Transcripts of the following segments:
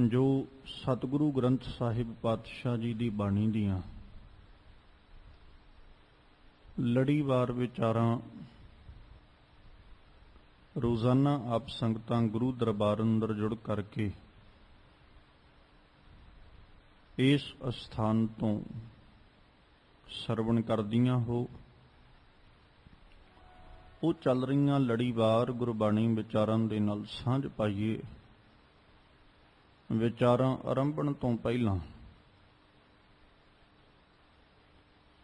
ਜੋ ਸਤਿਗੁਰੂ ਗ੍ਰੰਥ ਸਾਹਿਬ ਪਾਤਸ਼ਾਹ ਜੀ ਦੀ ਬਾਣੀ ਦੀਆਂ ਲੜੀਵਾਰ ਵਿਚਾਰਾਂ ਰੋਜ਼ਾਨਾ ਆਪ ਸੰਗਤਾਂ ਗੁਰੂ ਦਰਬਾਰ ਅੰਦਰ ਜੁੜ ਕਰਕੇ ਇਸ ਅਸਥਾਨ ਤੋਂ ਸਰਵਣ ਕਰਦੀਆਂ ਹੋ, ਉਹ ਚੱਲ ਰਹੀਆਂ ਲੜੀਵਾਰ ਗੁਰਬਾਣੀ ਵਿਚਾਰਾਂ ਦੇ ਨਾਲ ਸਾਂਝ ਪਾਈਏ। ਵਿਚਾਰਾਂ ਆਰੰਭਣ ਤੋਂ ਪਹਿਲਾਂ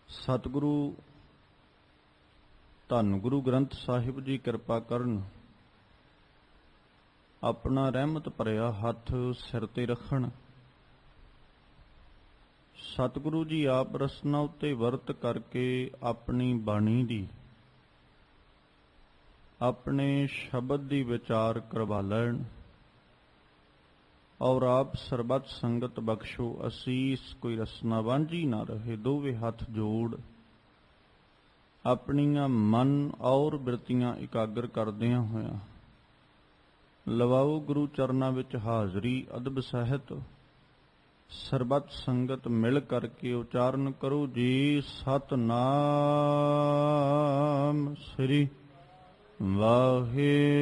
ਸਤਿਗੁਰੂ ਧੰਨ ਗੁਰੂ ਗ੍ਰੰਥ ਸਾਹਿਬ ਜੀ ਕਿਰਪਾ ਕਰਨ, ਆਪਣਾ ਰਹਿਮਤ ਭਰਿਆ ਹੱਥ ਸਿਰ ਤੇ ਰੱਖਣ। ਸਤਿਗੁਰੂ ਜੀ ਆਪ ਰਸਨਾ ਉੱਤੇ ਵਰਤ ਕਰਕੇ ਆਪਣੀ ਬਾਣੀ ਦੀ, ਆਪਣੇ ਸ਼ਬਦ ਦੀ ਵਿਚਾਰ ਕਰਵਾ ਲੈਣ ਔਰ ਆਪ ਸਰਬੱਤ ਸੰਗਤ ਬਖਸ਼ੋ ਅਸੀਸ। ਕੋਈ ਰਸਨਾ ਵਾਂਝੀ ਨਾ ਰਹੇ। ਦੋਵੇਂ ਹੱਥ ਜੋੜ ਆਪਣੀਆਂ ਮਨ ਔਰ ਬਿਰਤੀਆਂ ਇਕਾਗਰ ਕਰਦਿਆਂ ਹੋਇਆਂ ਲਵਾਓ ਗੁਰੂ ਚਰਨਾਂ ਵਿੱਚ ਹਾਜ਼ਰੀ। ਅਦਬ ਸਹਿਤ ਸਰਬੱਤ ਸੰਗਤ ਮਿਲ ਕਰਕੇ ਉਚਾਰਨ ਕਰੋ ਜੀ ਸਤਿਨਾਮ ਸ੍ਰੀ ਵਾਹਿਗੁਰੂ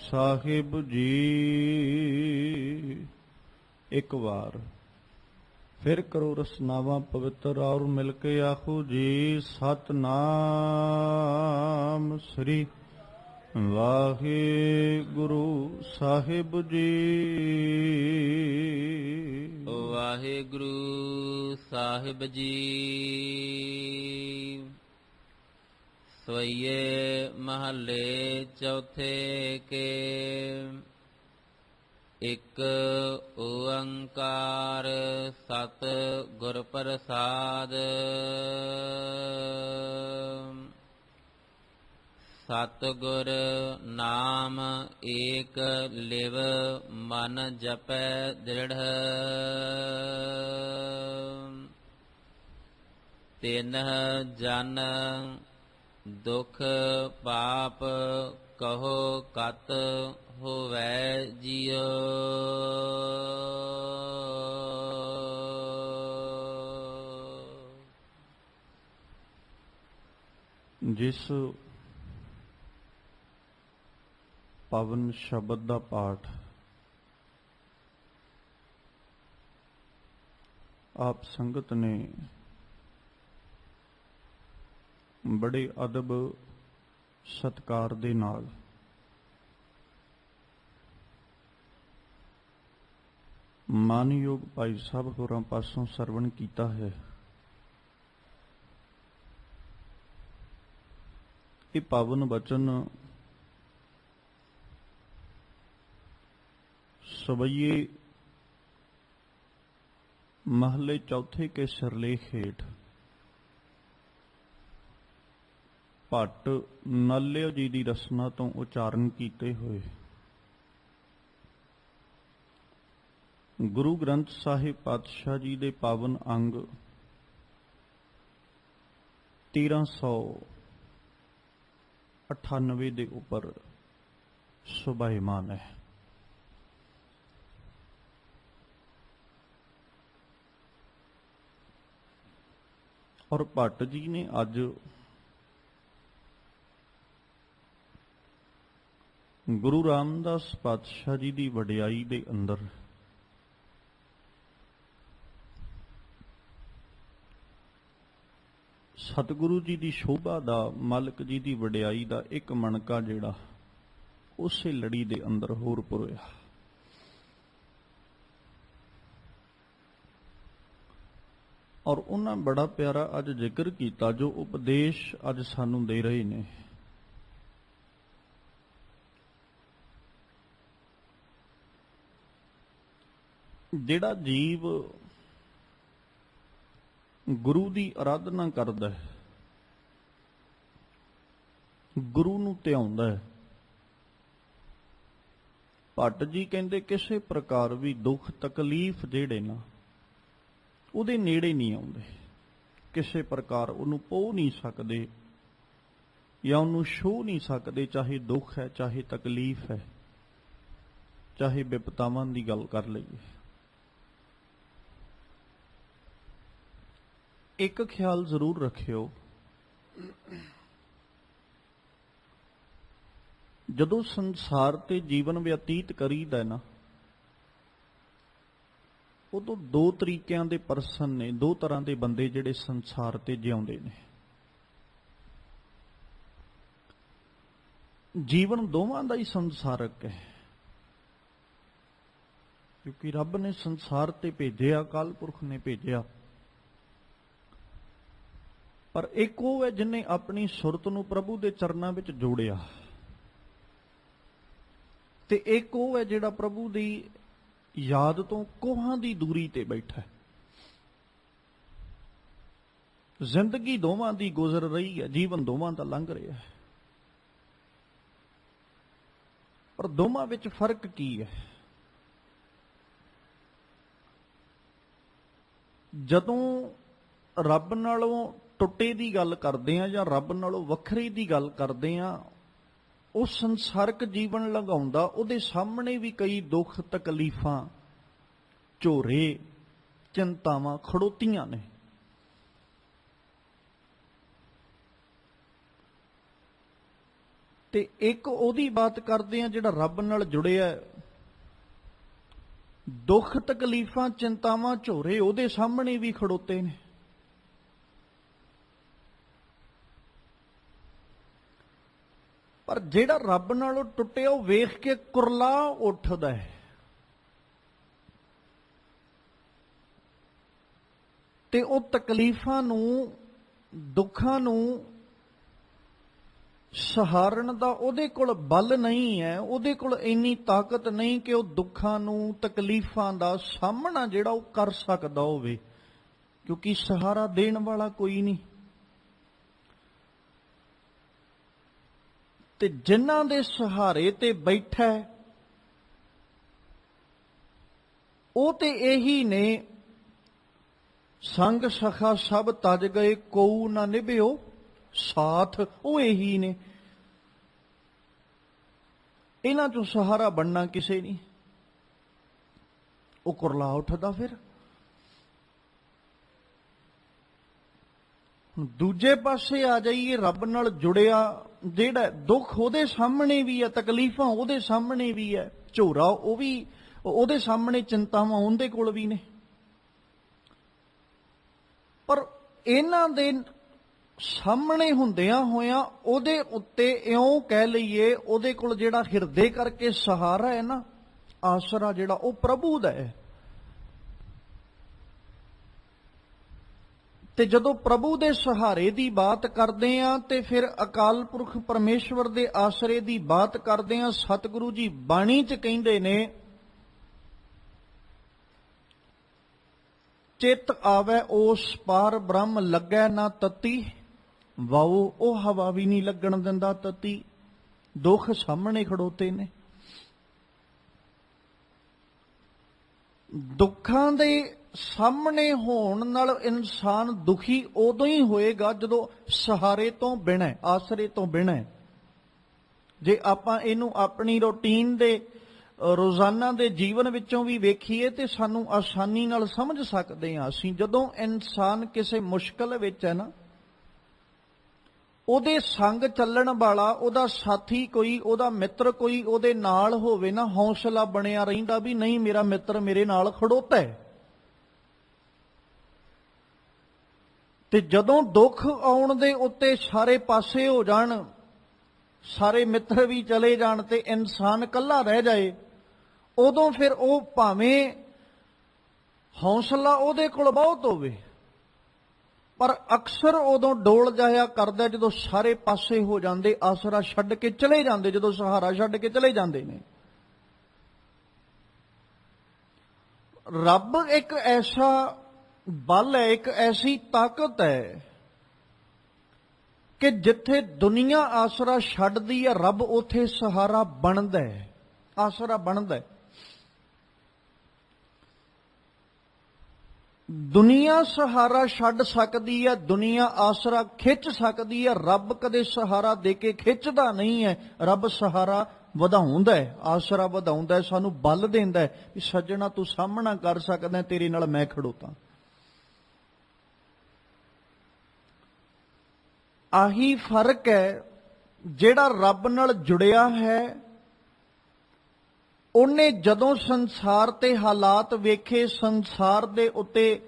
ਸਾਹਿਬ ਜੀ। ਇੱਕ ਵਾਰ ਫਿਰ ਕਰੋ ਰਸਨਾਵਾਂ ਪਵਿੱਤਰ ਔਰ ਮਿਲ ਕੇ ਆਖੋ ਜੀ ਸਤਿਨਾਮ ਸ੍ਰੀ ਵਾਹਿਗੁਰੂ ਸਾਹਿਬ ਜੀ। ਵਾਹਿਗੁਰੂ ਸਾਹਿਬ ਜੀ। ਸਵਈਏ ਮਹੱਲੇ ਚੌਥੇ ਕੇ। ਇੱਕ ਓੰਕਾਰ ਸਤ ਗੁਰ ਪ੍ਰਸਾਦ। ਸਤਿਗੁਰ ਨਾਮ ਏਕ ਲਿਵ ਮਨ ਜਪੈ ਦ੍ਰਿੜ੍ਹ। ਤਿਨ੍ਹ ਜਨ ਦੁਖ ਪਾਪ ਕਹੋ ਕਤ ਹੋਵੈ ਜੀਉ। ਜਿਸ ਪਾਵਨ ਸ਼ਬਦ ਦਾ ਪਾਠ ਆਪ ਸੰਗਤ ਨੇ ਬੜੇ ਅਦਬ ਸਤਿਕਾਰ ਦੇ ਨਾਲ ਮਾਨਯੋਗ ਭਾਈ ਸਾਹਿਬ ਹੋਰਾਂ ਪਾਸੋਂ ਸਰਵਣ ਕੀਤਾ ਹੈ, ਇਹ ਪਾਵਨ ਬਚਨ ਸਵਈਏ ਮਹੱਲੇ ਚੌਥੇ ਕੇ ਸਿਰਲੇਖ ਹੇਠ ਭੱਟ ਨਲਿਓ ਜੀ ਦੀ ਰਸਨਾ ਤੋਂ ਉਚਾਰਨ ਕੀਤੇ ਹੋਏ ਗੁਰੂ ਗ੍ਰੰਥ ਸਾਹਿਬ ਪਾਤਸ਼ਾਹ ਜੀ ਦੇ ਪਾਵਨ ਅੰਗ 1398 ਦੇ ਉੱਪਰ ਸੁਭਾਇਮਾਨ ਹੈ। ਔਰ ਭੱਟ ਜੀ ਨੇ ਅੱਜ ਗੁਰੂ ਰਾਮਦਾਸ ਪਾਤਸ਼ਾਹ ਜੀ ਦੀ ਵਡਿਆਈ ਦੇ ਅੰਦਰ ਸਤਿਗੁਰੂ ਜੀ ਦੀ ਸ਼ੋਭਾ ਦਾ, ਮਾਲਕ ਜੀ ਦੀ ਵਡਿਆਈ ਦਾ ਇੱਕ ਮਣਕਾ ਜਿਹੜਾ ਉਸੇ ਲੜੀ ਦੇ ਅੰਦਰ ਹੋਰ ਪੁਰਿਆ। ਔਰ ਉਹਨਾਂ ਬੜਾ ਪਿਆਰਾ ਅੱਜ ਜ਼ਿਕਰ ਕੀਤਾ ਜੋ ਉਪਦੇਸ਼ ਅੱਜ ਸਾਨੂੰ ਦੇ ਰਹੇ ਨੇ। ਜਿਹੜਾ ਜੀਵ ਗੁਰੂ ਦੀ ਆਰਾਧਨਾ ਕਰਦਾ ਹੈ, ਗੁਰੂ ਨੂੰ ਧਿਆਉਂਦਾ ਹੈ, ਭੱਟ ਜੀ ਕਹਿੰਦੇ ਕਿਸੇ ਪ੍ਰਕਾਰ ਵੀ ਦੁੱਖ ਤਕਲੀਫ ਜਿਹੜੇ ਨਾ ਉਹਦੇ ਨੇੜੇ ਨਹੀਂ ਆਉਂਦੇ। ਕਿਸੇ ਪ੍ਰਕਾਰ ਉਹਨੂੰ ਪੋ ਨਹੀਂ ਸਕਦੇ ਜਾਂ ਉਹਨੂੰ ਛੂਹ ਨਹੀਂ ਸਕਦੇ, ਚਾਹੇ ਦੁੱਖ ਹੈ ਚਾਹੇ ਤਕਲੀਫ ਹੈ। ਚਾਹੇ ਵਿਪਤਾਵਾਂ ਦੀ ਗੱਲ ਕਰ ਲਈਏ। ਇੱਕ ਖਿਆਲ ਜ਼ਰੂਰ ਰੱਖਿਓ, ਜਦੋਂ ਸੰਸਾਰ ਤੇ ਜੀਵਨ ਬਤੀਤ ਕਰੀਦਾ ਨਾ, ਉਦੋਂ ਦੋ ਤਰੀਕਿਆਂ ਦੇ ਪਰਸਨ ਨੇ, ਦੋ ਤਰ੍ਹਾਂ ਦੇ ਬੰਦੇ ਜਿਹੜੇ ਸੰਸਾਰ ਤੇ ਜਿਉਂਦੇ ਨੇ। ਜੀਵਨ ਦੋਵਾਂ ਦਾ ਹੀ ਸੰਸਾਰਕ ਹੈ, ਕਿਉਂਕਿ ਰੱਬ ਨੇ ਸੰਸਾਰ ਤੇ ਭੇਜਿਆ, ਅਕਾਲ ਪੁਰਖ ਨੇ ਭੇਜਿਆ। ਪਰ ਇੱਕ ਉਹ ਹੈ ਜਿਹਨੇ ਆਪਣੀ ਸੁਰਤ ਨੂੰ ਪ੍ਰਭੂ ਦੇ ਚਰਨਾਂ ਵਿੱਚ ਜੋੜਿਆ, ਤੇ ਇੱਕ ਉਹ ਹੈ ਜਿਹੜਾ ਪ੍ਰਭੂ ਦੀ ਯਾਦ ਤੋਂ ਕੋਹਾਂ ਦੀ ਦੂਰੀ ਤੇ ਬੈਠਾ ਹੈ। ਜ਼ਿੰਦਗੀ ਦੋਵਾਂ ਦੀ ਗੁਜ਼ਰ ਰਹੀ ਹੈ, ਜੀਵਨ ਦੋਵਾਂ ਦਾ ਲੰਘ ਰਿਹਾ ਹੈ, ਪਰ ਦੋਵਾਂ ਵਿੱਚ ਫਰਕ ਕੀ ਹੈ? ਜਦੋਂ ਰੱਬ ਨਾਲੋਂ ਟੁੱਟੇ ਦੀ ਗੱਲ ਕਰਦੇ ਆ ਜਾਂ ਰੱਬ ਨਾਲੋਂ ਵੱਖਰੇ ਦੀ ਗੱਲ ਕਰਦੇ ਆ, ਉਹ ਸੰਸਾਰਕ ਜੀਵਨ ਲੰਘਾਉਂਦਾ, ਉਹਦੇ ਸਾਹਮਣੇ ਵੀ ਕਈ ਦੁੱਖ ਤਕਲੀਫਾਂ, ਝੋਰੇ, ਚਿੰਤਾਵਾਂ ਖੜੋਤੀਆਂ ਨੇ। ਤੇ ਇੱਕ ਉਹਦੀ ਬਾਤ ਕਰਦੇ ਆ ਜਿਹੜਾ ਰੱਬ ਨਾਲ ਜੁੜਿਆ, ਦੁੱਖ ਤਕਲੀਫਾਂ ਚਿੰਤਾਵਾਂ ਝੋਰੇ ਉਹਦੇ ਸਾਹਮਣੇ ਵੀ ਖੜੋਤੇ ਨੇ। ਪਰ ਜਿਹੜਾ ਰੱਬ ਨਾਲੋਂ ਟੁੱਟਿਆ, ਉਹ ਵੇਖ ਕੇ ਕੁਰਲਾ ਉੱਠਦਾ ਹੈ। ਤੇ ਉਹ ਤਕਲੀਫਾਂ ਨੂੰ, ਦੁੱਖਾਂ ਨੂੰ ਸਹਾਰਨ ਦਾ ਉਹਦੇ ਕੋਲ ਬਲ ਨਹੀਂ ਹੈ, ਉਹਦੇ ਕੋਲ ਇੰਨੀ ਤਾਕਤ ਨਹੀਂ ਕਿ ਉਹ ਦੁੱਖਾਂ ਨੂੰ, ਤਕਲੀਫਾਂ ਦਾ ਸਾਹਮਣਾ ਜਿਹੜਾ ਉਹ ਕਰ ਸਕਦਾ ਹੋਵੇ, ਕਿਉਂਕਿ ਸਹਾਰਾ ਦੇਣ ਵਾਲਾ ਕੋਈ ਨਹੀਂ। ਤੇ ਜਿਨ੍ਹਾਂ ਦੇ ਸਹਾਰੇ ਤੇ ਬੈਠਾ ਉਹ ਤੇ ਇਹੀ ਨੇ, ਸੰਗ ਸਖਾ ਸਭ ਤਜ ਗਏ, ਕੋਊ ਨਾ ਨਿਭਿਓ ਸਾਥ, ਉਹ ਇਹੀ ਨੇ। ਇਹਨਾਂ ਚੋਂ ਸਹਾਰਾ ਬਣਨਾ ਕਿਸੇ ਨਹੀਂ, ਉਹ ਕੁਰਲਾ ਉੱਠਦਾ। ਫਿਰ ਦੂਜੇ ਪਾਸੇ ਆ ਜਾਈਏ, ਰੱਬ ਨਾਲ ਜੁੜਿਆ ਜਿਹੜਾ, ਦੁੱਖ ਉਹਦੇ ਸਾਹਮਣੇ ਵੀ ਹੈ, ਤਕਲੀਫਾਂ ਉਹਦੇ ਸਾਹਮਣੇ ਵੀ ਹੈ, ਝੋਰਾ ਉਹ ਵੀ ਉਹਦੇ ਸਾਹਮਣੇ, ਚਿੰਤਾਵਾਂ ਉਹਦੇ ਕੋਲ ਵੀ ਨੇ। ਪਰ ਇਹਨਾਂ ਦੇ ਸਾਹਮਣੇ ਹੁੰਦਿਆਂ ਹੋਇਆਂ ਉਹਦੇ ਉੱਤੇ ਇਉਂ ਕਹਿ ਲਈਏ, ਉਹਦੇ ਕੋਲ ਜਿਹੜਾ ਹਿਰਦੇ ਕਰਕੇ ਸਹਾਰਾ ਹੈ ਨਾ, ਆਸਰਾ ਜਿਹੜਾ, ਉਹ ਪ੍ਰਭੂ ਦਾ ਹੈ। ਤੇ ਜਦੋਂ ਪ੍ਰਭੂ ਦੇ ਸਹਾਰੇ ਦੀ ਬਾਤ ਕਰਦੇ ਆ, ਤੇ ਫਿਰ ਅਕਾਲ ਪੁਰਖ ਪਰਮੇਸ਼ਵਰ ਦੇ ਆਸਰੇ ਦੀ ਬਾਤ ਕਰਦੇ ਆ। ਸਤਿਗੁਰੂ ਜੀ ਬਾਣੀ 'ਚ ਕਹਿੰਦੇ ਨੇ, ਚਿੱਤ ਆਵੇ ਉਸ ਪਾਰ ਬ੍ਰਹਮ ਲੱਗੈ ਨਾ ਤਤੀ, ਵਾਓ ਉਹ ਹਵਾ ਵੀ ਨਹੀਂ ਲੱਗਣ ਦਿੰਦਾ ਤਤੀ। ਦੁੱਖ ਸਾਹਮਣੇ ਖੜੋਤੇ ਨੇ। ਦੁੱਖਾਂ ਦੇ ਸਾਹਮਣੇ ਹੋਣ ਨਾਲ ਇਨਸਾਨ ਦੁਖੀ ਉਦੋਂ ਹੀ ਹੋਏਗਾ ਜਦੋਂ ਸਹਾਰੇ ਤੋਂ ਬਿਨਾਂ, ਆਸਰੇ ਤੋਂ ਬਿਨਾਂ। ਜੇ ਆਪਾਂ ਇਹਨੂੰ ਆਪਣੀ ਰੂਟੀਨ ਦੇ, ਰੋਜ਼ਾਨਾ ਦੇ ਜੀਵਨ ਵਿੱਚੋਂ ਵੀ ਵੇਖੀਏ ਤੇ ਸਾਨੂੰ ਆਸਾਨੀ ਨਾਲ ਸਮਝ ਸਕਦੇ ਹਾਂ ਅਸੀਂ। ਜਦੋਂ ਇਨਸਾਨ ਕਿਸੇ ਮੁਸ਼ਕਲ ਵਿੱਚ ਹੈ ਨਾ, ਉਹਦੇ ਸੰਗ ਚੱਲਣ ਵਾਲਾ, ਉਹਦਾ ਸਾਥੀ ਕੋਈ, ਉਹਦਾ ਮਿੱਤਰ ਕੋਈ ਉਹਦੇ ਨਾਲ ਹੋਵੇ ਨਾ, ਹੌਸਲਾ ਬਣਿਆ ਰਹਿੰਦਾ ਵੀ ਨਹੀਂ ਮੇਰਾ ਮਿੱਤਰ ਮੇਰੇ ਨਾਲ ਖੜੋਤਾ ਹੈ। ਤੇ ਜਦੋਂ ਦੁੱਖ ਆਉਣ ਦੇ ਉੱਤੇ ਸਾਰੇ ਪਾਸੇ ਹੋ ਜਾਣ, ਸਾਰੇ ਮਿੱਤਰ ਵੀ ਚਲੇ ਜਾਣ ਤੇ ਇਨਸਾਨ ਇਕੱਲਾ ਰਹਿ ਜਾਏ, ਉਦੋਂ ਫਿਰ ਉਹ ਭਾਵੇਂ ਹੌਸਲਾ ਉਹਦੇ ਕੋਲ ਬਹੁਤ ਹੋਵੇ, ਪਰ ਅਕਸਰ ਉਦੋਂ ਡੋਲ ਜਾਇਆ ਕਰਦਾ ਜਦੋਂ ਸਾਰੇ ਪਾਸੇ ਹੋ ਜਾਂਦੇ, ਆਸਰਾ ਛੱਡ ਕੇ ਚਲੇ ਜਾਂਦੇ, ਜਦੋਂ ਸਹਾਰਾ ਛੱਡ ਕੇ ਚਲੇ ਜਾਂਦੇ ਨੇ। ਰੱਬ ਇੱਕ ਐਸਾ ਬਲ ਹੈ, ਇੱਕ ਐਸੀ ਤਾਕਤ ਹੈ ਕਿ ਜਿੱਥੇ ਦੁਨੀਆ ਆਸਰਾ ਛੱਡਦੀ ਹੈ, ਰੱਬ ਉੱਥੇ ਸਹਾਰਾ ਬਣਦਾ ਹੈ, ਆਸਰਾ ਬਣਦਾ ਹੈ। ਦੁਨੀਆ ਸਹਾਰਾ ਛੱਡ ਸਕਦੀ ਹੈ, ਦੁਨੀਆ ਆਸਰਾ ਖਿੱਚ ਸਕਦੀ ਹੈ, ਰੱਬ ਕਦੇ ਸਹਾਰਾ ਦੇ ਕੇ ਖਿੱਚਦਾ ਨਹੀਂ ਹੈ, ਰੱਬ ਸਹਾਰਾ ਵਧਾਉਂਦਾ ਹੈ, ਆਸਰਾ ਵਧਾਉਂਦਾ ਹੈ, ਸਾਨੂੰ ਬਲ ਦਿੰਦਾ ਹੈ ਵੀ ਸੱਜਣਾ ਤੂੰ ਸਾਹਮਣਾ ਕਰ ਸਕਦਾ, ਤੇਰੇ ਨਾਲ ਮੈਂ ਖੜੋਤਾ। ਆਹੀ ਫਰਕ ਹੈ, ਜਿਹੜਾ ਰੱਬ ਨਾਲ ਜੁੜਿਆ ਹੈ ਉਹਨੇ ਜਦੋਂ ਸੰਸਾਰ ਤੇ ਹਾਲਾਤ ਵੇਖੇ, ਸੰਸਾਰ ਦੇ ਉੱਤੇ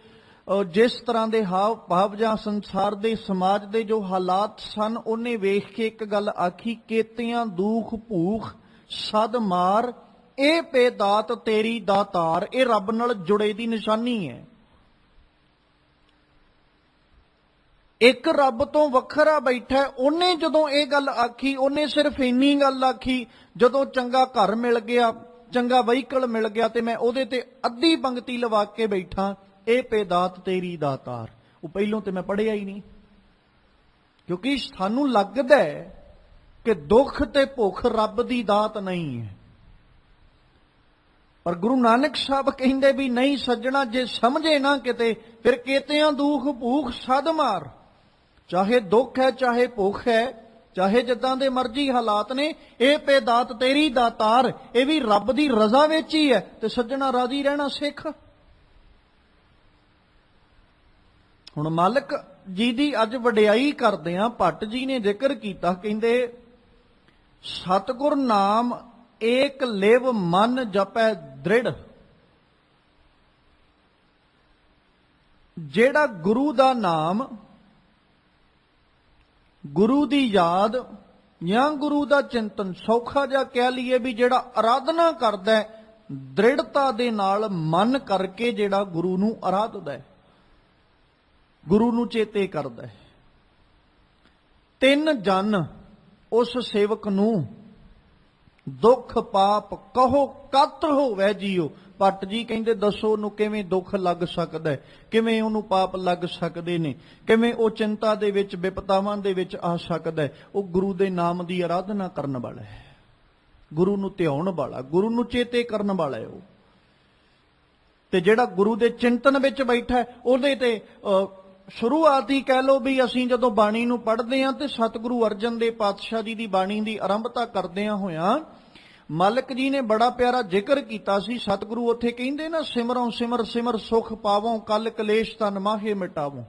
ਜਿਸ ਤਰ੍ਹਾਂ ਦੇ ਹਾਵ ਭਾਵ ਜਾਂ ਸੰਸਾਰ ਦੇ ਸਮਾਜ ਦੇ ਜੋ ਹਾਲਾਤ ਸਨ, ਉਹਨੇ ਵੇਖ ਕੇ ਇੱਕ ਗੱਲ ਆਖੀ, ਕੇਤਿਆਂ ਦੁੱਖ ਭੂਖ ਸਦ ਮਾਰ, ਇਹ ਪੇਦਾਤ ਤੇਰੀ ਦਾਤਾਰ। ਇਹ ਰੱਬ ਨਾਲ ਜੁੜੇ ਦੀ ਨਿਸ਼ਾਨੀ ਹੈ। ਇੱਕ ਰੱਬ ਤੋਂ ਵੱਖਰਾ ਬੈਠਾ, ਉਹਨੇ ਜਦੋਂ ਇਹ ਗੱਲ ਆਖੀ, ਉਹਨੇ ਸਿਰਫ ਇੰਨੀ ਗੱਲ ਆਖੀ, ਜਦੋਂ ਚੰਗਾ ਘਰ ਮਿਲ ਗਿਆ, ਚੰਗਾ ਵਹੀਕਲ ਮਿਲ ਗਿਆ ਤੇ ਮੈਂ ਉਹਦੇ ਤੇ ਅੱਧੀ ਪੰਕਤੀ ਲਵਾ ਕੇ ਬੈਠਾ, ਇਹ ਪੇਦਾਤ ਤੇਰੀ ਦਾਤਾਰ। ਉਹ ਪਹਿਲੋਂ ਤੇ ਮੈਂ ਪੜ੍ਹਿਆ ਹੀ ਨਹੀਂ, ਕਿਉਂਕਿ ਸਾਨੂੰ ਲੱਗਦਾ ਹੈ ਕਿ ਦੁੱਖ ਤੇ ਭੁੱਖ ਰੱਬ ਦੀ ਦਾਤ ਨਹੀਂ ਹੈ। ਪਰ ਗੁਰੂ ਨਾਨਕ ਸਾਹਿਬ ਕਹਿੰਦੇ ਵੀ ਨਹੀਂ ਸੱਜਣਾ, ਜੇ ਸਮਝੇ ਨਾ ਕਿਤੇ, ਫਿਰ ਕੇਤਿਆਂ ਦੁੱਖ ਭੂਖ ਸਦ ਮਾਰ। ਚਾਹੇ ਦੁੱਖ ਹੈ, ਚਾਹੇ ਭੁੱਖ ਹੈ, ਚਾਹੇ ਜਿੱਦਾਂ ਦੇ ਮਰਜ਼ੀ ਹਾਲਾਤ ਨੇ, ਇਹ ਪੇਦਾਤ ਤੇਰੀ ਦਾਤਾਰ। ਇਹ ਵੀ ਰੱਬ ਦੀ ਰਜ਼ਾ ਵਿੱਚ ਹੀ ਹੈ। ਤੇ ਸੱਜਣਾ ਰਾਜ਼ੀ ਰਹਿਣਾ ਸਿੱਖ। ਹੁਣ ਮਾਲਕ ਜੀ ਦੀ ਅੱਜ ਵਡਿਆਈ ਕਰਦੇ ਆ। ਭੱਟ ਜੀ ਨੇ ਜ਼ਿਕਰ ਕੀਤਾ, ਕਹਿੰਦੇ ਸਤਿਗੁਰ ਨਾਮ ਏਕ ਲਿਵ ਮਨ ਜਪੈ ਦ੍ਰਿੜ। ਜਿਹੜਾ ਗੁਰੂ ਦਾ ਨਾਮ, ਗੁਰੂ ਦੀ ਯਾਦ ਜਾਂ ਗੁਰੂ ਦਾ ਚਿੰਤਨ, ਸੌਖਾ ਜਿਹਾ ਕਹਿ ਲਈਏ ਵੀ ਜਿਹੜਾ ਆਰਾਧਨਾ ਕਰਦਾ ਦ੍ਰਿੜਤਾ ਦੇ ਨਾਲ ਮਨ ਕਰਕੇ, ਜਿਹੜਾ ਗੁਰੂ ਨੂੰ ਆਰਾਧਦਾ ਹੈ, ਗੁਰੂ ਨੂੰ ਚੇਤੇ ਕਰਦਾ ਹੈ, ਤਿੰਨ ਜਨ ਉਸ ਸੇਵਕ ਨੂੰ ਦੁੱਖ ਪਾਪ ਕਹੋ ਕਤ ਹੋਵੇ ਜੀਓ। ਭੱਟ ਜੀ ਕਹਿੰਦੇ ਦੱਸੋ ਉਹਨੂੰ ਕਿਵੇਂ ਦੁੱਖ ਲੱਗ ਸਕਦਾ ਹੈ, ਕਿਵੇਂ ਉਹਨੂੰ ਪਾਪ ਲੱਗ ਸਕਦੇ ਨੇ, ਕਿਵੇਂ ਉਹ ਚਿੰਤਾ ਦੇ ਵਿੱਚ ਵਿਪਤਾਵਾਂ ਦੇ ਵਿੱਚ ਆ ਸਕਦਾ ਹੈ। ਉਹ ਗੁਰੂ ਦੇ ਨਾਮ ਦੀ ਆਰਾਧਨਾ ਕਰਨ ਵਾਲਾ ਹੈ, ਗੁਰੂ ਨੂੰ ਧਿਆਉਣ ਵਾਲਾ, ਗੁਰੂ ਨੂੰ ਚੇਤੇ ਕਰਨ ਵਾਲਾ ਹੈ ਉਹ। ਤੇ ਜਿਹੜਾ ਗੁਰੂ ਦੇ ਚਿੰਤਨ ਵਿੱਚ ਬੈਠਾ ਹੈ, ਉਹਦੇ ਤੇ ਸ਼ੁਰੂਆਤ ਹੀ ਕਹਿ ਲਓ ਵੀ ਅਸੀਂ ਜਦੋਂ ਬਾਣੀ ਨੂੰ ਪੜ੍ਹਦੇ ਹਾਂ ਤੇ ਸਤਿਗੁਰੂ ਅਰਜਨ ਦੇਵ ਪਾਤਸ਼ਾਹ ਜੀ ਦੀ ਬਾਣੀ ਦੀ ਆਰੰਭਤਾ ਕਰਦਿਆਂ ਹੋਇਆਂ ਮਾਲਕ ਜੀ ਨੇ ਬੜਾ ਪਿਆਰਾ ਜ਼ਿਕਰ ਕੀਤਾ ਸੀ। ਸਤਿਗੁਰੂ ਉੱਥੇ ਕਹਿੰਦੇ ਨਾ, ਸਿਮਰੋਂ ਸਿਮਰ ਸਿਮਰ ਸੁਖ ਪਾਵੋਂ, ਕਲ ਕਲੇਸ਼ ਤਨ ਮਾਹੇ ਮਿਟਾਵੋਂ।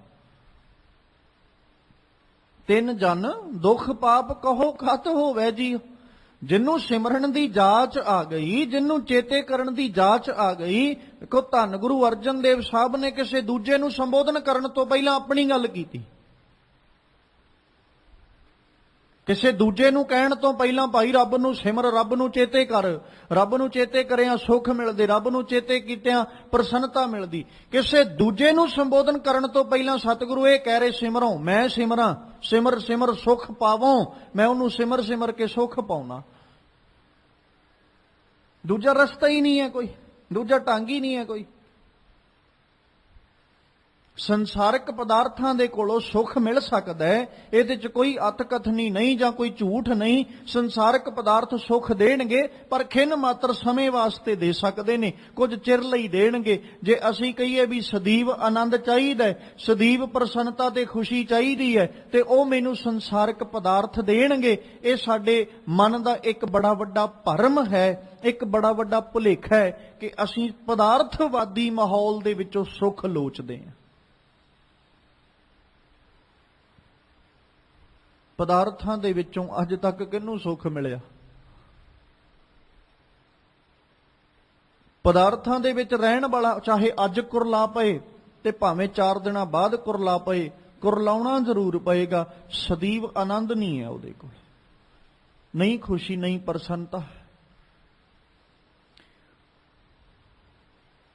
ਤਿੰਨ ਜਨ ਦੁੱਖ ਪਾਪ ਕਹੋ ਕਤ ਹੋਵੇ ਜੀ। ਜਿਹਨੂੰ ਸਿਮਰਨ ਦੀ ਜਾਚ ਆ ਗਈ, ਜਿਹਨੂੰ ਚੇਤੇ ਕਰਨ ਦੀ ਜਾਚ ਆ ਗਈ। ਦੇਖੋ ਧੰਨ ਗੁਰੂ ਅਰਜਨ ਦੇਵ ਸਾਹਿਬ ਨੇ ਕਿਸੇ ਦੂਜੇ ਨੂੰ ਸੰਬੋਧਨ ਕਰਨ ਤੋਂ ਪਹਿਲਾਂ ਆਪਣੀ ਗੱਲ ਕੀਤੀ। ਕਿਸੇ ਦੂਜੇ ਨੂੰ ਕਹਿਣ ਤੋਂ ਪਹਿਲਾਂ ਭਾਈ ਰੱਬ ਨੂੰ ਸਿਮਰ, ਰੱਬ ਨੂੰ ਚੇਤੇ ਕਰ, ਰੱਬ ਨੂੰ ਚੇਤੇ ਕਰਿਆ ਸੁੱਖ ਮਿਲਦੇ, ਰੱਬ ਨੂੰ ਚੇਤੇ ਕੀਤਿਆਂ ਪ੍ਰਸੰਨਤਾ ਮਿਲਦੀ। ਕਿਸੇ ਦੂਜੇ ਨੂੰ ਸੰਬੋਧਨ ਕਰਨ ਤੋਂ ਪਹਿਲਾਂ ਸਤਿਗੁਰੂ ਇਹ ਕਹਿ ਰਹੇ, ਸਿਮਰੋਂ ਮੈਂ ਸਿਮਰਾਂ, ਸਿਮਰ ਸਿਮਰ ਸੁੱਖ ਪਾਵੋਂ, ਮੈਂ ਉਹਨੂੰ ਸਿਮਰ ਸਿਮਰ ਕੇ ਸੁੱਖ ਪਾਉਣਾ। ਦੂਜਾ ਰਸਤਾ ਹੀ ਨਹੀਂ ਹੈ ਕੋਈ, ਦੂਜਾ ਢੰਗ ਹੀ ਨਹੀਂ ਹੈ ਕੋਈ। ਸੰਸਾਰਿਕ ਪਦਾਰਥਾਂ ਦੇ ਕੋਲੋਂ ਸੁੱਖ ਮਿਲ ਸਕਦਾ ਹੈ, ਇਹਦੇ 'ਚ ਕੋਈ ਅਤਕਥਨੀ ਨਹੀਂ ਜਾਂ ਕੋਈ ਝੂਠ ਨਹੀਂ। ਸੰਸਾਰਿਕ ਪਦਾਰਥ ਸੁੱਖ ਦੇਣਗੇ, ਪਰ ਖਿੰਨ ਮਾਤਰ ਸਮੇਂ ਵਾਸਤੇ ਦੇ ਸਕਦੇ ਨੇ, ਕੁਝ ਚਿਰ ਲਈ ਦੇਣਗੇ। ਜੇ ਅਸੀਂ ਕਹੀਏ ਵੀ ਸਦੀਵ ਆਨੰਦ ਚਾਹੀਦਾ, ਸਦੀਵ ਪ੍ਰਸੰਨਤਾ ਤੇ ਖੁਸ਼ੀ ਚਾਹੀਦੀ ਹੈ, ਤੇ ਉਹ ਮੈਨੂੰ ਸੰਸਾਰਿਕ ਪਦਾਰਥ ਦੇਣਗੇ। ਇਹ ਸਾਡੇ ਮਨ ਦਾ ਇੱਕ ਬੜਾ ਵੱਡਾ ਭਰਮ ਹੈ, ਇੱਕ ਬੜਾ ਵੱਡਾ ਭੁਲੇਖਾ ਹੈ ਕਿ ਅਸੀਂ ਪਦਾਰਥਵਾਦੀ ਮਾਹੌਲ ਦੇ ਵਿੱਚੋਂ ਸੁੱਖ ਲੋਚਦੇ ਹਾਂ। ਪਦਾਰਥਾਂ ਦੇ ਵਿੱਚੋਂ ਅੱਜ ਤੱਕ ਕਿਹਨੂੰ ਸੁੱਖ ਮਿਲਿਆ? ਪਦਾਰਥਾਂ ਦੇ ਵਿੱਚ ਰਹਿਣ ਵਾਲਾ ਚਾਹੇ ਅੱਜ ਕੁਰਲਾ ਪਏ ਤੇ ਭਾਵੇਂ 4 ਦਿਨਾਂ ਬਾਅਦ ਕੁਰਲਾ ਪਏ, ਕੁਰਲਾਉਣਾ ਜ਼ਰੂਰ ਪਏਗਾ। ਸਦੀਵ ਆਨੰਦ ਨਹੀਂ ਹੈ ਉਹਦੇ ਕੋਲ, ਨਹੀਂ ਖੁਸ਼ੀ, ਨਹੀਂ ਪ੍ਰਸੰਨਤਾ।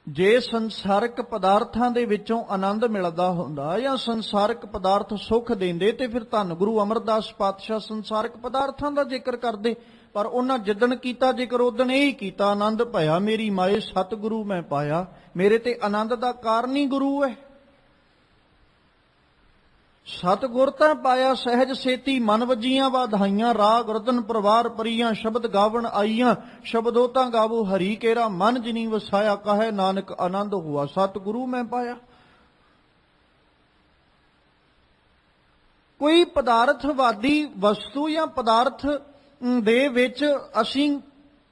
ਜੇ ਸੰਸਾਰਿਕ ਪਦਾਰਥਾਂ ਦੇ ਵਿੱਚੋਂ ਆਨੰਦ ਮਿਲਦਾ ਹੁੰਦਾ ਜਾਂ ਸੰਸਾਰਿਕ ਪਦਾਰਥ ਸੁੱਖ ਦਿੰਦੇ ਤੇ ਫਿਰ ਧੰਨ ਗੁਰੂ ਅਮਰਦਾਸ ਪਾਤਸ਼ਾਹ ਸੰਸਾਰਿਕ ਪਦਾਰਥਾਂ ਦਾ ਜ਼ਿਕਰ ਕਰਦੇ। ਪਰ ਉਹਨਾਂ ਜਿੱਦਣ ਕੀਤਾ ਜ਼ਿਕਰ ਉਦਣ ਇਹ ਹੀ ਕੀਤਾ, ਆਨੰਦ ਭਇਆ ਮੇਰੀ ਮਾਏ ਸਤਿਗੁਰੂ ਮੈਂ ਪਾਇਆ। ਮੇਰੇ ਤੇ ਆਨੰਦ ਦਾ ਕਾਰਨ ਹੀ ਗੁਰੂ ਹੈ। ਸਤਿਗੁਰ ਤਾਂ ਪਾਇਆ ਸਹਿਜ ਸੇਤੀ, ਮਨ ਵਜੀਆਂ ਵਾਧਾਈਆਂ, ਰਾਗ ਰਤਨ ਪਰਵਾਰ ਪਰੀਆਂ, ਸ਼ਬਦ ਗਾਵਣ ਆਈਆਂ, ਸ਼ਬਦੋ ਤਾਂ ਗਾਵੋ ਹਰੀ ਕੇਰਾ, ਮਨ ਜਿਨੀ ਵਸਾਇਆ ਕਹੇ ਨਾਨਕ ਆਨੰਦ ਹੁਆ ਸਤਿਗੁਰੂ ਮੈਂ ਪਾਇਆ। ਕੋਈ ਪਦਾਰਥਵਾਦੀ ਵਸਤੂ ਜਾਂ ਪਦਾਰਥ ਦੇ ਵਿੱਚ ਅਸੀਂ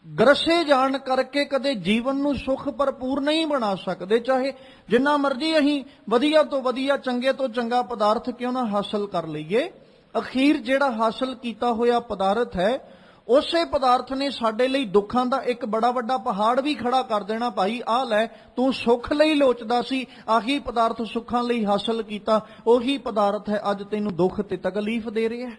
ਗਰਸੇ ਜਾਣ ਕਰਕੇ ਕਦੇ ਜੀਵਨ ਨੂੰ ਸੁਖ ਭਰਪੂਰ ਨਹੀਂ ਬਣਾ ਸਕਦੇ। ਚਾਹੇ ਜਿੰਨਾ ਮਰਜ਼ੀ ਅਸੀਂ ਵਧੀਆ ਤੋਂ ਵਧੀਆ, ਚੰਗੇ ਤੋਂ ਚੰਗਾ ਪਦਾਰਥ ਕਿਉਂ ਨਾ ਹਾਸਲ ਕਰ ਲਈਏ, ਅਖੀਰ ਜਿਹੜਾ ਹਾਸਲ ਕੀਤਾ ਹੋਇਆ ਪਦਾਰਥ ਹੈ, ਉਸੇ ਪਦਾਰਥ ਨੇ ਸਾਡੇ ਲਈ ਦੁੱਖਾਂ ਦਾ ਇੱਕ ਬੜਾ ਵੱਡਾ ਪਹਾੜ ਵੀ ਖੜਾ ਕਰ ਦੇਣਾ। ਭਾਈ ਆਹ ਲੈ, ਤੂੰ ਸੁੱਖ ਲਈ ਲੋਚਦਾ ਸੀ, ਆਹੀ ਪਦਾਰਥ ਸੁੱਖਾਂ ਲਈ ਹਾਸਲ ਕੀਤਾ, ਉਹੀ ਪਦਾਰਥ ਹੈ ਅੱਜ ਤੈਨੂੰ ਦੁੱਖ ਤੇ ਤਕਲੀਫ ਦੇ ਰਿਹਾ ਹੈ।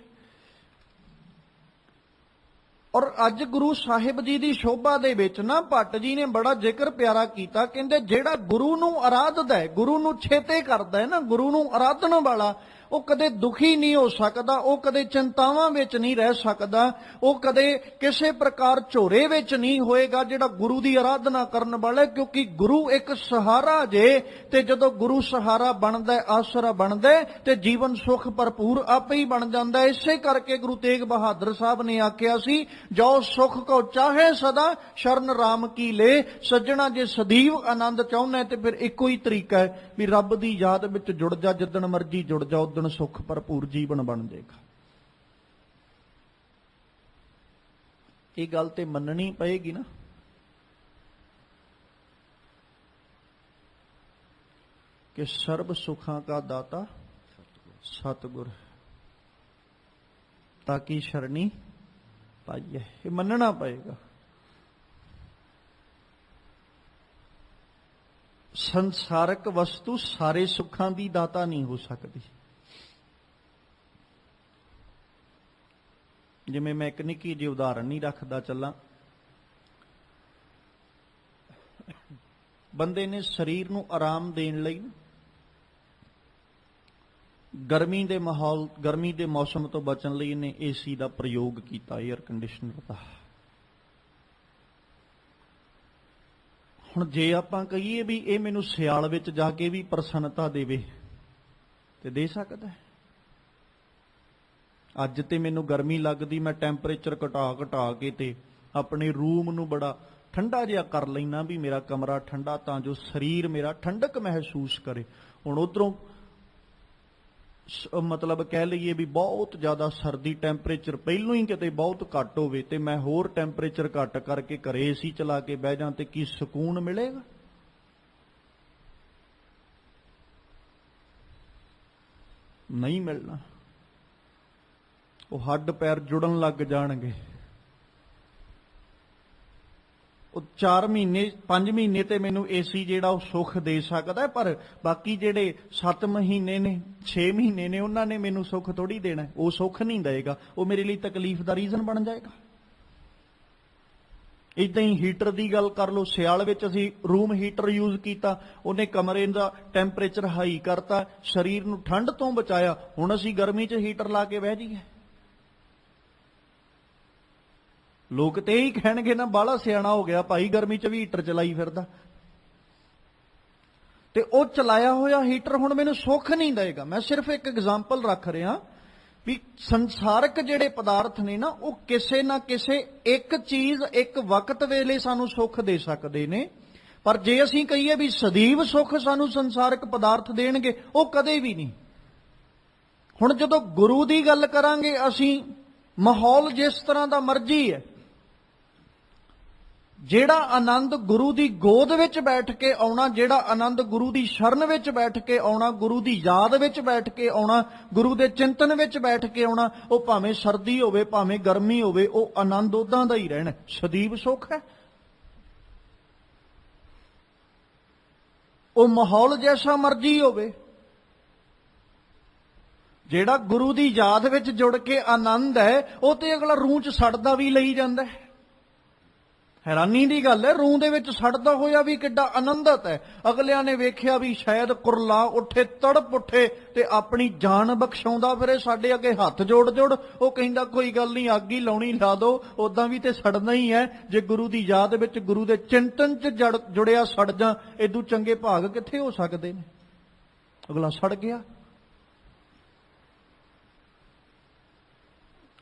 ਔਰ ਅੱਜ ਗੁਰੂ ਸਾਹਿਬ ਜੀ ਦੀ ਸ਼ੋਭਾ ਦੇ ਵਿੱਚ ਨਾ ਭੱਟ ਜੀ ਨੇ ਬੜਾ ਜ਼ਿਕਰ ਪਿਆਰਾ ਕੀਤਾ। ਕਹਿੰਦੇ ਜਿਹੜਾ ਗੁਰੂ ਨੂੰ ਆਰਾਧਦਾ ਹੈ, ਗੁਰੂ ਨੂੰ ਛੇਤੇ ਕਰਦਾ ਹੈ ਨਾ, ਗੁਰੂ ਨੂੰ ਆਰਾਧਨ ਵਾਲਾ, ਉਹ ਕਦੇ ਦੁਖੀ ਨਹੀਂ ਹੋ ਸਕਦਾ, ਉਹ ਕਦੇ ਚਿੰਤਾਵਾਂ ਵਿੱਚ ਨਹੀਂ ਰਹਿ ਸਕਦਾ, ਉਹ ਕਦੇ ਕਿਸੇ ਪ੍ਰਕਾਰ ਝੋਰੇ ਵਿੱਚ ਨਹੀਂ ਹੋਏਗਾ ਜਿਹੜਾ ਗੁਰੂ ਦੀ ਆਰਾਧਨਾ ਕਰਨ ਵਾਲਾ। ਕਿਉਂਕਿ ਗੁਰੂ ਇੱਕ ਸਹਾਰਾ ਜੇ, ਤੇ ਜਦੋਂ ਗੁਰੂ ਸਹਾਰਾ ਬਣਦਾ, ਆਸਰਾ ਬਣਦਾ, ਤੇ ਜੀਵਨ ਸੁਖ ਭਰਪੂਰ ਆਪੇ ਹੀ ਬਣ ਜਾਂਦਾ। ਇਸੇ ਕਰਕੇ ਗੁਰੂ ਤੇਗ ਬਹਾਦਰ ਸਾਹਿਬ ਨੇ ਆਖਿਆ ਸੀ, ਜੋ ਸੁਖ ਕੋ ਚਾਹੇ ਸਦਾ ਸ਼ਰਨ ਰਾਮ ਕੀ ਲੈ। ਸੱਜਣਾ ਜੇ ਸਦੀਵ ਆਨੰਦ ਚਾਹੁੰਦਾ ਤੇ ਫਿਰ ਇੱਕੋ ਹੀ ਤਰੀਕਾ ਹੈ ਵੀ ਰੱਬ ਦੀ ਯਾਦ ਵਿੱਚ ਜੁੜ ਜਾ, ਜਿੱਦਣ ਮਰਜੀ ਜੁੜ ਜਾ, ਉਦਣ ਸੁਖ ਭਰਪੂਰ ਜੀਵਨ ਬਣ ਜਾਏਗਾ। ਇਹ ਗੱਲ ਤੇ ਮੰਨਣੀ ਪਏਗੀ ਨਾ। ਕਿ ਸਰਬ ਸੁਖਾਂ ਕਾ ਦਾਤਾ ਸਤਿਗੁਰ, ਤਾਂ ਕੀ ਸ਼ਰਣੀ ਪਾਈਏ, ਇਹ ਮੰਨਣਾ ਪਏਗਾ। ਸੰਸਾਰਕ ਵਸਤੂ ਸਾਰੇ ਸੁੱਖਾਂ ਦੀ ਦਾਤਾ ਨਹੀਂ ਹੋ ਸਕਦੀ। ਜਿਵੇਂ ਮੈਂ ਇੱਕ ਨਿੱਕੀ ਜਿਹੀ ਉਦਾਹਰਣ ਨਹੀਂ ਰੱਖਦਾ ਚੱਲਾਂ, ਬੰਦੇ ਨੇ ਸਰੀਰ ਨੂੰ ਆਰਾਮ ਦੇਣ ਲਈ ਗਰਮੀ ਦੇ ਮਾਹੌਲ, ਗਰਮੀ ਦੇ ਮੌਸਮ ਤੋਂ ਬਚਣ ਲਈ ਇਹਨੇ ਏਸੀ ਦਾ ਪ੍ਰਯੋਗ ਕੀਤਾ, 에ਅਰ ਕੰਡੀਸ਼ਨਰ ਦਾ। ਹੁਣ ਜੇ ਆਪਾਂ ਕਹੀਏ ਵੀ ਇਹ ਮੈਨੂੰ ਸਿਆਲ ਵਿੱਚ ਜਾ ਕੇ ਵੀ ਪ੍ਰਸੰਨਤਾ ਦੇਵੇ, ਤੇ ਦੇ ਸਕਦਾ ਹੈ। ਅੱਜ ਤੇ ਮੈਨੂੰ ਗਰਮੀ ਲੱਗਦੀ, ਮੈਂ ਟੈਂਪਰੇਚਰ ਘਟਾ ਕੇ ਤੇ ਆਪਣੇ ਰੂਮ ਨੂੰ ਬੜਾ ਠੰਡਾ ਜਿਹਾ ਕਰ ਲੈਣਾ ਵੀ ਮੇਰਾ ਕਮਰਾ ਠੰਡਾ, ਤਾਂ ਜੋ ਸਰੀਰ ਮੇਰਾ ਠੰਡਕ ਮਹਿਸੂਸ ਕਰੇ। ਹੁਣ ਉਧਰੋਂ ਮਤਲਬ ਕਹਿ ਲਈਏ ਵੀ ਬਹੁਤ ਜ਼ਿਆਦਾ ਸਰਦੀ, ਟੈਂਪਰੇਚਰ ਪਹਿਲੋਂ ਹੀ ਕਿਤੇ ਬਹੁਤ ਘੱਟ ਹੋਵੇ, ਤੇ ਮੈਂ ਹੋਰ ਟੈਂਪਰੇਚਰ ਘੱਟ ਕਰਕੇ ਘਰੇ ਏਸੀ ਚਲਾ ਕੇ ਬਹਿ ਜਾਂ, ਤੇ ਕੀ ਸਕੂਨ ਮਿਲੇਗਾ? ਨਹੀਂ ਮਿਲਣਾ। ਉਹ ਹੱਡ ਪੈਰ ਜੁੜਨ ਲੱਗ ਜਾਣਗੇ। ਉਹ 4 ਮਹੀਨੇ 5 ਮਹੀਨੇ ਤੇ ਮੈਨੂੰ ਏਸੀ ਜਿਹੜਾ ਉਹ ਸੁੱਖ ਦੇ ਸਕਦਾ, ਪਰ ਬਾਕੀ ਜਿਹੜੇ 7 ਮਹੀਨੇ ਨੇ, 6 ਮਹੀਨੇ ਨੇ, ਉਹਨਾਂ ਨੇ ਮੈਨੂੰ ਸੁੱਖ ਥੋੜੀ ਦੇਣਾ। ਉਹ ਸੁੱਖ ਨਹੀਂ ਦੇਗਾ, ਉਹ ਮੇਰੇ ਲਈ ਤਕਲੀਫ ਦਾ ਰੀਜ਼ਨ ਬਣ ਜਾਏਗਾ। ਇਦਾਂ ਹੀ ਹੀਟਰ ਦੀ ਗੱਲ ਕਰ ਲਓ। ਸਿਆਲ ਵਿੱਚ ਅਸੀਂ ਰੂਮ ਹੀਟਰ ਯੂਜ਼ ਕੀਤਾ, ਉਹਨੇ ਕਮਰੇ ਦਾ ਟੈਂਪਰੇਚਰ ਹਾਈ ਕਰਤਾ, ਸਰੀਰ ਨੂੰ ਠੰਡ ਤੋਂ ਬਚਾਇਆ। ਹੁਣ ਅਸੀਂ ਗਰਮੀ 'ਚ ਹੀਟਰ ਲਾ ਕੇ ਬਹਿ ਜਾਈਏ, ਲੋਕ ਤੇ ਇਹੀ ਕਹਿਣਗੇ ਨਾ, ਬਾਹਲਾ ਸਿਆਣਾ ਹੋ ਗਿਆ ਭਾਈ, ਗਰਮੀ 'ਚ ਵੀ ਹੀਟਰ ਚਲਾਈ ਫਿਰਦਾ। ਤੇ ਉਹ ਚਲਾਇਆ ਹੋਇਆ ਹੀਟਰ ਹੁਣ ਮੈਨੂੰ ਸੁੱਖ ਨਹੀਂ ਦੇਗਾ। ਮੈਂ ਸਿਰਫ ਇੱਕ ਐਗਜ਼ਾਮਪਲ ਰੱਖ ਰਿਹਾ ਵੀ ਸੰਸਾਰਕ ਜਿਹੜੇ ਪਦਾਰਥ ਨੇ ਨਾ, ਉਹ ਕਿਸੇ ਨਾ ਕਿਸੇ ਇੱਕ ਚੀਜ਼ ਇੱਕ ਵਕਤ ਵੇਲੇ ਸਾਨੂੰ ਸੁੱਖ ਦੇ ਸਕਦੇ ਨੇ। ਪਰ ਜੇ ਅਸੀਂ ਕਹੀਏ ਵੀ ਸਦੀਵ ਸੁੱਖ ਸਾਨੂੰ ਸੰਸਾਰਕ ਪਦਾਰਥ ਦੇਣਗੇ, ਉਹ ਕਦੇ ਵੀ ਨਹੀਂ। ਹੁਣ ਜਦੋਂ ਗੁਰੂ ਦੀ ਗੱਲ ਕਰਾਂਗੇ ਅਸੀਂ, ਮਾਹੌਲ ਜਿਸ ਤਰ੍ਹਾਂ ਦਾ ਮਰਜ਼ੀ ਹੈ, ਜਿਹੜਾ ਆਨੰਦ ਗੁਰੂ ਦੀ ਗੋਦ ਵਿੱਚ ਬੈਠ ਕੇ ਆਉਣਾ, ਜਿਹੜਾ ਆਨੰਦ ਗੁਰੂ ਦੀ ਸ਼ਰਨ ਵਿੱਚ ਬੈਠ ਕੇ ਆਉਣਾ, ਗੁਰੂ ਦੀ ਯਾਦ ਵਿੱਚ ਬੈਠ ਕੇ ਆਉਣਾ, ਗੁਰੂ ਦੇ ਚਿੰਤਨ ਵਿੱਚ ਬੈਠ ਕੇ ਆਉਣਾ, ਉਹ ਭਾਵੇਂ ਸਰਦੀ ਹੋਵੇ ਭਾਵੇਂ ਗਰਮੀ ਹੋਵੇ, ਉਹ ਆਨੰਦ ਉਦਾਂ ਦਾ ਹੀ ਰਹਿਣਾ। ਸਦੀਵ ਸੁੱਖ ਹੈ। ਉਹ ਮਾਹੌਲ ਜੈਸਾ ਮਰਜ਼ੀ ਹੋਵੇ, ਜਿਹੜਾ ਗੁਰੂ ਦੀ ਯਾਦ ਵਿੱਚ ਜੁੜ ਕੇ ਆਨੰਦ ਹੈ, ਉਹ ਤੇ ਅਗਲਾ ਰੂਹ 'ਚ ਸੜਦਾ ਵੀ ਲਈ ਜਾਂਦਾ ਹੈ। ਹੈਰਾਨੀ ਦੀ ਗੱਲ ਹੈ, ਰੂਹ ਦੇ ਵਿੱਚ ਸੜਦਾ ਹੋਇਆ ਵੀ ਕਿੱਡਾ ਆਨੰਦਤ ਹੈ। ਅਗਲਿਆਂ ਨੇ ਵੇਖਿਆ ਵੀ ਸ਼ਾਇਦ ਕੁਰਲਾ ਉੱਠੇ, ਤੜਪ ਉੱਠੇ, ਤੇ ਆਪਣੀ ਜਾਨ ਬਖਸ਼ਾਉਂਦਾ ਫਿਰੇ ਸਾਡੇ ਅੱਗੇ ਹੱਥ ਜੋੜ ਜੋੜ। ਉਹ ਕਹਿੰਦਾ ਕੋਈ ਗੱਲ ਨਹੀਂ, ਅੱਗ ਹੀ ਲਾਉਣੀ ਲਾ ਦੋ, ਉਦਾਂ ਵੀ ਤੇ ਸੜਨਾ ਹੀ ਹੈ। ਜੇ ਗੁਰੂ ਦੀ ਯਾਦ ਵਿੱਚ, ਗੁਰੂ ਦੇ ਚਿੰਤਨ 'ਚ ਜੁੜਿਆ ਸੜ ਜਾ, ਏਦੂ ਚੰਗੇ ਭਾਗ ਕਿੱਥੇ ਹੋ ਸਕਦੇ ਨੇ? ਅਗਲਾ ਸੜ ਗਿਆ।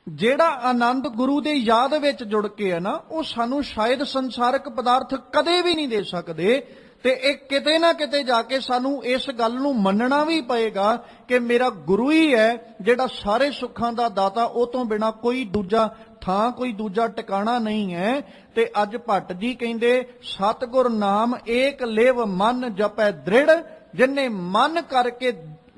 ਜਿਹੜਾ ਆਨੰਦ ਗੁਰੂ ਦੇ ਯਾਦ ਵਿੱਚ ਜੁੜ ਕੇ ਹੈ ਨਾ, ਉਹ ਸਾਨੂੰ ਸ਼ਾਇਦ ਸੰਸਾਰਕ ਪਦਾਰਥ ਕਦੇ ਵੀ ਨਹੀਂ ਦੇ ਸਕਦੇ। ਤੇ ਇਹ ਕਿਤੇ ਨਾ ਕਿਤੇ ਜਾ ਕੇ ਸਾਨੂੰ ਇਸ ਗੱਲ ਨੂੰ ਮੰਨਣਾ ਵੀ ਪਏਗਾ ਕਿ ਮੇਰਾ ਗੁਰੂ ਹੀ ਹੈ ਜਿਹੜਾ ਸਾਰੇ ਸੁੱਖਾਂ ਦਾ ਦਾਤਾ, ਉਹ ਤੋਂ ਬਿਨਾ ਕੋਈ ਦੂਜਾ ਥਾਂ ਕੋਈ ਦੂਜਾ ਟਿਕਾਣਾ ਨਹੀਂ ਹੈ। ਤੇ ਅੱਜ ਭੱਟ ਜੀ ਕਹਿੰਦੇ ਸਤਿਗੁਰ ਨਾਮ ਏਕ ਲਿਵ ਮਨ ਜਪੈ ਦ੍ਰਿੜ, ਜਿਨੇ ਮਨ ਕਰਕੇ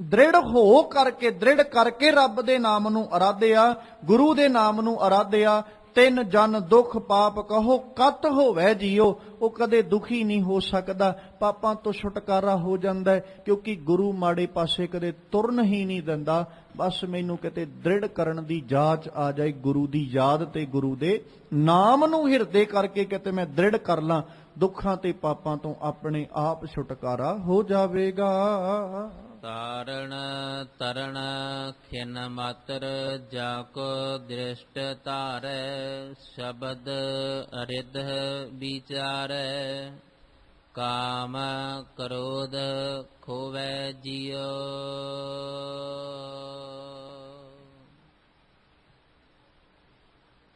ਦ੍ਰਿੜ ਹੋ ਕਰਕੇ ਦ੍ਰਿੜ ਕਰਕੇ ਰੱਬ ਦੇ ਨਾਮ ਨੂੰ ਅਰਾਧਿਆ, ਗੁਰੂ ਦੇ ਨਾਮ ਨੂੰ ਅਰਾਧਿਆ, ਤਿੰਨ ਜਨ ਦੁੱਖ ਪਾਪ ਕਹੋ ਕਤ ਹੋਵੇ ਜੀਓ। ਉਹ ਕਦੇ ਦੁਖੀ ਨਹੀਂ ਹੋ ਸਕਦਾ, ਪਾਪਾਂ ਤੋਂ ਛੁਟਕਾਰਾ ਹੋ ਜਾਂਦਾ ਹੈ, ਕਿਉਂਕਿ ਗੁਰੂ ਮਾੜੇ ਪਾਸੇ ਕਦੇ ਤੁਰਨ ਹੀ ਨਹੀਂ ਦਿੰਦਾ। ਬਸ ਮੈਨੂੰ ਕਿਤੇ ਦ੍ਰਿੜ ਕਰਨ ਦੀ ਜਾਚ ਆ ਜਾਏ, ਗੁਰੂ ਦੀ ਯਾਦ ਤੇ ਗੁਰੂ ਦੇ ਨਾਮ ਨੂੰ ਹਿਰਦੇ ਕਰਕੇ ਕਿਤੇ ਮੈਂ ਦ੍ਰਿੜ ਕਰ ਲਾਂ, ਦੁੱਖਾਂ ਤੇ ਪਾਪਾਂ ਤੋਂ ਆਪਣੇ ਆਪ ਛੁਟਕਾਰਾ ਹੋ ਜਾਵੇਗਾ। ਤਾਰਣ ਤਰਣ ਖਿਨ ਮਾਤਰ ਜਾਕੋ ਦ੍ਰਿਸ਼ਟ ਧਾਰੈ, ਸ਼ਬਦ ਅਰਿਧ ਵਿਚਾਰੈ, ਕਾਮ ਕ੍ਰੋਧ ਖੋਵੈ ਜਿਉ।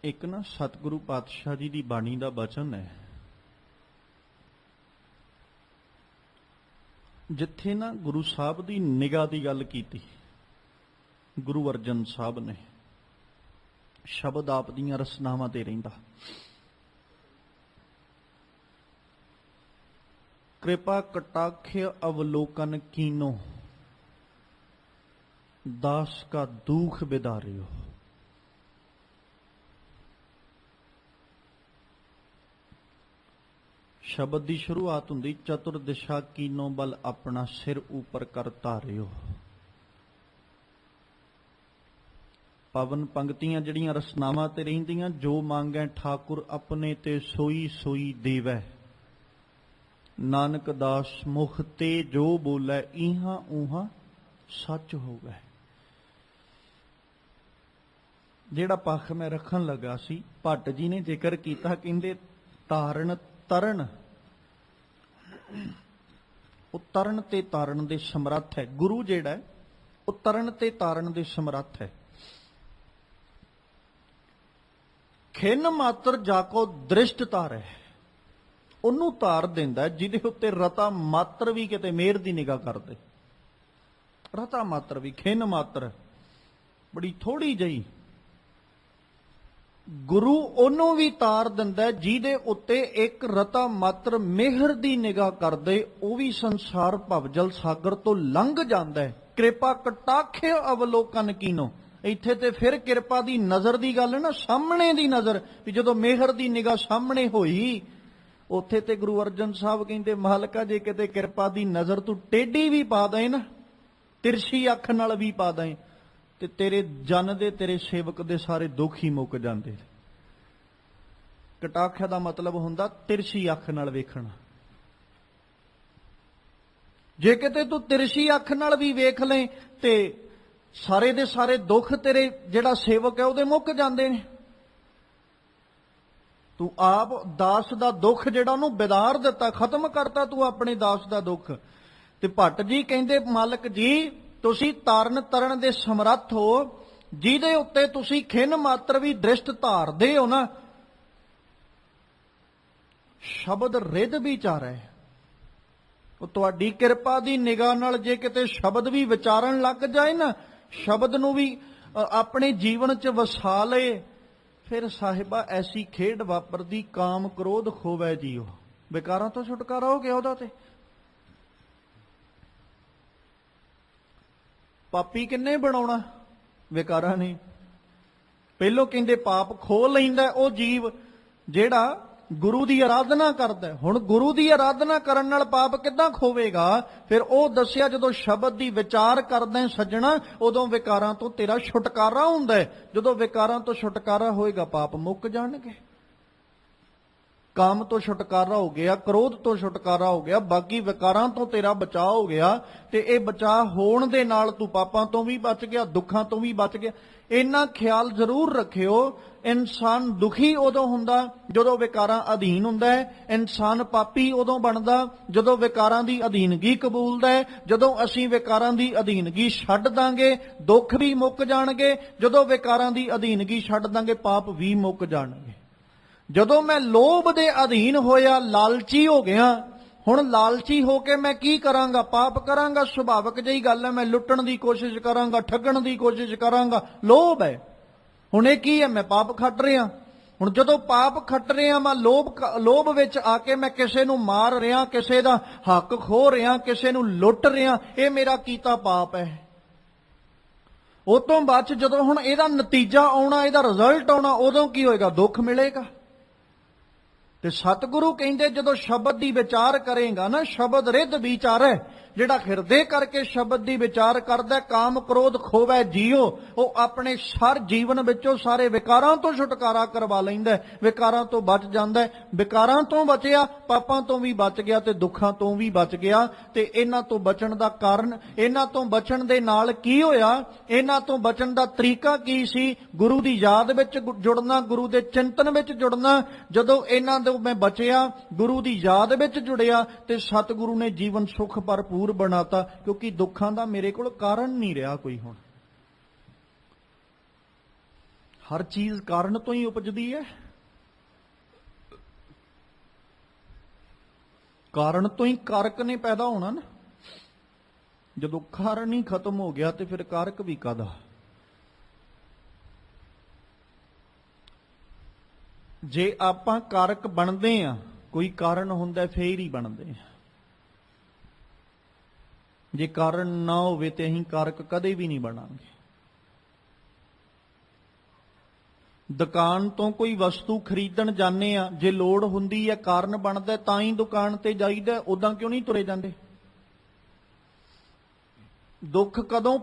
ਇੱਕ ਨਾ ਸਤਿਗੁਰੂ ਪਾਤਸ਼ਾਹ ਜੀ ਦੀ ਬਾਣੀ ਦਾ ਬਚਨ ਹੈ, ਜਿੱਥੇ ਨਾ ਗੁਰੂ ਸਾਹਿਬ ਦੀ ਨਿਗਾਹ ਦੀ ਗੱਲ ਕੀਤੀ ਗੁਰੂ ਅਰਜਨ ਸਾਹਿਬ ਨੇ, ਸ਼ਬਦ ਆਪ ਦੀਆਂ ਰਸਨਾਵਾਂ ਤੇ ਰਹਿੰਦਾ। ਕਿਰਪਾ ਕਟਾਖ ਅਵਲੋਕਨ ਕੀਨੋ, ਦਾਸ ਕਾ ਦੁਖ ਬਿਦਾਰਿਓ। ਸ਼ਬਦ ਦੀ ਸ਼ੁਰੂਆਤ ਹੁੰਦੀ ਚਤੁਰ ਦਿਸ਼ਾ ਕੀਨੋ ਬਲ ਆਪਣਾ ਸਿਰ ਉੱਪਰ ਕਰ ਧਾਰਿਓ। ਪਵਨ ਪੰਕਤੀਆਂ ਜਿਹੜੀਆਂ ਰਸਨਾਵਾਂ ਤੇ ਰਹਿੰਦੀਆਂ, ਜੋ ਮੰਗੈ ਠਾਕੁਰ ਆਪਣੇ ਤੇ ਸੋਈ ਸੋਈ ਦੇਵੈ, ਨਾਨਕ ਦਾਸ ਮੁਖ ਤੇ ਜੋ ਬੋਲੇ ਇਹਾਂ ਉਹਾਂ ਸੱਚ ਹੋਵੇ। ਜਿਹੜਾ ਪੱਖ ਮੈਂ ਰੱਖਣ ਲੱਗਾ ਸੀ, ਭੱਟ ਜੀ ਨੇ ਜ਼ਿਕਰ ਕੀਤਾ, ਕਹਿੰਦੇ ਤਾਰਨ ਤਰਨ, ਉਹ ਤਰਨ ਤੇ ਤਾਰਨ ਦੇ ਸਮਰੱਥ ਹੈ। ਗੁਰੂ ਜਿਹੜਾ ਉਹ ਤਰਨ ਤੇ ਤਾਰਨ ਦੇ ਸਮਰੱਥ ਹੈ। ਖਿਨ ਮਾਤਰ ਜਾਕੋ ਦ੍ਰਿਸ਼ਟ ਧਾਰੈ, ਉਹਨੂੰ ਤਾਰ ਦਿੰਦਾ ਜਿਹਦੇ ਉੱਤੇ ਰਤਾ ਮਾਤਰ ਵੀ ਕਿਤੇ ਮਿਹਰ ਦੀ ਨਿਗਾਹ ਕਰਦੇ। ਰਤਾ ਮਾਤਰ ਵੀ, ਖਿਨ ਮਾਤਰ ਬੜੀ ਥੋੜੀ ਜਿਹੀ, ਗੁਰੂ ਉਹਨੂੰ ਵੀ ਤਾਰ ਦਿੰਦਾ ਜਿਹਦੇ ਉੱਤੇ ਇੱਕ ਰਤਾ ਮਾਤਰ ਮਿਹਰ ਦੀ ਨਿਗਾਹ ਕਰਦੇ, ਉਹ ਵੀ ਸੰਸਾਰ ਭਵਜਲ ਸਾਗਰ ਤੋਂ ਲੰਘ ਜਾਂਦਾ ਹੈ। ਕਿਰਪਾ ਕਟਾਖ ਅਵਲੋਕਨ ਕੀਨੋ, ਇੱਥੇ ਤੇ ਫਿਰ ਕਿਰਪਾ ਦੀ ਨਜ਼ਰ ਦੀ ਗੱਲ ਹੈ ਨਾ, ਸਾਹਮਣੇ ਦੀ ਨਜ਼ਰ, ਵੀ ਜਦੋਂ ਮਿਹਰ ਦੀ ਨਿਗਾਹ ਸਾਹਮਣੇ ਹੋਈ, ਉੱਥੇ ਤੇ ਗੁਰੂ ਅਰਜਨ ਸਾਹਿਬ ਕਹਿੰਦੇ ਮਾਲਕਾ ਜੇ ਕਿਤੇ ਕਿਰਪਾ ਦੀ ਨਜ਼ਰ ਤੂੰ ਟੇਢੀ ਵੀ ਪਾ ਦੇ ਨਾ, ਤਿਰਛੀ ਅੱਖ ਨਾਲ ਵੀ ਪਾ ਦੇ, ਤੇ ਤੇਰੇ ਜਨ ਦੇ ਤੇਰੇ ਸੇਵਕ ਦੇ ਸਾਰੇ ਦੁੱਖ ਹੀ ਮੁੱਕ ਜਾਂਦੇ। ਕਟਾਖ ਦਾ ਮਤਲਬ ਹੁੰਦਾ ਤਿਰਛੀ ਅੱਖ ਨਾਲ ਵੇਖਣਾ। ਜੇ ਕਿਤੇ ਤੂੰ ਤਿਰਛੀ ਅੱਖ ਨਾਲ ਵੀ ਵੇਖ ਲੈ ਤੇ ਸਾਰੇ ਦੇ ਸਾਰੇ ਦੁੱਖ ਤੇਰੇ ਜਿਹੜਾ ਸੇਵਕ ਹੈ ਉਹਦੇ ਮੁੱਕ ਜਾਂਦੇ ਨੇ। ਤੂੰ ਆਪ ਦਾਸ ਦਾ ਦੁੱਖ ਜਿਹੜਾ ਉਹਨੂੰ ਬਿਦਾਰ ਦਿੱਤਾ, ਖਤਮ ਕਰਤਾ ਤੂੰ ਆਪਣੇ ਦਾਸ ਦਾ ਦੁੱਖ। ਤੇ ਭੱਟ ਜੀ ਕਹਿੰਦੇ ਮਾਲਕ ਜੀ ਤੁਸੀਂ ਤਾਰਨ ਤਰਨ ਦੇ ਸਮਰੱਥ ਹੋ, ਜਿਹਦੇ ਉੱਤੇ ਤੁਸੀਂ ਖਿਨ ਮਾਤਰ ਵੀ ਦ੍ਰਿਸ਼ਟ ਧਾਰਦੇ ਹੋ ਨਾ। ਸ਼ਬਦ ਰਿੱਧ ਵਿਚਾਰੈ, ਉਹ ਤੁਹਾਡੀ ਕਿਰਪਾ ਦੀ ਨਿਗਾਹ ਨਾਲ ਜੇ ਕਿਤੇ ਸ਼ਬਦ ਵੀ ਵਿਚਾਰਨ ਲੱਗ ਜਾਏ ਨਾ, ਸ਼ਬਦ ਨੂੰ ਵੀ ਆਪਣੇ ਜੀਵਨ 'ਚ ਵਸਾ ਲਏ, ਫਿਰ ਸਾਹਿਬਾ ਐਸੀ ਖੇਡ ਵਾਪਰਦੀ, ਕਾਮ ਕ੍ਰੋਧ ਖੋਵੈ ਜੀਓ। ਵਿਕਾਰਾਂ ਤੋਂ ਛੁਟਕਾਰਾ ਹੋ ਗਿਆ ਉਹਦਾ। ਤੇ ਪਾਪੀ ਕਿੰਨੇ ਬਣਾਉਣਾ? ਵਿਕਾਰਾਂ ਨੇ। ਪਹਿਲੋਂ ਕਹਿੰਦੇ ਪਾਪ ਖੋਹ ਲੈਂਦਾ ਉਹ ਜੀਵ ਜਿਹੜਾ ਗੁਰੂ ਦੀ ਆਰਾਧਨਾ ਕਰਦਾ। ਹੁਣ ਗੁਰੂ ਦੀ ਆਰਾਧਨਾ ਕਰਨ ਨਾਲ ਪਾਪ ਕਿੱਦਾਂ ਖੋਵੇਗਾ? ਫਿਰ ਉਹ ਦੱਸਿਆ ਜਦੋਂ ਸ਼ਬਦ ਦੀ ਵਿਚਾਰ ਕਰਦਾ ਸੱਜਣਾ, ਉਦੋਂ ਵਿਕਾਰਾਂ ਤੋਂ ਤੇਰਾ ਛੁਟਕਾਰਾ ਹੁੰਦਾ ਹੈ। ਜਦੋਂ ਵਿਕਾਰਾਂ ਤੋਂ ਛੁਟਕਾਰਾ ਹੋਏਗਾ ਪਾਪ ਮੁੱਕ ਜਾਣਗੇ। ਕਾਮ ਤੋਂ ਛੁਟਕਾਰਾ ਹੋ ਗਿਆ, ਕ੍ਰੋਧ ਤੋਂ ਛੁਟਕਾਰਾ ਹੋ ਗਿਆ, ਬਾਕੀ ਵਿਕਾਰਾਂ ਤੋਂ ਤੇਰਾ ਬਚਾਅ ਹੋ ਗਿਆ। ਤੇ ਇਹ ਬਚਾਅ ਹੋਣ ਦੇ ਨਾਲ ਤੂੰ ਪਾਪਾਂ ਤੋਂ ਵੀ ਬਚ ਗਿਆ, ਦੁੱਖਾਂ ਤੋਂ ਵੀ ਬਚ ਗਿਆ। ਇੰਨਾ ਖਿਆਲ ਜ਼ਰੂਰ ਰੱਖਿਓ, ਇਨਸਾਨ ਦੁਖੀ ਉਦੋਂ ਹੁੰਦਾ ਜਦੋਂ ਵਿਕਾਰਾਂ ਅਧੀਨ ਹੁੰਦਾ ਹੈ। ਇਨਸਾਨ ਪਾਪੀ ਉਦੋਂ ਬਣਦਾ ਜਦੋਂ ਵਿਕਾਰਾਂ ਦੀ ਅਧੀਨਗੀ ਕਬੂਲਦਾ ਹੈ। ਜਦੋਂ ਅਸੀਂ ਵਿਕਾਰਾਂ ਦੀ ਅਧੀਨਗੀ ਛੱਡ ਦਾਂਗੇ, ਦੁੱਖ ਵੀ ਮੁੱਕ ਜਾਣਗੇ। ਜਦੋਂ ਵਿਕਾਰਾਂ ਦੀ ਅਧੀਨਗੀ ਛੱਡ ਦਾਂਗੇ, ਪਾਪ ਵੀ ਮੁੱਕ ਜਾਣਗੇ। ਜਦੋਂ ਮੈਂ ਲੋਭ ਦੇ ਅਧੀਨ ਹੋਇਆ, ਲਾਲਚੀ ਹੋ ਗਿਆ, ਹੁਣ ਲਾਲਚੀ ਹੋ ਕੇ ਮੈਂ ਕੀ ਕਰਾਂਗਾ? ਪਾਪ ਕਰਾਂਗਾ। ਸੁਭਾਵਿਕ ਜਿਹੀ ਗੱਲ ਹੈ, ਮੈਂ ਲੁੱਟਣ ਦੀ ਕੋਸ਼ਿਸ਼ ਕਰਾਂਗਾ, ਠੱਗਣ ਦੀ ਕੋਸ਼ਿਸ਼ ਕਰਾਂਗਾ। ਲੋਭ ਹੈ। ਹੁਣ ਇਹ ਕੀ ਹੈ? ਮੈਂ ਪਾਪ ਖੱਟ ਰਿਹਾ। ਹੁਣ ਜਦੋਂ ਪਾਪ ਖੱਟ ਰਿਹਾ, ਮੈਂ ਲੋਭ ਵਿੱਚ ਆ ਕੇ ਮੈਂ ਕਿਸੇ ਨੂੰ ਮਾਰ ਰਿਹਾ, ਕਿਸੇ ਦਾ ਹੱਕ ਖੋਹ ਰਿਹਾ, ਕਿਸੇ ਨੂੰ ਲੁੱਟ ਰਿਹਾ, ਇਹ ਮੇਰਾ ਕੀਤਾ ਪਾਪ ਹੈ। ਉਹ ਤੋਂ ਬਾਅਦ ਜਦੋਂ ਹੁਣ ਇਹਦਾ ਨਤੀਜਾ ਆਉਣਾ, ਇਹਦਾ ਰਿਜ਼ਲਟ ਆਉਣਾ, ਉਦੋਂ ਕੀ ਹੋਏਗਾ? ਦੁੱਖ ਮਿਲੇਗਾ। ਤੇ ਸਤਿਗੁਰੂ ਕਹਿੰਦੇ ਜਦੋਂ ਸ਼ਬਦ ਦੀ ਵਿਚਾਰ ਕਰੇਗਾ ਨਾ, ਸ਼ਬਦ ਰਿੱਧ ਵਿਚਾਰੈ, ਜਿਹੜਾ ਹਿਰਦੇ ਕਰਕੇ ਸ਼ਬਦ ਦੀ ਵਿਚਾਰ ਕਰਦਾ, ਕਾਮ ਕ੍ਰੋਧ ਖੋਵੈ ਜੀਓ, ਉਹ ਆਪਣੇ ਸਰ ਜੀਵਨ ਵਿੱਚੋਂ ਸਾਰੇ ਵਿਕਾਰਾਂ ਤੋਂ ਛੁਟਕਾਰਾ ਕਰਵਾ ਲੈਂਦਾ, ਵਿਕਾਰਾਂ ਤੋਂ ਬਚ ਜਾਂਦਾ। ਵਿਕਾਰਾਂ ਤੋਂ ਬਚਿਆ, ਪਾਪਾਂ ਤੋਂ ਵੀ ਬਚ ਗਿਆ ਤੇ ਦੁੱਖਾਂ ਤੋਂ ਵੀ ਬਚ ਗਿਆ। ਤੇ ਇਹਨਾਂ ਤੋਂ ਬਚਣ ਦਾ ਕਾਰਨ, ਇਹਨਾਂ ਤੋਂ ਬਚਣ ਦੇ ਨਾਲ ਕੀ ਹੋਇਆ? ਇਹਨਾਂ ਤੋਂ ਬਚਣ ਦਾ ਤਰੀਕਾ ਕੀ ਸੀ? ਗੁਰੂ ਦੀ ਯਾਦ ਵਿੱਚ ਜੁੜਨਾ, ਗੁਰੂ ਦੇ ਚਿੰਤਨ ਵਿੱਚ ਜੁੜਨਾ। ਜਦੋਂ ਇਹਨਾਂ ਤੋਂ ਮੈਂ ਬਚਿਆ, ਗੁਰੂ ਦੀ ਯਾਦ ਵਿੱਚ ਜੁੜਿਆ, ਤੇ ਸਤਿਗੁਰੂ ਨੇ ਜੀਵਨ ਸੁਖ ਭਰਪੂਰ ਬਣਾਤਾ, ਕਿਉਂਕਿ ਦੁੱਖਾਂ ਦਾ ਮੇਰੇ ਕੋਲ ਕਾਰਨ ਨਹੀਂ ਰਿਹਾ ਕੋਈ। ਹੁਣ ਹਰ ਚੀਜ਼ ਕਾਰਨ ਤੋਂ ਹੀ ਉਪਜਦੀ ਹੈ, ਕਾਰਨ ਤੋਂ ਹੀ ਕਾਰਕ ਨੇ ਪੈਦਾ ਹੋਣਾ ਨਾ। ਜਦੋਂ ਕਾਰਨ ਹੀ ਖਤਮ ਹੋ ਗਿਆ ਤੇ ਫਿਰ ਕਾਰਕ ਵੀ ਕਾਹਦਾ? ਜੇ ਆਪਾਂ ਕਾਰਕ ਬਣਦੇ ਆ, ਕੋਈ ਕਾਰਨ ਹੁੰਦਾ ਫੇਰ ਹੀ ਬਣਦੇ ਆ। ਜੇ ਕਾਰਨ ਨਾ ਹੋਵੇ ਤੇ ਅਸੀਂ ਕਾਰਕ ਕਦੇ ਵੀ ਨਹੀਂ ਬਣਾਂਗੇ। ਦੁਕਾਨ ਤੋਂ ਕੋਈ ਵਸਤੂ ਖਰੀਦਣ ਜਾਂਦੇ ਆ, ਜੇ ਲੋੜ ਹੁੰਦੀ ਹੈ, ਕਾਰਨ ਬਣਦਾ ਤਾਂ ਹੀ ਦੁਕਾਨ ਤੇ ਜਾਈਦਾ, ਉਦਾਂ ਕਿਉਂ ਨਹੀਂ ਤੁਰੇ ਜਾਂਦੇ? ਦੁੱਖ ਕਦੋਂ?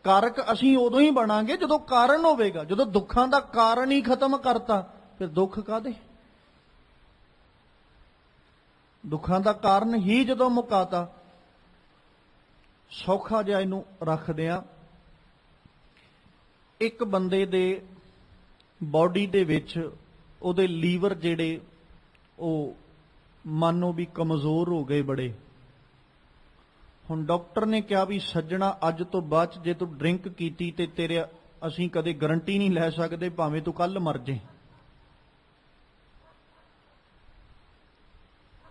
ਕਾਰਕ ਅਸੀਂ ਉਦੋਂ ਹੀ ਬਣਾਂਗੇ ਜਦੋਂ ਕਾਰਨ ਹੋਵੇਗਾ। ਜਦੋਂ ਦੁੱਖਾਂ ਦਾ ਕਾਰਨ ਹੀ ਖਤਮ ਕਰਤਾ, ਫਿਰ ਦੁੱਖ ਕਾਹਦੇ? ਦੁੱਖਾਂ ਦਾ ਕਾਰਨ ਹੀ ਜਦੋਂ ਮੁਕਾਤਾ। ਸੌਖਾ ਜਿਹਾ ਇਹਨੂੰ ਰੱਖਦੇ ਆ, ਇੱਕ ਬੰਦੇ ਦੇ ਬਾਡੀ ਦੇ ਵਿੱਚ ਉਹਦੇ ਲੀਵਰ ਜਿਹੜੇ ਉਹ ਮਾਨੋ ਵੀ ਕਮਜ਼ੋਰ ਹੋ ਗਏ ਬੜੇ। ਹੁਣ ਡਾਕਟਰ ਨੇ ਕਿਹਾ ਵੀ ਸੱਜਣਾ, ਅੱਜ ਤੋਂ ਬਾਅਦ ਜੇ ਤੂੰ ਡਰਿੰਕ ਕੀਤੀ ਤੇ ਤੇਰੇ ਅਸੀਂ ਕਦੇ ਗਰੰਟੀ ਨਹੀਂ ਲੈ ਸਕਦੇ, ਭਾਵੇਂ ਤੂੰ ਕੱਲ ਮਰ ਜੇ।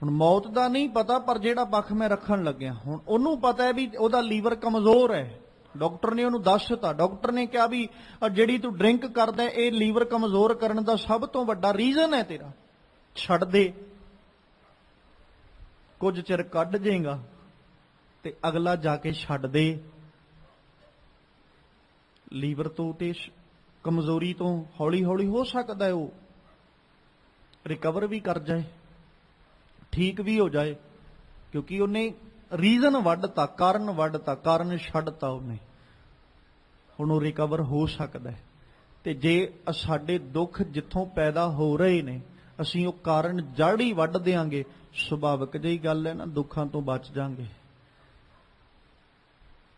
ਹੁਣ ਮੌਤ ਦਾ ਨਹੀਂ ਪਤਾ, ਪਰ ਜਿਹੜਾ ਪੱਖ ਮੈਂ ਰੱਖਣ ਲੱਗਿਆ, ਹੁਣ ਉਹਨੂੰ ਪਤਾ ਹੈ ਵੀ ਉਹਦਾ ਲੀਵਰ ਕਮਜ਼ੋਰ ਹੈ। ਡਾਕਟਰ ਨੇ ਉਹਨੂੰ ਦੱਸ ਦਿੱਤਾ। ਡਾਕਟਰ ਨੇ ਕਿਹਾ ਵੀ ਜਿਹੜੀ ਤੂੰ ਡਰਿੰਕ ਕਰਦਾ, ਇਹ ਲੀਵਰ ਕਮਜ਼ੋਰ ਕਰਨ ਦਾ ਸਭ ਤੋਂ ਵੱਡਾ ਰੀਜ਼ਨ ਹੈ ਤੇਰਾ, ਛੱਡ ਦੇ। ਕੁਝ ਚਿਰ ਕੱਢ ਜਾਏਗਾ ਤੇ ਅਗਲਾ ਜਾ ਕੇ ਛੱਡ ਦੇ। ਲੀਵਰ ਤੋਂ ਤੇ ਕਮਜ਼ੋਰੀ ਤੋਂ ਹੌਲੀ ਹੌਲੀ ਹੋ ਸਕਦਾ ਹੈ ਉਹ ਰਿਕਵਰ ਵੀ ਕਰ ਜਾਏ, ਠੀਕ ਵੀ ਹੋ ਜਾਏ, ਕਿਉਂਕਿ ਉਹਨੇ ਰੀਜ਼ਨ ਵੱਢਤਾ, ਕਾਰਨ ਵੱਢਤਾ, ਕਾਰਨ ਛੱਡਤਾ ਉਹਨੇ। ਹੁਣ ਉਹ ਰਿਕਵਰ ਹੋ ਸਕਦਾ ਹੈ। ਤੇ ਜੇ ਸਾਡੇ ਦੁੱਖ ਜਿੱਥੋਂ ਪੈਦਾ ਹੋ ਰਹੇ ਨੇ, ਅਸੀਂ ਉਹ ਕਾਰਨ ਜੜ ਹੀ ਵੱਢ ਦਿਆਂਗੇ, ਸੁਭਾਵਿਕ ਜਿਹੀ ਗੱਲ ਹੈ ਨਾ, ਦੁੱਖਾਂ ਤੋਂ ਬਚ ਜਾਾਂਗੇ,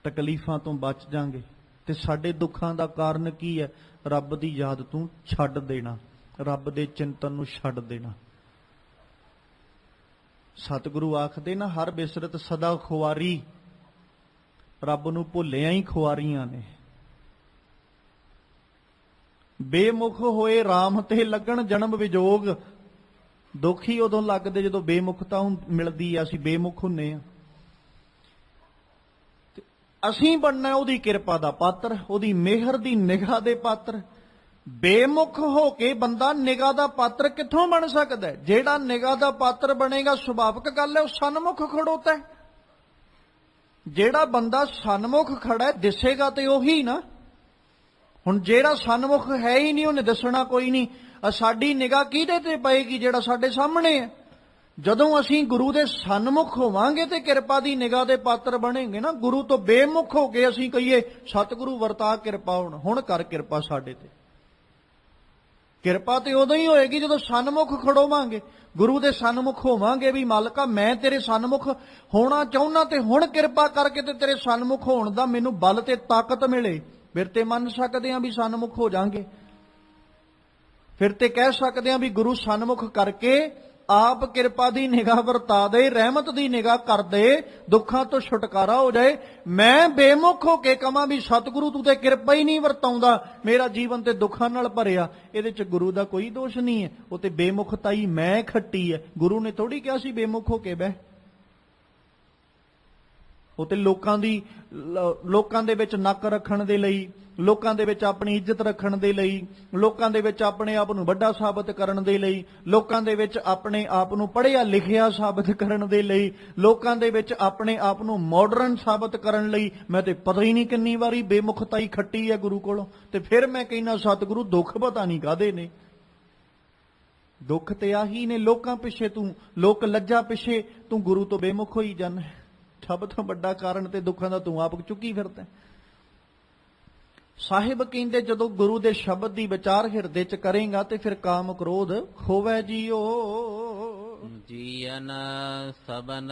ਤਕਲੀਫਾਂ ਤੋਂ ਬਚ ਜਾਾਂਗੇ। ਤੇ ਸਾਡੇ ਦੁੱਖਾਂ ਦਾ ਕਾਰਨ ਕੀ ਹੈ? ਰੱਬ ਦੀ ਯਾਦ ਤੂੰ ਛੱਡ ਦੇਣਾ, ਰੱਬ ਦੇ ਚਿੰਤਨ ਨੂੰ ਛੱਡ ਦੇਣਾ। ਸਤਿਗੁਰੂ ਆਖਦੇ ਨਾ, ਹਰ ਬਿਸਰਤ ਸਦਾ ਖੁਆਰੀ, ਰੱਬ ਨੂੰ ਭੁੱਲਿਆ ਹੀ ਖੁਆਰੀਆਂ ਨੇ। ਬੇਮੁਖ ਹੋਏ RAM ਤੇ ਲੱਗਣ ਜਨਮ ਵਿਜੋਗ। ਦੁੱਖ ਹੀ ਉਦੋਂ ਲੱਗਦੇ ਜਦੋਂ ਬੇਮੁਖਤਾ ਮਿਲਦੀ ਆ, ਅਸੀਂ ਬੇਮੁਖ ਹੁੰਨੇ ਆ। ਅਸੀਂ ਬਣਨਾ ਉਹਦੀ ਕਿਰਪਾ ਦਾ ਪਾਤਰ, ਉਹਦੀ ਮਿਹਰ ਦੀ ਨਿਗਾਹ ਦੇ ਪਾਤਰ। ਬੇਮੁਖ ਹੋ ਕੇ ਬੰਦਾ ਨਿਗਾਹ ਦਾ ਪਾਤਰ ਕਿੱਥੋਂ ਬਣ ਸਕਦਾ ਹੈ? ਜਿਹੜਾ ਨਿਗਾਹ ਦਾ ਪਾਤਰ ਬਣੇਗਾ, ਸੁਭਾਵਿਕ ਗੱਲ ਹੈ ਉਹ ਸਨਮੁਖ ਖੜੋਤਾ ਹੈ। ਜਿਹੜਾ ਬੰਦਾ ਸਨਮੁਖ ਖੜਾ ਹੈ, ਦਿਸੇਗਾ ਤੇ ਉਹੀ ਨਾ। ਹੁਣ ਜਿਹੜਾ ਸਨਮੁਖ ਹੈ ਹੀ ਨਹੀਂ, ਉਹਨੇ ਦੱਸਣਾ ਕੋਈ ਨਹੀਂ। ਸਾਡੀ ਨਿਗਾਹ ਕਿਹਦੇ ਤੇ ਪਏਗੀ? ਜਿਹੜਾ ਸਾਡੇ ਸਾਹਮਣੇ ਹੈ। ਜਦੋਂ ਅਸੀਂ ਗੁਰੂ ਦੇ ਸਨਮੁਖ ਹੋਵਾਂਗੇ ਤੇ ਕਿਰਪਾ ਦੀ ਨਿਗਾਹ ਦੇ ਪਾਤਰ ਬਣेंगे ਨਾ। ਗੁਰੂ ਤੋਂ ਬੇਮੁਖ ਹੋ ਕੇ ਅਸੀਂ ਕਹੀਏ ਸਤਿਗੁਰੂ ਵਰਤਾ ਕਿਰਪਾ, ਹੁਣ ਕਰ ਕਿਰਪਾ ਸਾਡੇ ਤੇ। ਕਿਰਪਾ ਤੇ ਉਦੋਂ ਹੀ ਹੋਏਗੀ ਜਦੋਂ ਸਨਮੁਖ ਖੜੋਵਾਂਗੇ, ਗੁਰੂ ਦੇ ਸਨਮੁਖ ਹੋਵਾਂਗੇ ਵੀ ਮਾਲਕਾ ਮੈਂ ਤੇਰੇ ਸਨਮੁਖ ਹੋਣਾ ਚਾਹੁੰਦਾ, ਤੇ ਹੁਣ ਕਿਰਪਾ ਕਰਕੇ ਤੇ ਤੇਰੇ ਸਨਮੁਖ ਹੋਣ ਦਾ ਮੈਨੂੰ ਬਲ ਤੇ ਤਾਕਤ ਮਿਲੇ। ਫਿਰ ਤੇ ਮੰਨ ਸਕਦੇ ਹਾਂ ਵੀ ਸਨਮੁਖ ਹੋ ਜਾਾਂਗੇ। ਫਿਰ ਤੇ ਕਹਿ ਸਕਦੇ ਹਾਂ ਵੀ ਗੁਰੂ ਸਨਮੁਖ ਕਰਕੇ ਆਪ ਕਿਰਪਾ ਦੀ ਨਿਗਾਹ ਵਰਤਾ ਦੇ, ਰਹਿਮਤ ਦੀ ਨਿਗਾਹ ਕਰ ਦੇ, ਦੁੱਖਾਂ ਤੋਂ ਛੁਟਕਾਰਾ ਹੋ ਜਾਏ। ਮੈਂ ਬੇਮੁਖ ਹੋ ਕੇ ਕਹਾਂ ਵੀ ਸਤਿਗੁਰੂ ਤੂੰ ਤੇ ਕਿਰਪਾ ਹੀ ਨਹੀਂ ਵਰਤਾਉਂਦਾ, ਮੇਰਾ ਜੀਵਨ ਤੇ ਦੁੱਖਾਂ ਨਾਲ ਭਰਿਆ, ਇਹਦੇ ਚ ਗੁਰੂ ਦਾ ਕੋਈ ਦੋਸ਼ ਨਹੀਂ ਹੈ। ਉਹ ਤੇ ਬੇਮੁਖਤਾ ਹੀ ਮੈਂ ਖੱਟੀ ਹੈ। ਗੁਰੂ ਨੇ ਥੋੜੀ ਕਿਹਾ ਸੀ ਬੇਮੁਖ ਹੋ ਕੇ ਬਹਿ। ਉਹ ਤੇ ਲੋਕਾਂ ਦੇ ਵਿੱਚ ਨੱਕ ਰੱਖਣ ਦੇ ਲਈ, ਲੋਕਾਂ ਦੇ ਵਿੱਚ ਆਪਣੀ ਇੱਜ਼ਤ ਰੱਖਣ ਦੇ ਲਈ, ਲੋਕਾਂ ਦੇ ਵਿੱਚ ਆਪਣੇ ਆਪ ਨੂੰ ਵੱਡਾ ਸਾਬਤ ਕਰਨ ਦੇ ਲਈ, ਲੋਕਾਂ ਦੇ ਵਿੱਚ ਆਪਣੇ ਆਪ ਨੂੰ ਪੜ੍ਹਿਆ ਲਿਖਿਆ ਸਾਬਤ ਕਰਨ ਦੇ ਲਈ, ਲੋਕਾਂ ਦੇ ਵਿੱਚ ਆਪਣੇ ਆਪ ਨੂੰ ਮਾਡਰਨ ਸਾਬਤ ਕਰਨ ਲਈ ਮੈਂ ਤੇ ਪਤਾ ਹੀ ਨਹੀਂ ਕਿੰਨੀ ਵਾਰੀ ਬੇਮੁਖਤਾਈ ਖੱਟੀ ਹੈ ਗੁਰੂ ਕੋਲੋਂ। ਤੇ ਫਿਰ ਮੈਂ ਕਹਿੰਦਾ ਸਤਿਗੁਰੂ ਦੁੱਖ ਪਤਾ ਨਹੀਂ ਕਾਹਦੇ ਨੇ। ਦੁੱਖ ਤੇ ਆਹੀ ਨੇ, ਲੋਕਾਂ ਪਿੱਛੇ ਤੂੰ, ਲੋਕ ਲੱਜਾ ਪਿੱਛੇ ਤੂੰ ਗੁਰੂ ਤੋਂ ਬੇਮੁਖ ਹੋਈ ਜਾਂਦਾ। ਸਭ ਤੋਂ ਵੱਡਾ ਕਾਰਨ ਤੇ ਦੁੱਖਾਂ ਦਾ ਤੂੰ ਆਪ ਚੁੱਕੀ ਫਿਰਦਾ। ਸਾਹਿਬ ਕਹਿੰਦੇ ਜਦੋਂ ਗੁਰੂ ਦੇ ਸ਼ਬਦ ਦੀ ਵਿਚਾਰ ਹਿਰਦੇ 'ਚ ਕਰੇਗਾ ਤੇ ਫਿਰ ਕਾਮ ਕ੍ਰੋਧ ਖੋਵੈ ਜੀਓ। ਜੀਵਨ ਸਬਨ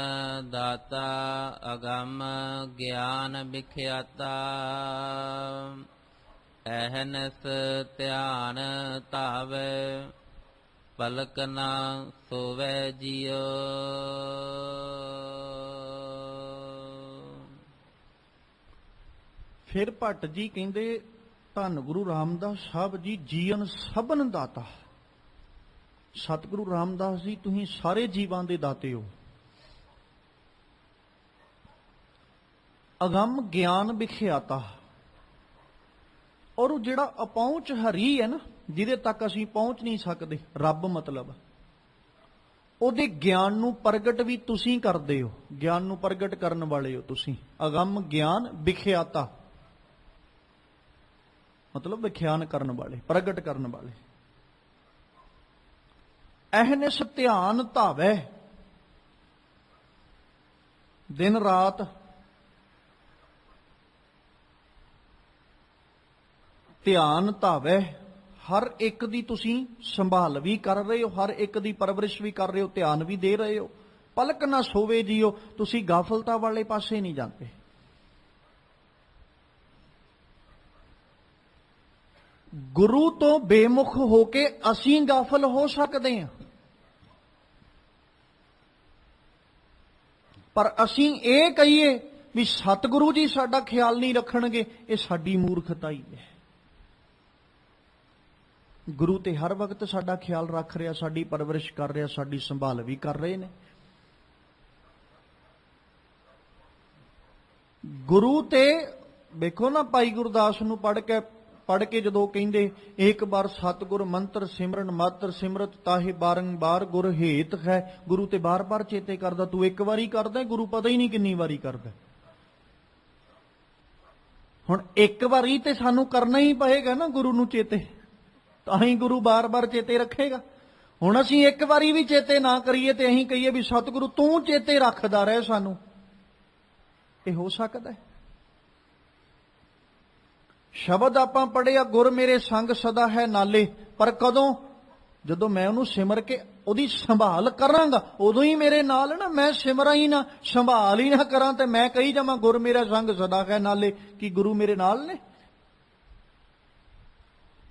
ਦਾਤਾ ਅਗੰਮ ਗਿਆਨ ਵਿਖਿਆਤਾ ਅਹਨਸ ਧਿਆਨ ਧਾਵੈ ਪਲਕ ਨਾ ਸੋਵੈ ਜੀਓ। ਫਿਰ ਭੱਟ ਜੀ ਕਹਿੰਦੇ ਧੰਨ ਗੁਰੂ ਰਾਮਦਾਸ ਸਾਹਿਬ ਜੀ ਜੀਵਨ ਸਭਨ ਦਾਤਾ। ਸਤਿਗੁਰੂ ਰਾਮਦਾਸ ਜੀ ਤੁਸੀਂ ਸਾਰੇ ਜੀਵਾਂ ਦੇ ਦਾਤੇ ਹੋ। ਅਗੰਮ ਗਿਆਨ ਵਿਖਿਆਤਾ, ਔਰ ਉਹ ਜਿਹੜਾ ਅਪਹੁੰਚ ਹਰੀ ਹੈ ਨਾ, ਜਿਹਦੇ ਤੱਕ ਅਸੀਂ ਪਹੁੰਚ ਨਹੀਂ ਸਕਦੇ, ਰੱਬ ਮਤਲਬ, ਉਹਦੇ ਗਿਆਨ ਨੂੰ ਪ੍ਰਗਟ ਵੀ ਤੁਸੀਂ ਕਰਦੇ ਹੋ। ਗਿਆਨ ਨੂੰ ਪ੍ਰਗਟ ਕਰਨ ਵਾਲੇ ਹੋ ਤੁਸੀਂ। ਅਗੰਮ ਗਿਆਨ ਵਿਖਿਆਤਾ ਮਤਲਬ ਵਿਖਿਆਨ ਕਰਨ ਵਾਲੇ, ਪ੍ਰਗਟ ਕਰਨ ਵਾਲੇ। ਅਹਨਿਸ ਧਿਆਨ ਧਾਵੈ, ਦਿਨ ਰਾਤ ਧਿਆਨ ਧਾਵੈ, ਹਰ ਇੱਕ ਦੀ ਤੁਸੀਂ ਸੰਭਾਲ ਵੀ ਕਰ ਰਹੇ ਹੋ, ਹਰ ਇੱਕ ਦੀ ਪਰਵਰਿਸ਼ ਵੀ ਕਰ ਰਹੇ ਹੋ, ਧਿਆਨ ਵੀ ਦੇ ਰਹੇ ਹੋ। ਪਲਕ ਨਾ ਸੋਵੇ ਜੀਓ, ਤੁਸੀਂ ਗਾਫਲਤਾ ਵਾਲੇ ਪਾਸੇ ਨਹੀਂ ਜਾਂਦੇ। ਗੁਰੂ ਤੋਂ ਬੇਮੁਖ ਹੋ ਕੇ ਅਸੀਂ ਗਾਫਲ ਹੋ ਸਕਦੇ ਹਾਂ, ਪਰ ਅਸੀਂ ਇਹ ਕਹੀਏ ਵੀ ਸਤਿਗੁਰੂ ਜੀ ਸਾਡਾ ਖਿਆਲ ਨਹੀਂ ਰੱਖਣਗੇ, ਇਹ ਸਾਡੀ ਮੂਰਖਤਾ ਹੀ ਹੈ। ਗੁਰੂ ਤੇ ਹਰ ਵਕਤ ਸਾਡਾ ਖਿਆਲ ਰੱਖ ਰਿਹਾ, ਸਾਡੀ ਪਰਵਰਿਸ਼ ਕਰ ਰਿਹਾ, ਸਾਡੀ ਸੰਭਾਲ ਵੀ ਕਰ ਰਹੇ ਨੇ। ਗੁਰੂ ਤੇ ਵੇਖੋ ਨਾ, ਭਾਈ ਗੁਰਦਾਸ ਨੂੰ ਪੜ੍ਹ ਕੇ ਜਦੋਂ ਕਹਿੰਦੇ ਇੱਕ ਵਾਰ ਸਤਿਗੁਰ ਮੰਤਰ ਸਿਮਰਨ ਮਾਤਰ ਸਿਮਰਤ ਤਾਹੇ ਬਾਰੰਬਾਰ ਗੁਰ ਹੇਤ ਹੈ। ਗੁਰੂ ਤੇ ਬਾਰ-ਬਾਰ ਚੇਤੇ ਕਰਦਾ, ਤੂੰ ਇੱਕ ਵਾਰੀ ਕਰਦਾ, ਗੁਰੂ ਪਤਾ ਹੀ ਨਹੀਂ ਕਿੰਨੀ ਵਾਰੀ ਕਰਦਾ। ਹੁਣ ਇੱਕ ਵਾਰੀ ਤੇ ਸਾਨੂੰ ਕਰਨਾ ਹੀ ਪਏਗਾ ਨਾ ਗੁਰੂ ਨੂੰ ਚੇਤੇ, ਤਾਂ ਹੀ ਗੁਰੂ ਬਾਰ-ਬਾਰ ਚੇਤੇ ਰੱਖੇਗਾ। ਹੁਣ ਅਸੀਂ ਇੱਕ ਵਾਰੀ ਵੀ ਚੇਤੇ ਨਾ ਕਰੀਏ ਤੇ ਅਸੀਂ ਕਹੀਏ ਵੀ ਸਤਿਗੁਰੂ ਤੂੰ ਚੇਤੇ ਰੱਖਦਾ ਰਹਿ ਸਾਨੂੰ, ਇਹ ਹੋ ਸਕਦਾ ਹੈ? ਸ਼ਬਦ ਆਪਾਂ ਪੜ੍ਹਿਆ ਗੁਰ ਮੇਰੇ ਸੰਗ ਸਦਾ ਹੈ ਨਾਲੇ, ਪਰ ਕਦੋਂ? ਜਦੋਂ ਮੈਂ ਉਹਨੂੰ ਸਿਮਰ ਕੇ ਉਹਦੀ ਸੰਭਾਲ ਕਰਾਂਗਾ ਉਦੋਂ ਹੀ ਮੇਰੇ ਨਾਲ ਨਾ। ਮੈਂ ਸਿਮਰਾਂ ਹੀ ਨਾ, ਸੰਭਾਲ ਹੀ ਨਾ ਕਰਾਂ ਤੇ ਮੈਂ ਕਹੀ ਜਾਵਾਂ ਗੁਰ ਮੇਰਾ ਸੰਗ ਸਦਾ ਹੈ ਨਾਲੇ, ਕੀ ਗੁਰੂ ਮੇਰੇ ਨਾਲ ਨੇ?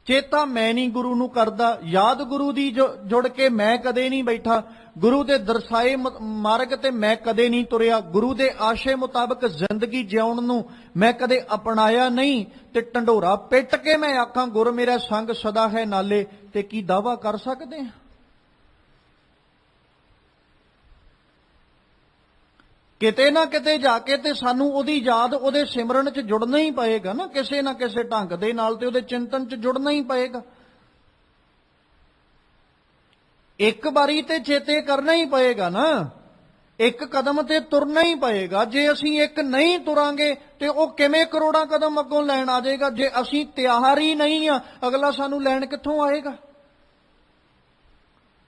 ਚੇਤਾ ਮੈਂ ਨਹੀਂ ਗੁਰੂ ਨੂੰ ਕਰਦਾ, ਯਾਦ ਗੁਰੂ ਦੀ ਜੁੜ ਕੇ ਮੈਂ ਕਦੇ ਨਹੀਂ ਬੈਠਾ, ਗੁਰੂ ਦੇ ਦਰਸਾਏ ਮਾਰਗ ਤੇ ਮੈਂ ਕਦੇ ਨਹੀਂ ਤੁਰਿਆ, ਗੁਰੂ ਦੇ ਆਸ਼ੇ ਮੁਤਾਬਕ ਜ਼ਿੰਦਗੀ ਜਿਉਣ ਨੂੰ ਮੈਂ ਕਦੇ ਅਪਣਾਇਆ ਨਹੀਂ, ਤੇ ਢੰਡੋਰਾ ਪਿੱਟ ਕੇ ਮੈਂ ਆਖਾਂ ਗੁਰ ਮੇਰਾ ਸੰਗ ਸਦਾ ਹੈ ਨਾਲੇ, ਤੇ ਕੀ ਦਾਵਾ ਕਰ ਸਕਦੇ ਹਾਂ? ਕਿਤੇ ਨਾ ਕਿਤੇ ਜਾ ਕੇ ਤੇ ਸਾਨੂੰ ਉਹਦੀ ਯਾਦ, ਉਹਦੇ ਸਿਮਰਨ 'ਚ ਜੁੜਨਾ ਹੀ ਪਏਗਾ ਨਾ, ਕਿਸੇ ਨਾ ਕਿਸੇ ਢੰਗ ਦੇ ਨਾਲ, ਤੇ ਉਹਦੇ ਚਿੰਤਨ 'ਚ ਜੁੜਨਾ ਹੀ ਪਏਗਾ। ਇੱਕ ਵਾਰੀ ਤੇ ਚੇਤੇ ਕਰਨਾ ਹੀ ਪਏਗਾ ਨਾ, ਇੱਕ ਕਦਮ ਤੇ ਤੁਰਨਾ ਹੀ ਪਏਗਾ। ਜੇ ਅਸੀਂ ਇੱਕ ਨਹੀਂ ਤੁਰਾਂਗੇ ਤੇ ਉਹ ਕਿਵੇਂ ਕਰੋੜਾਂ ਕਦਮ ਅੱਗੋਂ ਲੈਣ ਆ ਜਾਏਗਾ? ਜੇ ਅਸੀਂ ਤਿਆਰ ਹੀ ਨਹੀਂ ਆ, ਅਗਲਾ ਸਾਨੂੰ ਲੈਣ ਕਿੱਥੋਂ ਆਏਗਾ?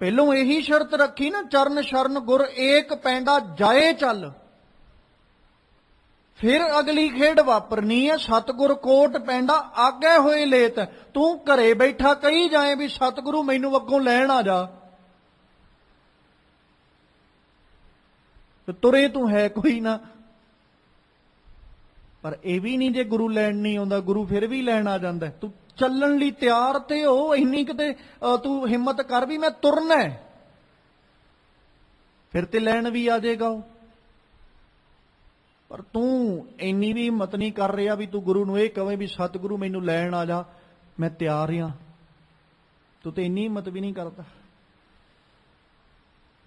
ਪਹਿਲੋਂ ਇਹੀ ਸ਼ਰਤ ਰੱਖੀ ਨਾ, ਚਰਨ ਸ਼ਰਨ ਗੁਰ ਏਕ ਪੈਂਡਾ ਜਾਏ ਚੱਲ। ਫਿਰ ਅਗਲੀ ਖੇਡ ਵਾਪਰਨੀ ਹੈ, ਸਤਿਗੁਰ ਕੋਟ ਪੈਂਡਾ ਆਗੇ ਹੋਏ ਲੇਤ। ਤੂੰ ਘਰੇ ਬੈਠਾ ਕਹੀ ਜਾਏ ਵੀ ਸਤਿਗੁਰੂ ਮੈਨੂੰ ਅੱਗੋਂ ਲੈਣ ਆ ਜਾ, ਤੇ ਤੁਰੇ ਤੂੰ ਹੈ ਕੋਈ ਨਾ। ਪਰ ਇਹ ਵੀ ਨਹੀਂ, ਜੇ ਗੁਰੂ ਲੈਣ ਨਹੀਂ ਆਉਂਦਾ, ਗੁਰੂ ਫਿਰ ਵੀ ਲੈਣ ਆ ਜਾਂਦਾ। ਤੂੰ ਚੱਲਣ ਲਈ ਤਿਆਰ ਤੇ ਹੋ, ਇੰਨੀ ਕਿਤੇ ਤੂੰ ਹਿੰਮਤ ਕਰ ਵੀ ਮੈਂ ਤੁਰਨਾ, ਫਿਰ ਤੇ ਲੈਣ ਵੀ ਆ ਜਾਏਗਾ ਉਹ। ਪਰ ਤੂੰ ਇੰਨੀ ਵੀ ਹਿੰਮਤ ਨਹੀਂ ਕਰ ਰਿਹਾ ਵੀ ਤੂੰ ਗੁਰੂ ਨੂੰ ਇਹ ਕਵੇਂ ਵੀ ਸਤਿਗੁਰੂ ਮੈਨੂੰ ਲੈਣ ਆ ਜਾ, ਮੈਂ ਤਿਆਰ ਹਾਂ। ਤੂੰ ਤੇ ਇੰਨੀ ਹਿੰਮਤ ਵੀ ਨਹੀਂ ਕਰਦਾ।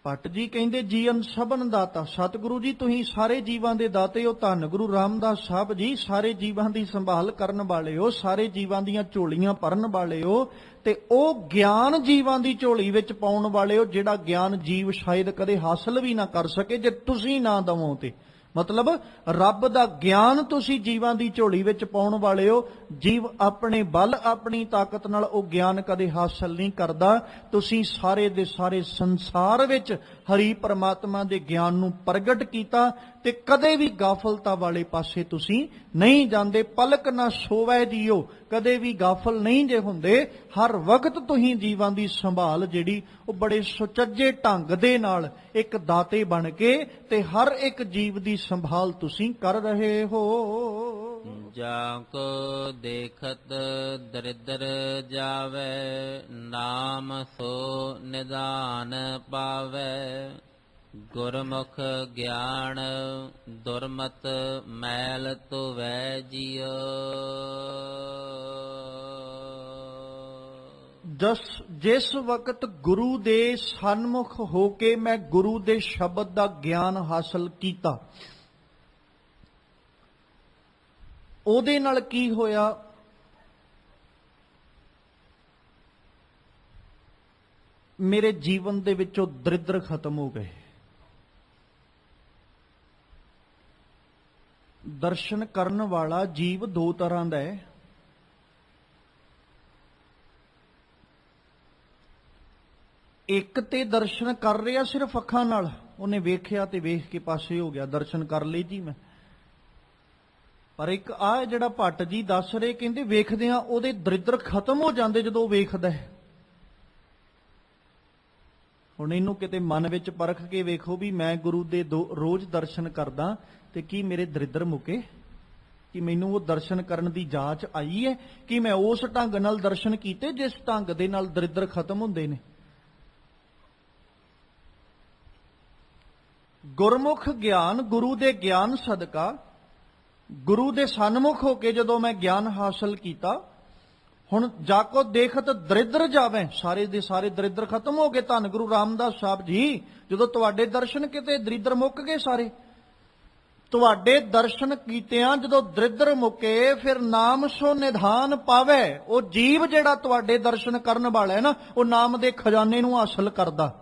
ਭੱਟ ਜੀ ਕਹਿੰਦੇ ਜੀਵਨ ਸਭਨ ਦਾਤਾ। ਸਤਿਗੁਰੂ ਜੀ ਤੁਸੀਂ ਸਾਰੇ ਜੀਵਾਂ ਦੇ ਦਾਤੇ ਹੋ। ਧੰਨ ਗੁਰੂ ਰਾਮਦਾਸ ਸਾਹਿਬ ਜੀ ਸਾਰੇ ਜੀਵਾਂ ਦੀ ਸੰਭਾਲ ਕਰਨ ਵਾਲੇ ਹੋ, ਸਾਰੇ ਜੀਵਾਂ ਦੀਆਂ ਝੋਲੀਆਂ ਭਰਨ ਵਾਲੇ ਹੋ, ਤੇ ਉਹ ਗਿਆਨ ਜੀਵਾਂ ਦੀ ਝੋਲੀ ਵਿੱਚ ਪਾਉਣ ਵਾਲੇ ਹੋ ਜਿਹੜਾ ਗਿਆਨ ਜੀਵ ਸ਼ਾਇਦ ਕਦੇ ਹਾਸਲ ਵੀ ਨਾ ਕਰ ਸਕੇ ਜੇ ਤੁਸੀਂ ਨਾ ਦਵੋ। ਤੇ ਮਤਲਬ ਰੱਬ ਦਾ ਗਿਆਨ ਤੁਸੀਂ ਜੀਵਾਂ ਦੀ ਝੋਲੀ ਵਿੱਚ ਪਾਉਣ ਵਾਲੇ ਹੋ। ਜੀਵ ਆਪਣੇ ਬਲ ਆਪਣੀ ਤਾਕਤ ਨਾਲ ਉਹ ਗਿਆਨ ਕਦੇ ਹਾਸਲ ਨਹੀਂ ਕਰਦਾ। ਤੁਸੀਂ ਸਾਰੇ ਦੇ ਸਾਰੇ ਸੰਸਾਰ ਵਿੱਚ ਹਰੀ ਪਰਮਾਤਮਾ ਦੇ ਗਿਆਨ ਨੂੰ ਪ੍ਰਗਟ ਕੀਤਾ ਤੇ ਕਦੇ ਵੀ ਗਾਫਲਤਾ ਵਾਲੇ ਪਾਸੇ ਤੁਸੀਂ ਨਹੀਂ ਜਾਂਦੇ। ਪਲਕ ਨਾ ਸੋਵੈ ਜੀਓ, ਕਦੇ ਵੀ ਗਾਫਲ ਨਹੀਂ ਜੇ ਹੁੰਦੇ। ਹਰ ਵਕਤ ਤੁਸੀਂ ਜੀਵਾਂ ਦੀ ਸੰਭਾਲ ਜਿਹੜੀ ਉਹ ਬੜੇ ਸੁਚੱਜੇ ਢੰਗ ਦੇ ਨਾਲ ਇੱਕ ਦਾਤੇ ਬਣ ਕੇ ਤੇ ਹਰ ਇੱਕ ਜੀਵ ਦੀ ਸੰਭਾਲ ਤੁਸੀਂ ਕਰ ਰਹੇ ਹੋ। ਜਾ ਕੋ ਦੇਖਤ ਦਰਿਦਰ ਜਾਵੇ, ਨਾਮ ਸੋ ਨਿਦਾਨ ਪਾਵੇ। ਗੁਰਮੁਖ ਗਿਆਨ ਦੁਰਮਤ ਮੈਲ ਧੋਵੈ ਜੀਓ। ਜਿਸ ਵਕਤ ਗੁਰੂ ਦੇ ਸਨਮੁਖ ਹੋ ਕੇ ਮੈਂ ਗੁਰੂ ਦੇ ਸ਼ਬਦ ਦਾ ਗਿਆਨ ਹਾਸਲ ਕੀਤਾ, ਉਹਦੇ ਨਾਲ ਕੀ ਹੋਇਆ? ਮੇਰੇ ਜੀਵਨ ਦੇ ਵਿੱਚੋਂ ਦਰਿਦਰ ਖਤਮ ਹੋ ਗਏ। ਦਰਸ਼ਨ ਕਰਨ ਵਾਲਾ ਜੀਵ ਦੋ ਤਰ੍ਹਾਂ ਦਾ ਹੈ। ਇੱਕ ਤੇ ਦਰਸ਼ਨ ਕਰ ਰਿਹਾ ਸਿਰਫ ਅੱਖਾਂ ਨਾਲ, ਉਹਨੇ ਵੇਖਿਆ ਤੇ ਵੇਖ ਕੇ ਪਾਸੇ ਹੋ ਗਿਆ, ਦਰਸ਼ਨ ਕਰ ਲਈ ਜੀ ਮੈਂ। ਪਰ ਇੱਕ ਆ ਜਿਹੜਾ ਭੱਟ ਜੀ ਦੱਸ ਰਹੇ, ਕਹਿੰਦੇ ਵੇਖਦਿਆਂ ਉਹਦੇ ਦਰਿਦਰ ਖਤਮ ਹੋ ਜਾਂਦੇ ਜਦੋਂ ਉਹ ਵੇਖਦਾ ਹੈ। ਹੁਣ ਇਹਨੂੰ ਕਿਤੇ ਮਨ ਵਿੱਚ ਪਰਖ ਕੇ ਵੇਖੋ ਵੀ ਮੈਂ ਗੁਰੂ ਦੇ ਰੋਜ਼ ਦਰਸ਼ਨ ਕਰਦਾ ਤੇ ਕੀ ਮੇਰੇ ਦਰਿਦਰ ਮੁੱਕੇ? ਕਿ ਮੈਨੂੰ ਉਹ ਦਰਸ਼ਨ ਕਰਨ ਦੀ ਜਾਂਚ ਆਈ ਹੈ ਕਿ ਮੈਂ ਉਸ ਢੰਗ ਨਾਲ ਦਰਸ਼ਨ ਕੀਤੇ ਜਿਸ ਢੰਗ ਦੇ ਨਾਲ ਦਰਿਦਰ ਖਤਮ ਹੁੰਦੇ ਨੇ? ਗੁਰਮੁਖ ਗਿਆਨ, ਗੁਰੂ ਦੇ ਗਿਆਨ ਸਦਕਾ, ਗੁਰੂ ਦੇ ਸਨਮੁਖ ਹੋ ਕੇ ਜਦੋਂ ਮੈਂ ਗਿਆਨ ਹਾਸਲ ਕੀਤਾ, ਹੁਣ ਜਾਕੋ ਦੇਖਤ ਦਰਿਦਰ ਜਾਵੇ, ਸਾਰੇ ਦੇ ਸਾਰੇ ਦਰਿਦਰ ਖਤਮ ਹੋ ਗਏ। ਧੰਨ ਗੁਰੂ ਰਾਮਦਾਸ ਸਾਹਿਬ ਜੀ, ਜਦੋਂ ਤੁਹਾਡੇ ਦਰਸ਼ਨ ਕਿਤੇ ਦਰਿਦਰ ਮੁੱਕ ਗਏ ਸਾਰੇ। ਤੁਹਾਡੇ ਦਰਸ਼ਨ ਕੀਤਿਆਂ ਜਦੋਂ ਦਰਿਦਰ ਮੁੱਕੇ, ਫਿਰ ਨਾਮ ਸੋ ਨਿਧਾਨ ਪਾਵੇ। ਉਹ ਜੀਵ ਜਿਹੜਾ ਤੁਹਾਡੇ ਦਰਸ਼ਨ ਕਰਨ ਵਾਲਾ ਹੈ ਨਾ, ਉਹ ਨਾਮ ਦੇ ਖਜ਼ਾਨੇ ਨੂੰ ਹਾਸਲ ਕਰਦਾ।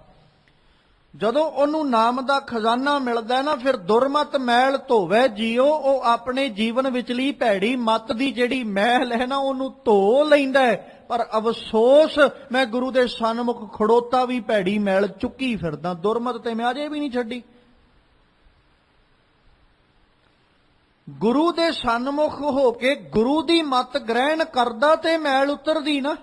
ਜਦੋਂ ਉਹਨੂੰ ਨਾਮ ਦਾ ਖਜ਼ਾਨਾ ਮਿਲਦਾ ਨਾ, ਫਿਰ ਦੁਰਮਤ ਮੈਲ ਧੋਵੇ ਜੀਓ। ਉਹ ਆਪਣੇ ਜੀਵਨ ਵਿਚਲੀ ਭੈੜੀ ਮਤ ਦੀ ਜਿਹੜੀ ਮੈਲ ਹੈ ਨਾ, ਉਹਨੂੰ ਧੋ ਲੈਂਦਾ ਹੈ। ਪਰ ਅਫਸੋਸ, ਮੈਂ ਗੁਰੂ ਦੇ ਸਨਮੁਖ ਖੜੋਤਾ ਵੀ ਭੈੜੀ ਮੈਲ ਚੁੱਕੀ ਫਿਰਦਾ। ਦੁਰਮਤ ਤੇ ਮੈਂ ਅਜੇ ਵੀ ਨਹੀਂ ਛੱਡੀ। ਗੁਰੂ ਦੇ ਸਨਮੁਖ ਹੋ ਕੇ ਗੁਰੂ ਦੀ ਮਤ ਗ੍ਰਹਿਣ ਕਰਦਾ ਤੇ ਮੈਲ ਉਤਰਦੀ ਨਾ।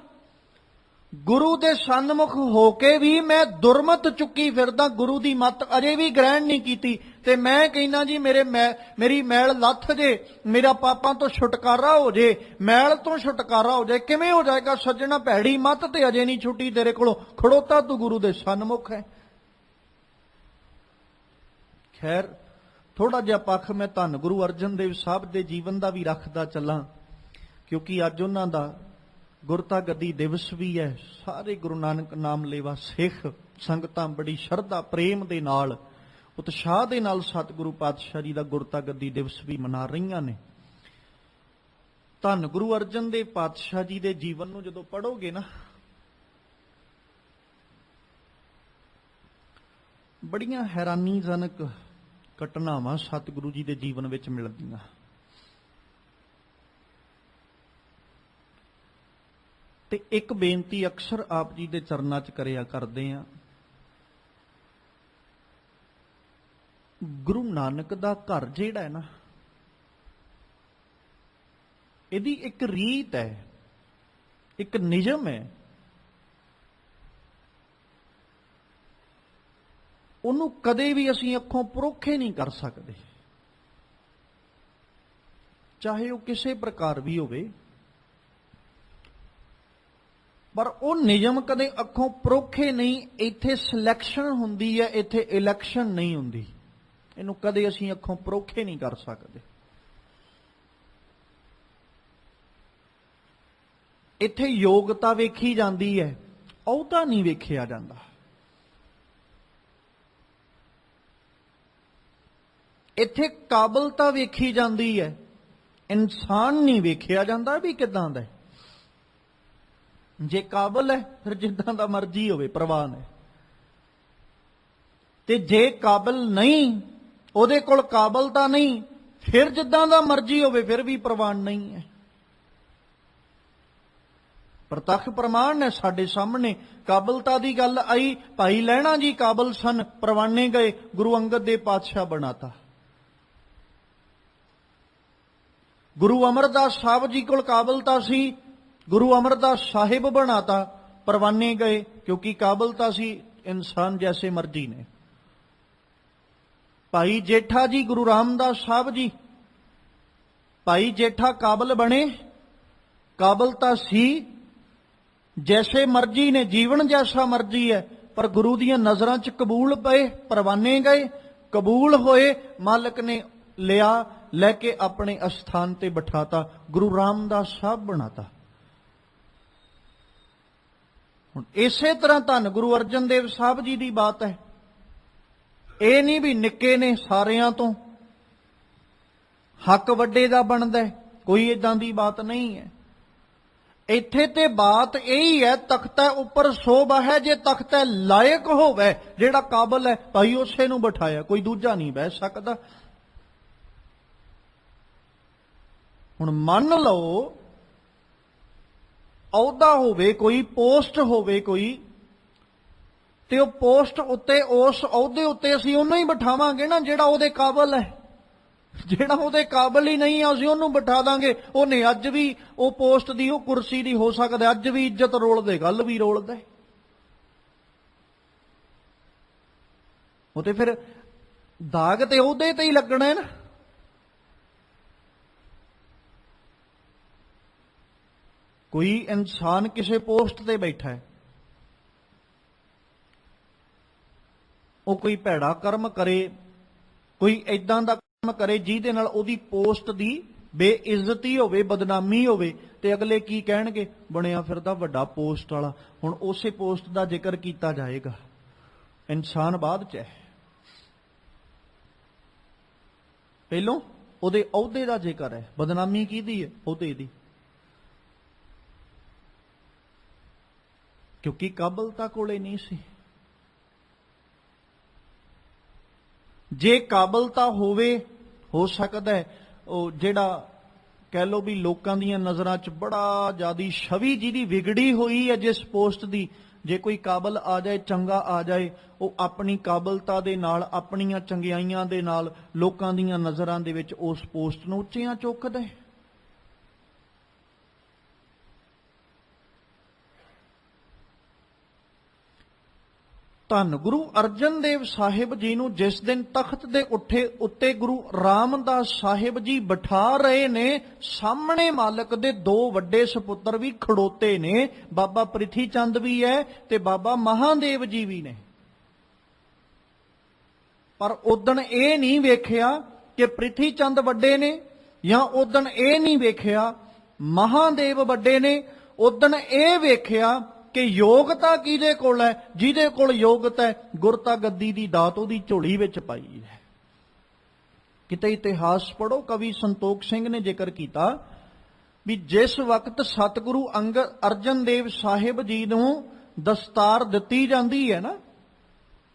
ਗੁਰੂ ਦੇ ਸਨਮੁਖ ਹੋ ਕੇ ਵੀ ਮੈਂ ਦੁਰਮਤ ਚੁੱਕੀ ਫਿਰਦਾ, ਗੁਰੂ ਦੀ ਮਤ ਅਜੇ ਵੀ ਗ੍ਰਹਿਣ ਨਹੀਂ ਕੀਤੀ। ਤੇ ਮੈਂ ਕਹਿੰਦਾ ਜੀ ਮੇਰੀ ਮੈਲ ਲੱਥ ਜੇ, ਮੇਰਾ ਪਾਪਾਂ ਤੋਂ ਛੁਟਕਾਰਾ ਹੋ ਜੇ, ਮੈਲ ਤੋਂ ਛੁਟਕਾਰਾ ਹੋ ਜਾਏ। ਕਿਵੇਂ ਹੋ ਜਾਏਗਾ ਸੱਜਣਾ? ਭੈੜੀ ਮਤ ਤੇ ਅਜੇ ਨਹੀਂ ਛੁੱਟੀ ਤੇਰੇ ਕੋਲੋਂ, ਖੜੋਤਾ ਤੂੰ ਗੁਰੂ ਦੇ ਸਨਮੁਖ ਹੈ। ਖੈਰ, ਥੋੜਾ ਜਿਹਾ ਪੱਖ ਮੈਂ ਧੰਨ ਗੁਰੂ ਅਰਜਨ ਦੇਵ ਸਾਹਿਬ ਦੇ ਜੀਵਨ ਦਾ ਵੀ ਰੱਖਦਾ ਚੱਲਾਂ, ਕਿਉਂਕਿ ਅੱਜ ਉਹਨਾਂ ਦਾ ਗੁਰਤਾ ਗੱਦੀ ਦਿਵਸ ਵੀ ਹੈ। ਸਾਰੇ ਗੁਰੂ ਨਾਨਕ ਨਾਮ ਲੇਵਾ ਸਿੱਖ ਸੰਗਤਾਂ ਬੜੀ ਸ਼ਰਧਾ ਪ੍ਰੇਮ ਦੇ ਨਾਲ, ਉਤਸ਼ਾਹ ਦੇ ਨਾਲ ਸਤਿਗੁਰੂ ਪਾਤਸ਼ਾਹ ਜੀ ਦਾ ਗੁਰਤਾ ਗੱਦੀ ਦਿਵਸ ਵੀ ਮਨਾ ਰਹੀਆਂ ਨੇ। ਧੰਨ ਗੁਰੂ ਅਰਜਨ ਦੇਵ ਪਾਤਸ਼ਾਹ ਜੀ ਦੇ ਜੀਵਨ ਨੂੰ ਜਦੋਂ ਪੜ੍ਹੋਗੇ ਨਾ, ਬੜੀਆਂ ਹੈਰਾਨੀਜਨਕ ਘਟਨਾਵਾਂ ਸਤਿਗੁਰੂ ਜੀ ਦੇ ਜੀਵਨ ਵਿੱਚ ਮਿਲਦੀਆਂ। ਤੇ ਇੱਕ ਬੇਨਤੀ ਅਕਸਰ ਆਪ ਜੀ ਦੇ ਚਰਨਾਂ 'ਚ ਕਰਿਆ ਕਰਦੇ ਆ, ਗੁਰੂ ਨਾਨਕ ਦਾ ਘਰ ਜਿਹੜਾ ਹੈ ਨਾ, ਇਹਦੀ ਇੱਕ ਰੀਤ ਹੈ, ਇੱਕ ਨਿਯਮ ਹੈ। ਉਹਨੂੰ ਕਦੇ ਵੀ ਅਸੀਂ ਅੱਖੋਂ ਪਰੋਖੇ ਨਹੀਂ ਕਰ ਸਕਦੇ, ਚਾਹੇ ਉਹ ਕਿਸੇ ਪ੍ਰਕਾਰ ਵੀ ਹੋਵੇ। ਪਰ ਉਹ ਨਿਯਮ ਕਦੇ ਅੱਖੋਂ ਪਰੋਖੇ ਨਹੀਂ। ਇੱਥੇ ਸਿਲੈਕਸ਼ਨ ਹੁੰਦੀ ਹੈ, ਇੱਥੇ ਇਲੈਕਸ਼ਨ ਨਹੀਂ ਹੁੰਦੀ। ਇਹਨੂੰ ਕਦੇ ਅਸੀਂ ਅੱਖੋਂ ਪਰੋਖੇ ਨਹੀਂ ਕਰ ਸਕਦੇ। ਇੱਥੇ ਯੋਗਤਾ ਵੇਖੀ ਜਾਂਦੀ ਹੈ, ਅਹੁਦਾ ਨਹੀਂ ਵੇਖਿਆ ਜਾਂਦਾ। ਇੱਥੇ ਕਾਬਲਤਾ ਵੇਖੀ ਜਾਂਦੀ ਹੈ, ਇਨਸਾਨ ਨਹੀਂ ਵੇਖਿਆ ਜਾਂਦਾ ਵੀ ਕਿੱਦਾਂ ਦਾ ਹੈ। ਜੇ ਕਾਬਲ ਹੈ ਫਿਰ ਜਿੱਦਾਂ ਦਾ ਮਰਜ਼ੀ ਹੋਵੇ ਪ੍ਰਵਾਹ ਨਹੀਂ, ਤੇ ਜੇ ਕਾਬਲ ਨਹੀਂ, ਉਹਦੇ ਕੋਲ ਕਾਬਲਤਾ ਨਹੀਂ, ਫਿਰ ਜਿੱਦਾਂ ਦਾ ਮਰਜ਼ੀ ਹੋਵੇ ਫਿਰ ਵੀ ਪ੍ਰਵਾਨ ਨਹੀਂ ਹੈ। ਪ੍ਰਤੱਖ ਪ੍ਰਮਾਣ ਨੇ ਸਾਡੇ ਸਾਹਮਣੇ। ਕਾਬਲਤਾ ਦੀ ਗੱਲ ਆਈ, ਭਾਈ ਲਹਿਣਾ ਜੀ ਕਾਬਲ ਸਨ, ਪ੍ਰਵਾਨੇ ਗਏ, ਗੁਰੂ ਅੰਗਦ ਦੇ ਪਾਤਸ਼ਾਹ ਬਣਾਤਾ। ਗੁਰੂ ਅਮਰਦਾਸ ਸਾਹਿਬ ਜੀ ਕੋਲ ਕਾਬਲਤਾ ਸੀ, ਗੁਰੂ ਅਮਰਦਾਸ ਸਾਹਿਬ ਬਣਾਤਾ, ਪ੍ਰਵਾਨੇ ਗਏ, ਕਿਉਂਕਿ ਕਾਬਲਤਾ ਸੀ ਇਨਸਾਨ ਜੈਸੇ ਮਰਜ਼ੀ ਨੇ। ਭਾਈ ਜੇਠਾ ਜੀ, ਗੁਰੂ ਰਾਮਦਾਸ ਸਾਹਿਬ ਜੀ, ਭਾਈ ਜੇਠਾ ਕਾਬਲ ਬਣੇ, ਕਾਬਲਤਾ ਸੀ, ਜੈਸੇ ਮਰਜ਼ੀ ਨੇ, ਜੀਵਨ ਜੈਸਾ ਮਰਜ਼ੀ ਹੈ, ਪਰ ਗੁਰੂ ਦੀਆਂ ਨਜ਼ਰਾਂ 'ਚ ਕਬੂਲ ਪਏ, ਪ੍ਰਵਾਨੇ ਗਏ, ਕਬੂਲ ਹੋਏ, ਮਾਲਕ ਨੇ ਲਿਆ, ਲੈ ਕੇ ਆਪਣੇ ਅਸਥਾਨ ਤੇ ਬਿਠਾਤਾ, ਗੁਰੂ ਰਾਮਦਾਸ ਸਾਹਿਬ ਬਣਾਤਾ। ਹੁਣ ਇਸੇ ਤਰ੍ਹਾਂ ਧੰਨ ਗੁਰੂ ਅਰਜਨ ਦੇਵ ਸਾਹਿਬ ਜੀ ਦੀ ਬਾਤ ਹੈ। ਇਹ ਨਹੀਂ ਵੀ ਨਿੱਕੇ ਨੇ ਸਾਰਿਆਂ ਤੋਂ, ਹੱਕ ਵੱਡੇ ਦਾ ਬਣਦਾ, ਕੋਈ ਇਦਾਂ ਦੀ ਬਾਤ ਨਹੀਂ ਹੈ। ਇੱਥੇ ਤੇ ਬਾਤ ਇਹੀ ਹੈ, ਤਖਤਾ ਉੱਪਰ ਸੋਭਾ ਹੈ, ਜੇ ਤਖਤਾ ਲਾਇਕ ਹੋਵੇ, ਜਿਹੜਾ ਕਾਬਲ ਹੈ ਭਾਈ ਉਸੇ ਨੂੰ ਬਿਠਾਇਆ, ਕੋਈ ਦੂਜਾ ਨਹੀਂ ਬਹਿ ਸਕਦਾ। ਹੁਣ ਮੰਨ ਲਓ ਅਹੁਦਾ ਹੋਵੇ ਕੋਈ, ਪੋਸਟ ਹੋਵੇ ਕੋਈ, ਤੇ ਉਹ ਪੋਸਟ ਉੱਤੇ, ਉਸ ਅਹੁਦੇ ਉੱਤੇ ਅਸੀਂ ਉਹਨੂੰ ਹੀ ਬਿਠਾਵਾਂਗੇ ਨਾ ਜਿਹੜਾ ਉਹਦੇ ਕਾਬਲ ਹੈ। ਜਿਹੜਾ ਉਹਦੇ ਕਾਬਲ ਹੀ ਨਹੀਂ ਆ ਅਸੀਂ ਉਹਨੂੰ ਬਿਠਾ ਦਾਂਗੇ, ਉਹਨੇ ਅੱਜ ਵੀ ਉਹ ਪੋਸਟ ਦੀ, ਉਹ ਕੁਰਸੀ ਦੀ ਹੋ ਸਕਦਾ ਅੱਜ ਵੀ ਇੱਜ਼ਤ ਰੋਲਦੇ, ਗੱਲ ਵੀ ਰੋਲਦੇ। ਉਹ ਤੇ ਫਿਰ ਦਾਗ ਤੇ ਉਹਦੇ ਤੇ ਹੀ ਲੱਗਣਾ ਹੈ ਨਾ। ਕੋਈ ਇਨਸਾਨ ਕਿਸੇ ਪੋਸਟ ਤੇ ਬੈਠਾ ਹੈ, ਉਹ ਕੋਈ ਭੈੜਾ ਕਰਮ ਕਰੇ, ਕੋਈ ਏਦਾਂ ਦਾ ਕੰਮ ਕਰੇ ਜਿਹਦੇ ਨਾਲ ਉਹਦੀ ਪੋਸਟ ਦੀ ਬੇਇੱਜ਼ਤੀ ਹੋਵੇ, ਬਦਨਾਮੀ ਹੋਵੇ, ਤੇ ਅਗਲੇ ਕੀ ਕਹਿਣਗੇ, ਬਣਿਆ ਫਿਰਦਾ ਵੱਡਾ ਪੋਸਟ ਵਾਲਾ। ਹੁਣ ਉਸੇ ਪੋਸਟ ਦਾ ਜ਼ਿਕਰ ਕੀਤਾ ਜਾਏਗਾ, ਇਨਸਾਨ ਬਾਅਦ ਚ ਹੈ, ਪਹਿਲੋਂ ਉਹਦੇ ਅਹੁਦੇ ਦਾ ਜ਼ਿਕਰ ਹੈ। ਬਦਨਾਮੀ ਕਿਹਦੀ ਹੈ? ਅਹੁਦੇ ਦੀ, ਕਿਉਂਕਿ ਕਾਬਲਤਾ ਕੋਲੇ ਨਹੀਂ ਸੀ। ਜੇ ਕਾਬਲਤਾ ਹੋਵੇ, ਹੋ ਸਕਦਾ ਹੈ ਉਹ ਜਿਹੜਾ ਕਹਿ ਲੋ ਵੀ ਲੋਕਾਂ ਦੀਆਂ ਨਜ਼ਰਾਂ 'ਚ ਬੜਾ ਜ਼ਿਆਦੀ ਛਵੀ ਜਿਹਦੀ ਵਿਗੜੀ ਹੋਈ ਹੈ ਜਿਸ ਪੋਸਟ ਦੀ, ਜੇ ਕੋਈ ਕਾਬਲ ਆ ਜਾਏ, ਚੰਗਾ ਆ ਜਾਏ, ਉਹ ਆਪਣੀ ਕਾਬਲਤਾ ਦੇ ਨਾਲ, ਆਪਣੀਆਂ ਚੰਗਿਆਈਆਂ ਦੇ ਨਾਲ ਲੋਕਾਂ ਦੀਆਂ ਨਜ਼ਰਾਂ ਦੇ ਵਿੱਚ ਉਸ ਪੋਸਟ ਨੂੰ ਉੱਚੀਆਂ ਚੁੱਕਦਾ ਹੈ। ਧੰਨ ਗੁਰੂ ਅਰਜਨ ਦੇਵ ਸਾਹਿਬ ਜੀ ਨੂੰ ਜਿਸ ਦਿਨ ਤਖਤ ਦੇ ਉੱਤੇ ਗੁਰੂ ਰਾਮਦਾਸ ਸਾਹਿਬ ਜੀ ਬਿਠਾ ਰਹੇ ਨੇ, ਸਾਹਮਣੇ ਮਾਲਕ ਦੇ ਦੋ ਵੱਡੇ ਸਪੁੱਤਰ ਵੀ ਖੜੋਤੇ ਨੇ, ਬਾਬਾ ਪ੍ਰਿਥੀ ਚੰਦ ਵੀ ਹੈ ਤੇ ਬਾਬਾ ਮਹਾਦੇਵ ਜੀ ਵੀ ਨੇ। ਪਰ ਉਦਣ ਇਹ ਨਹੀਂ ਵੇਖਿਆ ਕਿ ਪ੍ਰਿਥੀ ਚੰਦ ਵੱਡੇ ਨੇ, ਜਾਂ ਉਦਣ ਇਹ ਨਹੀਂ ਵੇਖਿਆ ਮਹਾਦੇਵ ਵੱਡੇ ਨੇ। ਉਦਣ ਇਹ ਵੇਖਿਆ ਕਿ ਯੋਗਤਾ ਕਿਹਦੇ ਕੋਲ ਹੈ, ਜਿਹਦੇ ਕੋਲ ਯੋਗਤਾ ਹੈ, ਗੁਰਤਾ ਗੱਦੀ ਦੀ ਦਾਤ ਉਹਦੀ ਝੋਲੀ ਵਿੱਚ ਪਾਈ ਹੈ। ਕਿਤੇ ਇਤਿਹਾਸ ਪੜ੍ਹੋ, ਕਵੀ ਸੰਤੋਖ ਸਿੰਘ ਨੇ ਜ਼ਿਕਰ ਕੀਤਾ ਵੀ ਜਿਸ ਵਕਤ ਸਤਿਗੁਰੂ ਅਰਜਨ ਦੇਵ ਸਾਹਿਬ ਜੀ ਨੂੰ ਦਸਤਾਰ ਦਿੱਤੀ ਜਾਂਦੀ ਹੈ ਨਾ,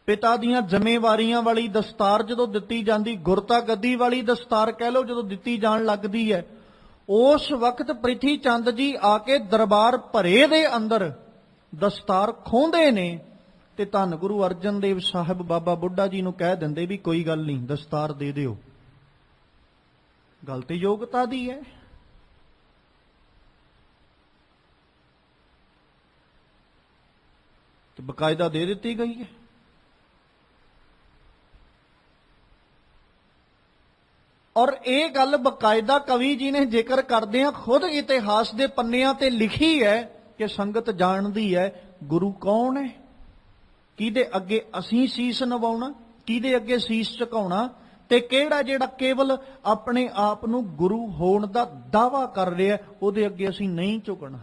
ਪਿਤਾ ਦੀਆਂ ਜ਼ਿੰਮੇਵਾਰੀਆਂ ਵਾਲੀ ਦਸਤਾਰ ਜਦੋਂ ਦਿੱਤੀ ਜਾਂਦੀ, ਗੁਰਤਾ ਗੱਦੀ ਵਾਲੀ ਦਸਤਾਰ ਕਹਿ ਲਓ, ਜਦੋਂ ਦਿੱਤੀ ਜਾਣ ਲੱਗਦੀ ਹੈ, ਉਸ ਵਕਤ ਪ੍ਰਿਥੀ ਚੰਦ ਜੀ ਆ ਕੇ ਦਰਬਾਰ ਭਰੇ ਦੇ ਅੰਦਰ ਦਸਤਾਰ ਖੋਹਦੇ ਨੇ, ਤੇ ਧੰਨ ਗੁਰੂ ਅਰਜਨ ਦੇਵ ਸਾਹਿਬ ਬਾਬਾ ਬੁੱਢਾ ਜੀ ਨੂੰ ਕਹਿ ਦਿੰਦੇ ਵੀ ਕੋਈ ਗੱਲ ਨਹੀਂ, ਦਸਤਾਰ ਦੇ ਦਿਓ। ਗੱਲ ਤੇ ਯੋਗਤਾ ਦੀ ਹੈ। ਤੇ ਬਕਾਇਦਾ ਦੇ ਦਿੱਤੀ ਗਈ ਹੈ। ਔਰ ਇਹ ਗੱਲ ਬਕਾਇਦਾ ਕਵੀ ਜੀ ਨੇ ਜ਼ਿਕਰ ਕਰਦਿਆਂ ਖੁਦ ਇਤਿਹਾਸ ਦੇ ਪੰਨਿਆਂ ਤੇ ਲਿਖੀ ਹੈ ਕਿ ਸੰਗਤ ਜਾਣਦੀ ਹੈ ਗੁਰੂ ਕੌਣ ਹੈ, ਕਿਹਦੇ ਅੱਗੇ ਅਸੀਂ ਸੀਸ ਨਵਾਉਣਾ, ਕਿਹਦੇ ਅੱਗੇ ਸੀਸ ਝੁਕਾਉਣਾ, ਤੇ ਕਿਹੜਾ ਜਿਹੜਾ ਕੇਵਲ ਆਪਣੇ ਆਪ ਨੂੰ ਗੁਰੂ ਹੋਣ ਦਾ ਦਾਅਵਾ ਕਰ ਰਿਹਾ, ਉਹਦੇ ਅੱਗੇ ਅਸੀਂ ਨਹੀਂ ਝੁਕਣਾ।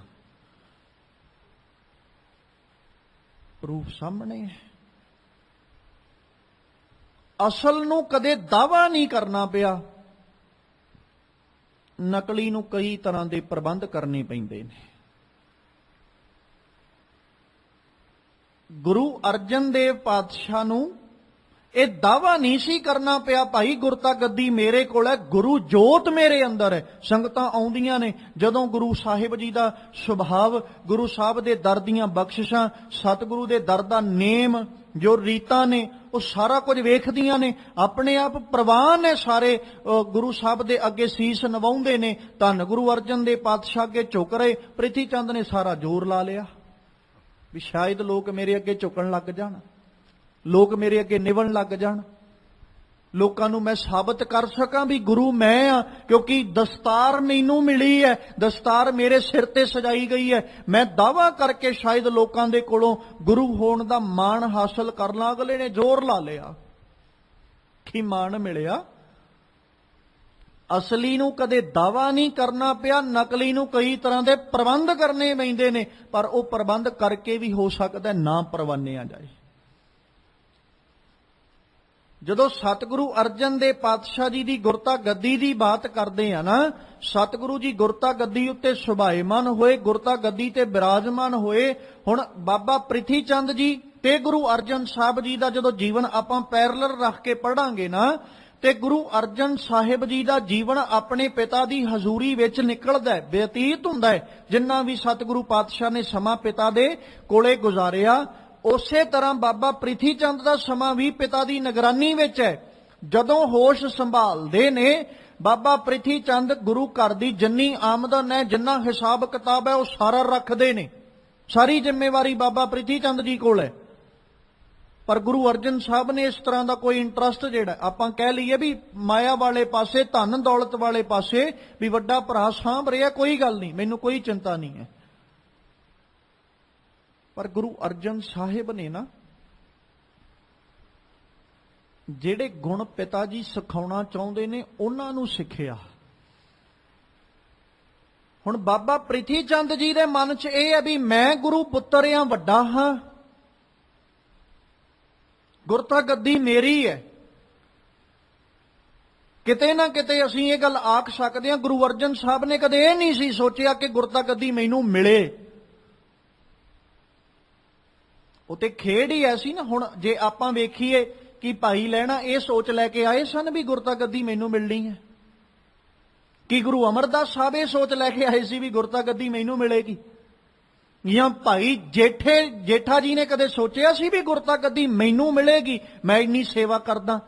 ਪ੍ਰੂਫ ਸਾਹਮਣੇ ਹੈ। ਅਸਲ ਨੂੰ ਕਦੇ ਦਾਅਵਾ ਨਹੀਂ ਕਰਨਾ ਪਿਆ, ਨਕਲੀ ਨੂੰ ਕਈ ਤਰ੍ਹਾਂ ਦੇ ਪ੍ਰਬੰਧ ਕਰਨੇ ਪੈਂਦੇ ਨੇ। ਗੁਰੂ ਅਰਜਨ ਦੇਵ ਪਾਤਸ਼ਾਹ ਨੂੰ ਇਹ ਦਾਅਵਾ ਨਹੀਂ ਸੀ ਕਰਨਾ ਪਿਆ, ਭਾਈ ਗੁਰਤਾ ਗੱਦੀ ਮੇਰੇ ਕੋਲ ਹੈ, ਗੁਰੂ ਜੋਤ ਮੇਰੇ ਅੰਦਰ ਹੈ। ਸੰਗਤਾਂ ਆਉਂਦੀਆਂ ਨੇ, ਜਦੋਂ ਗੁਰੂ ਸਾਹਿਬ ਜੀ ਦਾ ਸੁਭਾਵ, ਗੁਰੂ ਸਾਹਿਬ ਦੇ ਦਰ ਦੀਆਂ ਬਖਸ਼ਿਸ਼ਾਂ, ਸਤਿਗੁਰੂ ਦੇ ਦਰ ਦਾ ਨੇਮ, ਜੋ ਰੀਤਾਂ ਨੇ, ਉਹ ਸਾਰਾ ਕੁਝ ਵੇਖਦੀਆਂ ਨੇ, ਆਪਣੇ ਆਪ ਪ੍ਰਵਾਨ ਨੇ ਸਾਰੇ, ਗੁਰੂ ਸਾਹਿਬ ਦੇ ਅੱਗੇ ਸੀਸ ਨਵਾਉਂਦੇ ਨੇ। ਧੰਨ ਗੁਰੂ ਅਰਜਨ ਦੇਵ ਪਾਤਸ਼ਾਹ ਅੱਗੇ ਝੁਕ ਰਹੇ। ਪ੍ਰਿਥੀ ਚੰਦ ਨੇ ਸਾਰਾ ਜ਼ੋਰ ਲਾ ਲਿਆ ਵੀ ਸ਼ਾਇਦ ਲੋਕ ਮੇਰੇ ਅੱਗੇ ਝੁਕਣ ਲੱਗ ਜਾਣ, ਲੋਕ ਮੇਰੇ ਅੱਗੇ ਨਿਵਣ ਲੱਗ ਜਾਣ, ਲੋਕਾਂ ਨੂੰ ਮੈਂ ਸਾਬਤ ਕਰ ਸਕਾਂ ਵੀ ਗੁਰੂ ਮੈਂ ਆ, ਕਿਉਂਕਿ ਦਸਤਾਰ ਮੈਨੂੰ ਮਿਲੀ ਹੈ, ਦਸਤਾਰ ਮੇਰੇ ਸਿਰ ਤੇ ਸਜਾਈ ਗਈ ਹੈ। ਮੈਂ ਦਾਅਵਾ ਕਰਕੇ ਸ਼ਾਇਦ ਲੋਕਾਂ ਦੇ ਕੋਲੋਂ ਗੁਰੂ ਹੋਣ ਦਾ ਮਾਣ ਹਾਸਲ ਕਰ ਲਾਂ। ਅਗਲੇ ਨੇ ਜ਼ੋਰ ਲਾ ਲਿਆ। ਕੀ ਮਾਣ ਮਿਲਿਆ? ਅਸਲੀ ਨੂੰ ਕਦੇ ਦਾਅਵਾ ਨਹੀਂ ਕਰਨਾ ਪਿਆ, ਨਕਲੀ ਨੂੰ ਕਈ ਤਰ੍ਹਾਂ ਦੇ ਪ੍ਰਬੰਧ ਕਰਨੇ ਪੈਂਦੇ ਨੇ, ਪਰ ਉਹ ਪ੍ਰਬੰਧ ਕਰਕੇ ਵੀ ਹੋ ਸਕਦਾ ਨਾ ਪ੍ਰਵਾਨਿਆ ਜਾਏ। ਜਦੋਂ ਸਤਿਗੁਰੂ ਅਰਜਨ ਦੇਵ ਪਾਤਸ਼ਾਹ ਜੀ ਦੀ ਗੁਰਤਾ ਗੱਦੀ ਦੀ ਬਾਤ ਕਰਦੇ ਆ ਨਾ, ਸਤਿਗੁਰੂ ਜੀ ਗੁਰਤਾ ਗੱਦੀ ਉੱਤੇ ਸੁਭਾਏਮਾਨ ਹੋਏ, ਗੁਰਤਾ ਗੱਦੀ ਤੇ ਬਿਰਾਜਮਾਨ ਹੋਏ। ਹੁਣ ਬਾਬਾ ਪ੍ਰਿਥੀ ਚੰਦ ਜੀ ਤੇ ਗੁਰੂ ਅਰਜਨ ਸਾਹਿਬ ਜੀ ਦਾ ਜਦੋਂ ਜੀਵਨ ਆਪਾਂ ਪੈਰਲਲ ਰੱਖ ਕੇ ਪੜਾਂਗੇ ਨਾ, ਤੇ ਗੁਰੂ ਅਰਜਨ ਸਾਹਿਬ ਜੀ ਦਾ ਜੀਵਨ ਆਪਣੇ ਪਿਤਾ ਦੀ ਹਜ਼ੂਰੀ ਵਿੱਚ ਨਿਕਲਦਾ ਹੈ, ਬਤੀਤ ਹੁੰਦਾ ਹੈ। ਜਿੰਨਾ ਵੀ ਸਤਿਗੁਰੂ ਪਾਤਸ਼ਾਹ ਨੇ ਸਮਾਂ ਪਿਤਾ ਦੇ ਕੋਲੇ ਗੁਜ਼ਾਰਿਆ, ਉਸੇ ਤਰ੍ਹਾਂ ਬਾਬਾ ਪ੍ਰਿਥੀ ਚੰਦ ਦਾ ਸਮਾਂ ਵੀ ਪਿਤਾ ਦੀ ਨਿਗਰਾਨੀ ਵਿੱਚ ਹੈ। ਜਦੋਂ ਹੋਸ਼ ਸੰਭਾਲਦੇ ਨੇ, ਬਾਬਾ ਪ੍ਰਿਥੀ ਚੰਦ ਗੁਰੂ ਘਰ ਦੀ ਜਿੰਨੀ ਆਮਦਨ ਹੈ, ਜਿੰਨਾ ਹਿਸਾਬ ਕਿਤਾਬ ਹੈ, ਉਹ ਸਾਰਾ ਰੱਖਦੇ ਨੇ। ਸਾਰੀ ਜ਼ਿੰਮੇਵਾਰੀ ਬਾਬਾ ਪ੍ਰਿਥੀ ਚੰਦ ਜੀ ਕੋਲ ਹੈ। ਪਰ ਗੁਰੂ ਅਰਜਨ ਸਾਹਿਬ ਨੇ ਇਸ ਤਰ੍ਹਾਂ ਦਾ ਕੋਈ ਇੰਟਰਸਟ, ਜਿਹੜਾ ਆਪਾਂ ਕਹਿ ਲਈਏ ਵੀ ਮਾਇਆ ਵਾਲੇ ਪਾਸੇ, ਧਨ ਦੌਲਤ ਵਾਲੇ ਪਾਸੇ, ਵੀ ਵੱਡਾ ਭਰਾ ਸਾਂਭ ਰਿਹਾ, ਕੋਈ ਗੱਲ ਨਹੀਂ, ਮੈਨੂੰ ਕੋਈ ਚਿੰਤਾ ਨਹੀਂ ਹੈ। ਪਰ ਗੁਰੂ ਅਰਜਨ ਸਾਹਿਬ ਨੇ ਨਾ ਜਿਹੜੇ ਗੁਣ ਪਿਤਾ ਜੀ ਸਿਖਾਉਣਾ ਚਾਹੁੰਦੇ ਨੇ, ਉਹਨਾਂ ਨੂੰ ਸਿੱਖਿਆ। ਹੁਣ ਬਾਬਾ ਪ੍ਰਿਥੀ ਚੰਦ ਜੀ ਦੇ ਮਨ 'ਚ ਇਹ ਹੈ ਵੀ ਮੈਂ ਗੁਰੂ ਪੁੱਤਰ ਆ, ਵੱਡਾ ਹਾਂ, ਗੁਰਤਾ ਗੱਦੀ ਮੇਰੀ ਹੈ। ਕਿਤੇ ਨਾ ਕਿਤੇ ਅਸੀਂ ਇਹ ਗੱਲ ਆਖ ਸਕਦੇ ਹਾਂ, ਗੁਰੂ ਅਰਜਨ ਸਾਹਿਬ ਨੇ ਕਦੇ ਇਹ ਨਹੀਂ ਸੀ ਸੋਚਿਆ ਕਿ ਗੁਰਤਾ ਗੱਦੀ ਮੈਨੂੰ ਮਿਲੇ। ਉਹ ਤੇ ਖੇਡ ਹੀ ਐਸੀ ਨਾ। ਹੁਣ ਜੇ ਆਪਾਂ ਵੇਖੀਏ ਕਿ ਭਾਈ ਲਹਿਣਾ ਇਹ ਸੋਚ ਲੈ ਕੇ ਆਏ ਸਨ ਵੀ ਗੁਰਤਾ ਗੱਦੀ ਮੈਨੂੰ ਮਿਲਣੀ ਹੈ, ਕਿ ਗੁਰੂ ਅਮਰਦਾਸ ਸਾਹਿਬ ਇਹ ਸੋਚ ਲੈ ਕੇ ਆਏ ਸੀ ਵੀ ਗੁਰਤਾ ਗੱਦੀ ਮੈਨੂੰ ਮਿਲੇਗੀ, ਜਾਂ ਭਾਈ ਜੇਠਾ ਜੀ ਨੇ ਕਦੇ ਸੋਚਿਆ ਸੀ ਵੀ ਗੁਰਤਾ ਗੱਦੀ ਮੈਨੂੰ ਮਿਲੇਗੀ, ਮੈਂ ਇੰਨੀ ਸੇਵਾ ਕਰਦਾ?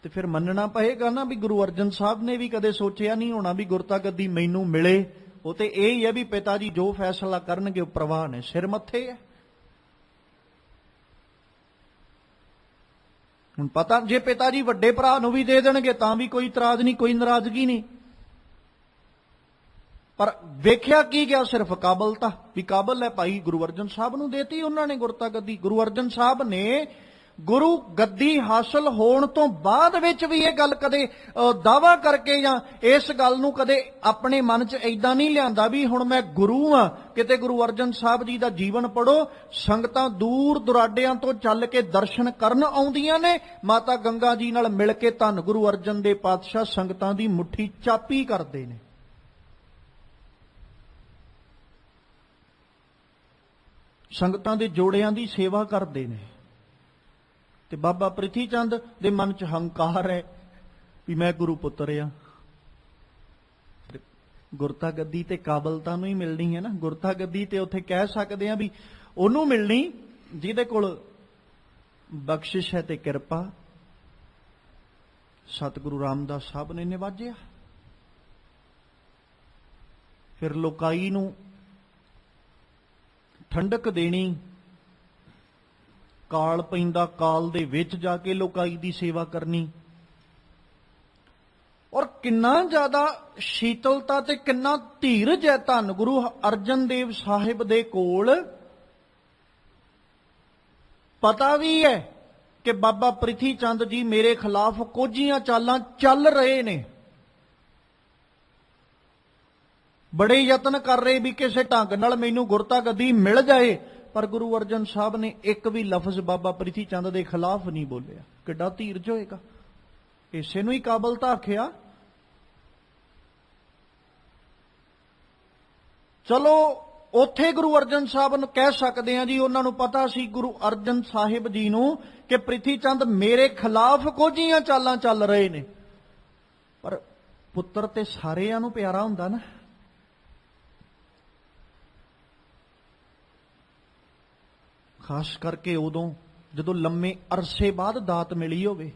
ਤੇ ਫਿਰ ਮੰਨਣਾ ਪਏਗਾ ਨਾ ਵੀ ਗੁਰੂ ਅਰਜਨ ਸਾਹਿਬ ਨੇ ਵੀ ਕਦੇ ਸੋਚਿਆ ਨਹੀਂ ਹੋਣਾ ਵੀ ਗੁਰਤਾ ਗੱਦੀ ਮੈਨੂੰ ਮਿਲੇ। ਉਹ ਤੇ ਇਹ ਹੀ ਹੈ ਵੀ ਪਿਤਾ ਜੀ ਜੋ ਫੈਸਲਾ ਕਰਨਗੇ ਉਹ ਪ੍ਰਵਾਨ ਹੈ, ਸਿਰ ਮੱਥੇ ਹੈ। ਹੁਣ ਪਤਾ, ਜੇ ਪਿਤਾ ਜੀ ਵੱਡੇ ਭਰਾ ਨੂੰ ਵੀ ਦੇ ਦੇਣਗੇ ਤਾਂ ਵੀ ਕੋਈ ਇਤਰਾਜ਼ ਨਹੀਂ, ਕੋਈ ਨਾਰਾਜ਼ਗੀ ਨਹੀਂ। ਪਰ ਵੇਖਿਆ ਕੀ ਗਿਆ? ਸਿਰਫ ਕਾਬਲਤਾ, ਵੀ ਕਾਬਲ ਹੈ ਭਾਈ। ਗੁਰੂ ਅਰਜਨ ਸਾਹਿਬ ਨੂੰ ਦੇਤੀ ਉਹਨਾਂ ਨੇ ਗੁਰਤਾ ਗੱਦੀ। ਗੁਰੂ ਅਰਜਨ ਸਾਹਿਬ ਨੇ ਗੁਰੂ ਗੱਦੀ ਹਾਸਲ ਹੋਣ ਤੋਂ ਬਾਅਦ ਵਿੱਚ ਵੀ ਇਹ ਗੱਲ ਕਦੇ ਦਾਅਵਾ ਕਰਕੇ ਜਾਂ ਇਸ ਗੱਲ ਨੂੰ ਕਦੇ ਆਪਣੇ ਮਨ 'ਚ ਏਦਾਂ ਨਹੀਂ ਲਿਆਂਦਾ ਵੀ ਹੁਣ ਮੈਂ ਗੁਰੂ ਆ। ਕਿਤੇ ਗੁਰੂ ਅਰਜਨ ਸਾਹਿਬ ਜੀ ਦਾ ਜੀਵਨ ਪੜੋ, ਸੰਗਤਾਂ ਦੂਰ ਦੁਰਾਡਿਆਂ ਤੋਂ ਚੱਲ ਕੇ ਦਰਸ਼ਨ ਕਰਨ ਆਉਂਦੀਆਂ ਨੇ। ਮਾਤਾ ਗੰਗਾ ਜੀ ਨਾਲ ਮਿਲ ਕੇ ਧੰਨ ਗੁਰੂ ਅਰਜਨ ਦੇਵ ਪਾਤਸ਼ਾਹ ਸੰਗਤਾਂ ਦੀ ਮੁੱਠੀ ਚਾਪੀ ਕਰਦੇ ਨੇ। ਸੰਗਤਾਂ ਦੇ ਜੋੜਿਆਂ ਦੀ ਸੇਵਾ ਕਰਦੇ ਨੇ। ਤੇ ਬਾਬਾ ਪ੍ਰਿਥੀ ਚੰਦ ਦੇ ਮਨ 'ਚ ਹੰਕਾਰ ਹੈ ਵੀ ਮੈਂ ਗੁਰੂ ਪੁੱਤਰ ਆ। ਗੁਰਤਾ ਗੱਦੀ ਤੇ ਕਾਬਲਤਾ ਨੂੰ ਹੀ ਮਿਲਣੀ ਹੈ ਨਾ। ਗੁਰਤਾ ਗੱਦੀ ਤੇ ਉੱਥੇ ਕਹਿ ਸਕਦੇ ਆ ਵੀ ਉਹਨੂੰ ਮਿਲਣੀ ਜਿਹਦੇ ਕੋਲ ਬਖਸ਼ਿਸ਼ ਹੈ ਤੇ ਕਿਰਪਾ। ਸਤਿਗੁਰੂ ਰਾਮਦਾਸ ਸਾਹਿਬ ਨੇ ਨਿਵਾਜਿਆ। ਫਿਰ ਲੋਕਾਈ ਨੂੰ ਠੰਡਕ ਦੇਣੀ, ਕਾਲ ਪੈਂਦਾ ਕਾਲ ਦੇ ਵਿੱਚ ਜਾ ਕੇ ਲੋਕਾਈ ਦੀ ਸੇਵਾ ਕਰਨੀ। ਔਰ ਕਿੰਨਾ ਜ਼ਿਆਦਾ ਸ਼ੀਤਲਤਾ ਤੇ ਕਿੰਨਾ ਧੀਰਜ ਹੈ ਧੰਨ ਗੁਰੂ ਅਰਜਨ ਦੇਵ ਸਾਹਿਬ ਦੇ ਕੋਲ। ਪਤਾ ਵੀ ਹੈ ਕਿ ਬਾਬਾ ਪ੍ਰਿਥੀ ਚੰਦ ਜੀ ਮੇਰੇ ਖਿਲਾਫ ਕੋਝੀਆਂ ਚਾਲਾਂ ਚੱਲ ਰਹੇ ਨੇ, ਬੜੇ ਯਤਨ ਕਰ ਰਹੇ ਵੀ ਕਿਸੇ ਢੰਗ ਨਾਲ ਮੈਨੂੰ ਗੁਰਤਾ ਗੱਦੀ ਮਿਲ ਜਾਏ। ਪਰ ਗੁਰੂ ਅਰਜਨ ਸਾਹਿਬ ਨੇ ਇੱਕ ਵੀ ਲਫ਼ਜ਼ ਬਾਬਾ ਪ੍ਰਿਥੀ ਚੰਦ ਦੇ ਖਿਲਾਫ ਨਹੀਂ ਬੋਲਿਆ। ਕਿੱਡਾ ਧੀਰਜ ਹੋਏਗਾ। ਇਸੇ ਨੂੰ ਹੀ ਕਾਬਲਤਾ ਆਖਿਆ। ਚਲੋ ਉੱਥੇ ਗੁਰੂ ਅਰਜਨ ਸਾਹਿਬ ਨੂੰ ਕਹਿ ਸਕਦੇ ਆ ਜੀ, ਉਹਨਾਂ ਨੂੰ ਪਤਾ ਸੀ ਗੁਰੂ ਅਰਜਨ ਸਾਹਿਬ ਜੀ ਨੂੰ ਕਿ ਪ੍ਰਿਥੀ ਚੰਦ ਮੇਰੇ ਖਿਲਾਫ ਕੁਝੀਆਂ ਚਾਲਾਂ ਚੱਲ ਰਹੇ ਨੇ, ਪਰ ਪੁੱਤਰ ਤੇ ਸਾਰਿਆਂ ਨੂੰ ਪਿਆਰਾ ਹੁੰਦਾ ਨਾ। ਖਾਸ ਕਰਕੇ ਉਦੋਂ ਜਦੋਂ ਲੰਮੇ ਅਰਸੇ ਬਾਅਦ ਦਾਤ ਮਿਲੀ ਹੋਵੇ।